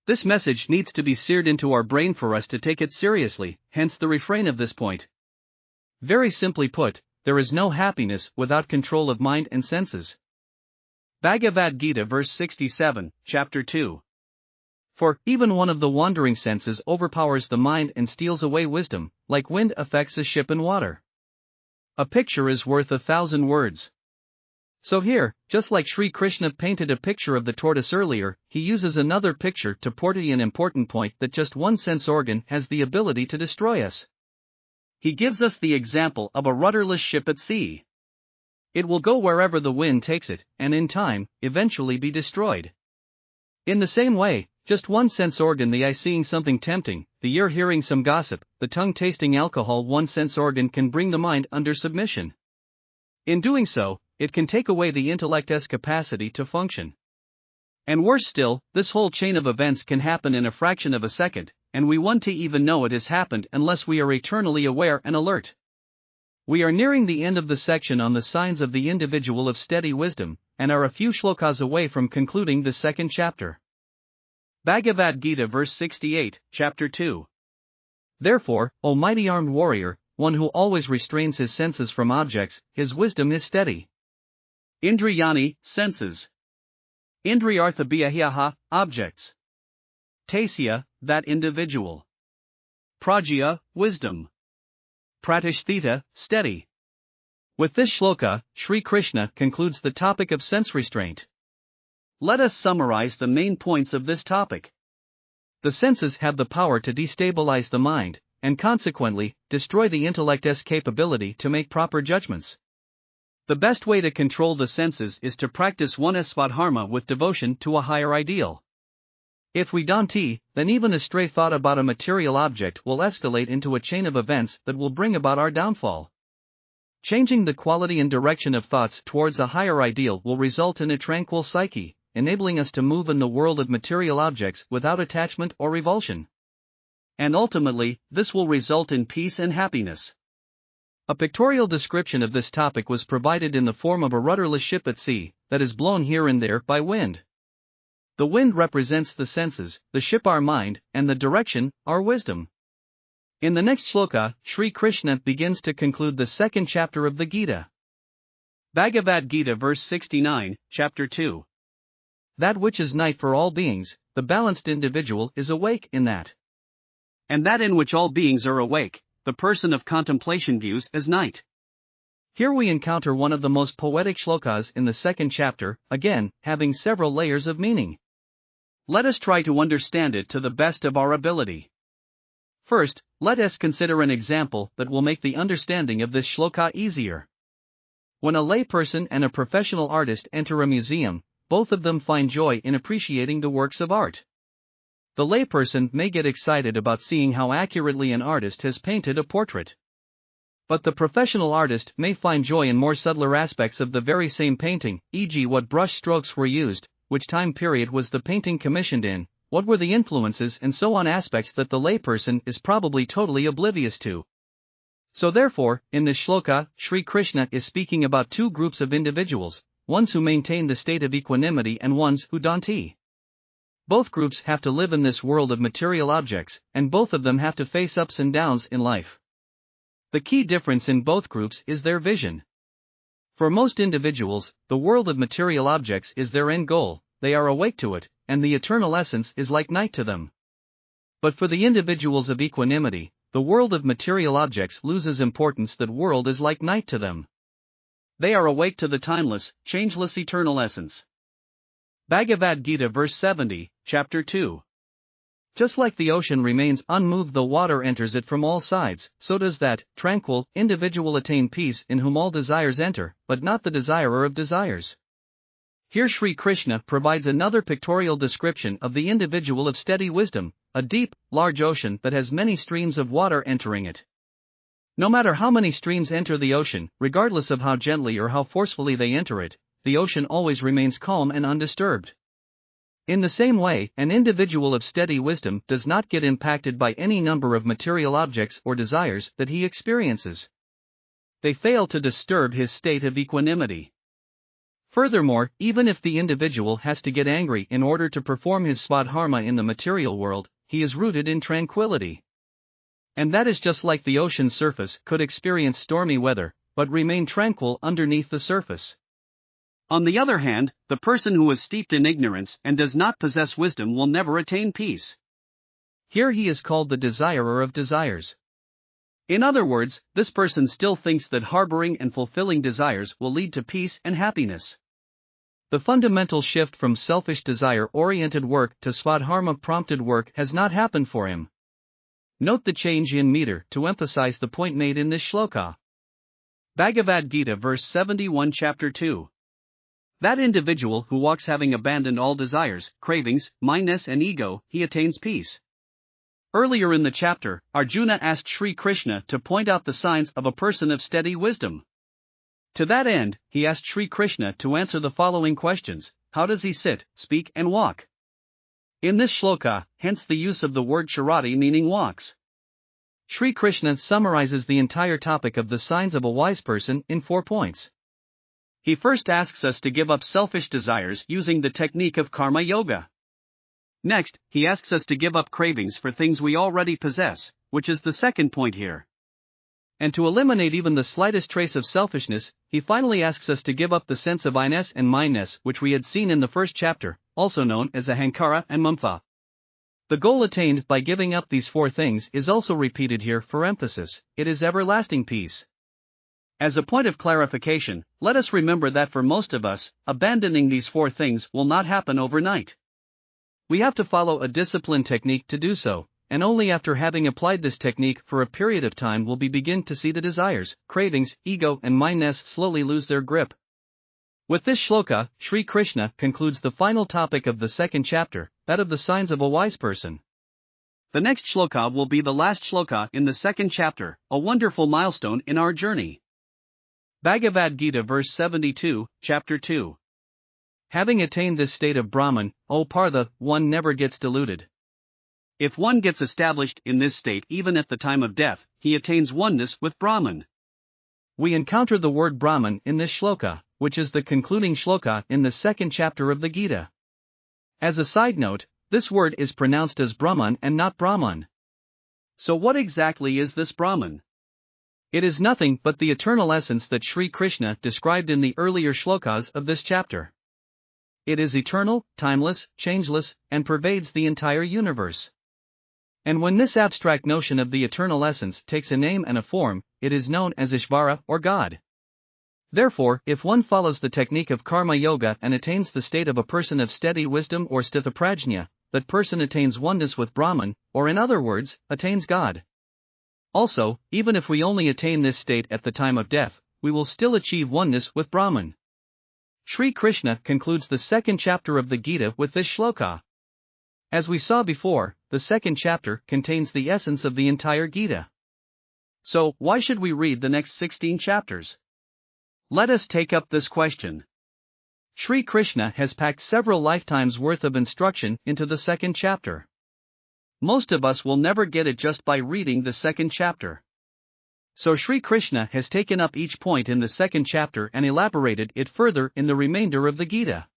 This message needs to be seared into our brain for us to take it seriously, hence the refrain of this point. Very simply put, there is no happiness without control of mind and senses. Bhagavad Gita verse 67, chapter 2. For, even one of the wandering senses overpowers the mind and steals away wisdom, like wind affects a ship in water. A picture is worth 1,000 words. So here, just like Shri Krishna painted a picture of the tortoise earlier, he uses another picture to portray an important point that just one sense organ has the ability to destroy us. He gives us the example of a rudderless ship at sea. It will go wherever the wind takes it, and in time, eventually be destroyed. In the same way, just one sense organ, the eye seeing something tempting, the ear hearing some gossip, the tongue tasting alcohol, one sense organ can bring the mind under submission. In doing so, it can take away the intellect's capacity to function. And worse still, this whole chain of events can happen in a fraction of a second, and we won't even know it has happened unless we are eternally aware and alert. We are nearing the end of the section on the signs of the individual of steady wisdom, and are a few shlokas away from concluding the second chapter. Bhagavad Gita verse 68, chapter 2. Therefore, O mighty armed warrior, one who always restrains his senses from objects, his wisdom is steady. Indriyani, senses. Indriyarthabhyaha, objects. Tasya, that individual. Prajya, wisdom. Pratishtita, steady. With this shloka, Shri Krishna concludes the topic of sense restraint. Let us summarize the main points of this topic. The senses have the power to destabilize the mind, and consequently, destroy the intellect's capability to make proper judgments. The best way to control the senses is to practice one's svadharma with devotion to a higher ideal. If we don't, then even a stray thought about a material object will escalate into a chain of events that will bring about our downfall. Changing the quality and direction of thoughts towards a higher ideal will result in a tranquil psyche, enabling us to move in the world of material objects without attachment or revulsion. And ultimately, this will result in peace and happiness. A pictorial description of this topic was provided in the form of a rudderless ship at sea, that is blown here and there by wind. The wind represents the senses, the ship our mind, and the direction, our wisdom. In the next shloka, Shri Krishna begins to conclude the second chapter of the Gita. Bhagavad Gita verse 69, chapter 2. That which is night for all beings, the balanced individual is awake in that. And that in which all beings are awake, the person of contemplation views as night. Here we encounter one of the most poetic shlokas in the second chapter, again, having several layers of meaning. Let us try to understand it to the best of our ability. First, let us consider an example that will make the understanding of this shloka easier. When a layperson and a professional artist enter a museum, both of them find joy in appreciating the works of art. The layperson may get excited about seeing how accurately an artist has painted a portrait. But the professional artist may find joy in more subtler aspects of the very same painting, e.g. what brush strokes were used, which time period was the painting commissioned in, what were the influences, and so on, aspects that the layperson is probably totally oblivious to. So therefore, in this shloka, Shri Krishna is speaking about two groups of individuals, ones who maintain the state of equanimity and ones who don't. Both groups have to live in this world of material objects, and both of them have to face ups and downs in life. The key difference in both groups is their vision. For most individuals, the world of material objects is their end goal, they are awake to it, and the eternal essence is like night to them. But for the individuals of equanimity, the world of material objects loses importance, that world is like night to them. They are awake to the timeless, changeless eternal essence. Bhagavad Gita verse 70, chapter 2. Just like the ocean remains unmoved though water enters it from all sides, so does that tranquil individual attain peace in whom all desires enter, but not the desirer of desires. Here Shri Krishna provides another pictorial description of the individual of steady wisdom, a deep, large ocean that has many streams of water entering it. No matter how many streams enter the ocean, regardless of how gently or how forcefully they enter it, the ocean always remains calm and undisturbed. In the same way, an individual of steady wisdom does not get impacted by any number of material objects or desires that he experiences. They fail to disturb his state of equanimity. Furthermore, even if the individual has to get angry in order to perform his svadharma in the material world, he is rooted in tranquility. And that is just like the ocean's surface could experience stormy weather, but remain tranquil underneath the surface. On the other hand, the person who is steeped in ignorance and does not possess wisdom will never attain peace. Here he is called the desirer of desires. In other words, this person still thinks that harboring and fulfilling desires will lead to peace and happiness. The fundamental shift from selfish desire-oriented work to svadharma-prompted work has not happened for him. Note the change in meter to emphasize the point made in this shloka. Bhagavad Gita verse 71 chapter 2. That individual who walks having abandoned all desires, cravings, mindness and ego, he attains peace. Earlier in the chapter, Arjuna asked Shri Krishna to point out the signs of a person of steady wisdom. To that end, he asked Shri Krishna to answer the following questions: how does he sit, speak and walk? In this shloka, hence the use of the word charati meaning walks. Shri Krishna summarizes the entire topic of the signs of a wise person in 4 points. He first asks us to give up selfish desires using the technique of karma yoga. Next, he asks us to give up cravings for things we already possess, which is the second point here. And to eliminate even the slightest trace of selfishness, he finally asks us to give up the sense of I-ness and mine-ness which we had seen in the first chapter, also known as ahankara and mamta. The goal attained by giving up these 4 things is also repeated here for emphasis: it is everlasting peace. As a point of clarification, let us remember that for most of us, abandoning these 4 things will not happen overnight. We have to follow a disciplined technique to do so, and only after having applied this technique for a period of time will we begin to see the desires, cravings, ego and mine-ness slowly lose their grip. With this shloka, Shri Krishna concludes the final topic of the second chapter, that of the signs of a wise person. The next shloka will be the last shloka in the second chapter, a wonderful milestone in our journey. Bhagavad Gita verse 72, chapter 2. Having attained this state of Brahman, O Partha, one never gets deluded. If one gets established in this state even at the time of death, he attains oneness with Brahman. We encounter the word Brahman in this shloka, which is the concluding shloka in the second chapter of the Gita. As a side note, this word is pronounced as Brahman and not Brahman. So what exactly is this Brahman? It is nothing but the eternal essence that Shri Krishna described in the earlier shlokas of this chapter. It is eternal, timeless, changeless, and pervades the entire universe. And when this abstract notion of the eternal essence takes a name and a form, it is known as Ishvara or God. Therefore, if one follows the technique of karma yoga and attains the state of a person of steady wisdom or stitha-prajna, that person attains oneness with Brahman, or in other words, attains God. Also, even if we only attain this state at the time of death, we will still achieve oneness with Brahman. Shri Krishna concludes the second chapter of the Gita with this shloka. As we saw before, the second chapter contains the essence of the entire Gita. So, why should we read the next 16 chapters? Let us take up this question. Shri Krishna has packed several lifetimes' worth of instruction into the second chapter. Most of us will never get it just by reading the second chapter. So Shri Krishna has taken up each point in the second chapter and elaborated it further in the remainder of the Gita.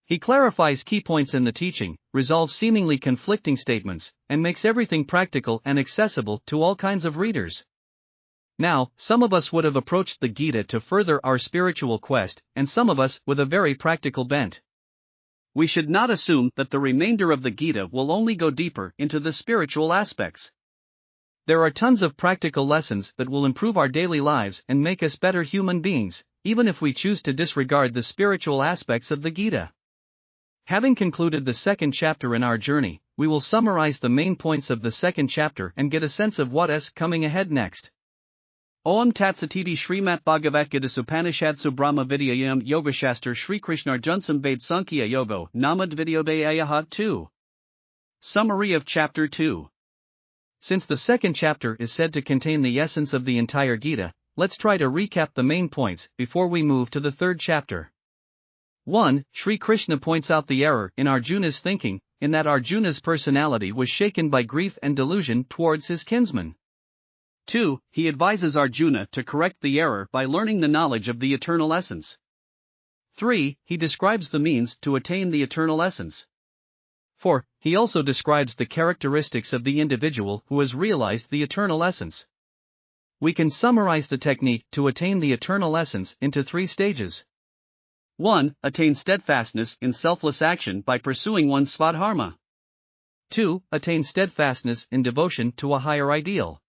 He clarifies key points in the teaching, resolves seemingly conflicting statements, and makes everything practical and accessible to all kinds of readers. Now, some of us would have approached the Gita to further our spiritual quest, and some of us with a very practical bent. We should not assume that the remainder of the Gita will only go deeper into the spiritual aspects. There are tons of practical lessons that will improve our daily lives and make us better human beings, even if we choose to disregard the spiritual aspects of the Gita. Having concluded the second chapter in our journey, we will summarize the main points of the second chapter and get a sense of what is coming ahead next. Om Tat Satiti Srimat Bhagavad Gita Supanishadsu Brahma Vidyayam Yogashastra Shri Krishna Arjunsam Ved Sankhya Yogo Namad Vidyodayayahat 2. Summary of Chapter 2. Since the second chapter is said to contain the essence of the entire Gita, let's try to recap the main points before we move to the third chapter. 1. Shri Krishna points out the error in Arjuna's thinking, in that Arjuna's personality was shaken by grief and delusion towards his kinsmen. 2. He advises Arjuna to correct the error by learning the knowledge of the eternal essence. 3. He describes the means to attain the eternal essence. 4. He also describes the characteristics of the individual who has realized the eternal essence. We can summarize the technique to attain the eternal essence into 3 stages. 1. Attain steadfastness in selfless action by pursuing one's svadharma. 2. Attain steadfastness in devotion to a higher ideal.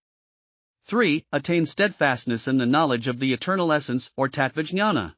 3. Attain steadfastness in the knowledge of the eternal essence or tattva-jnyana.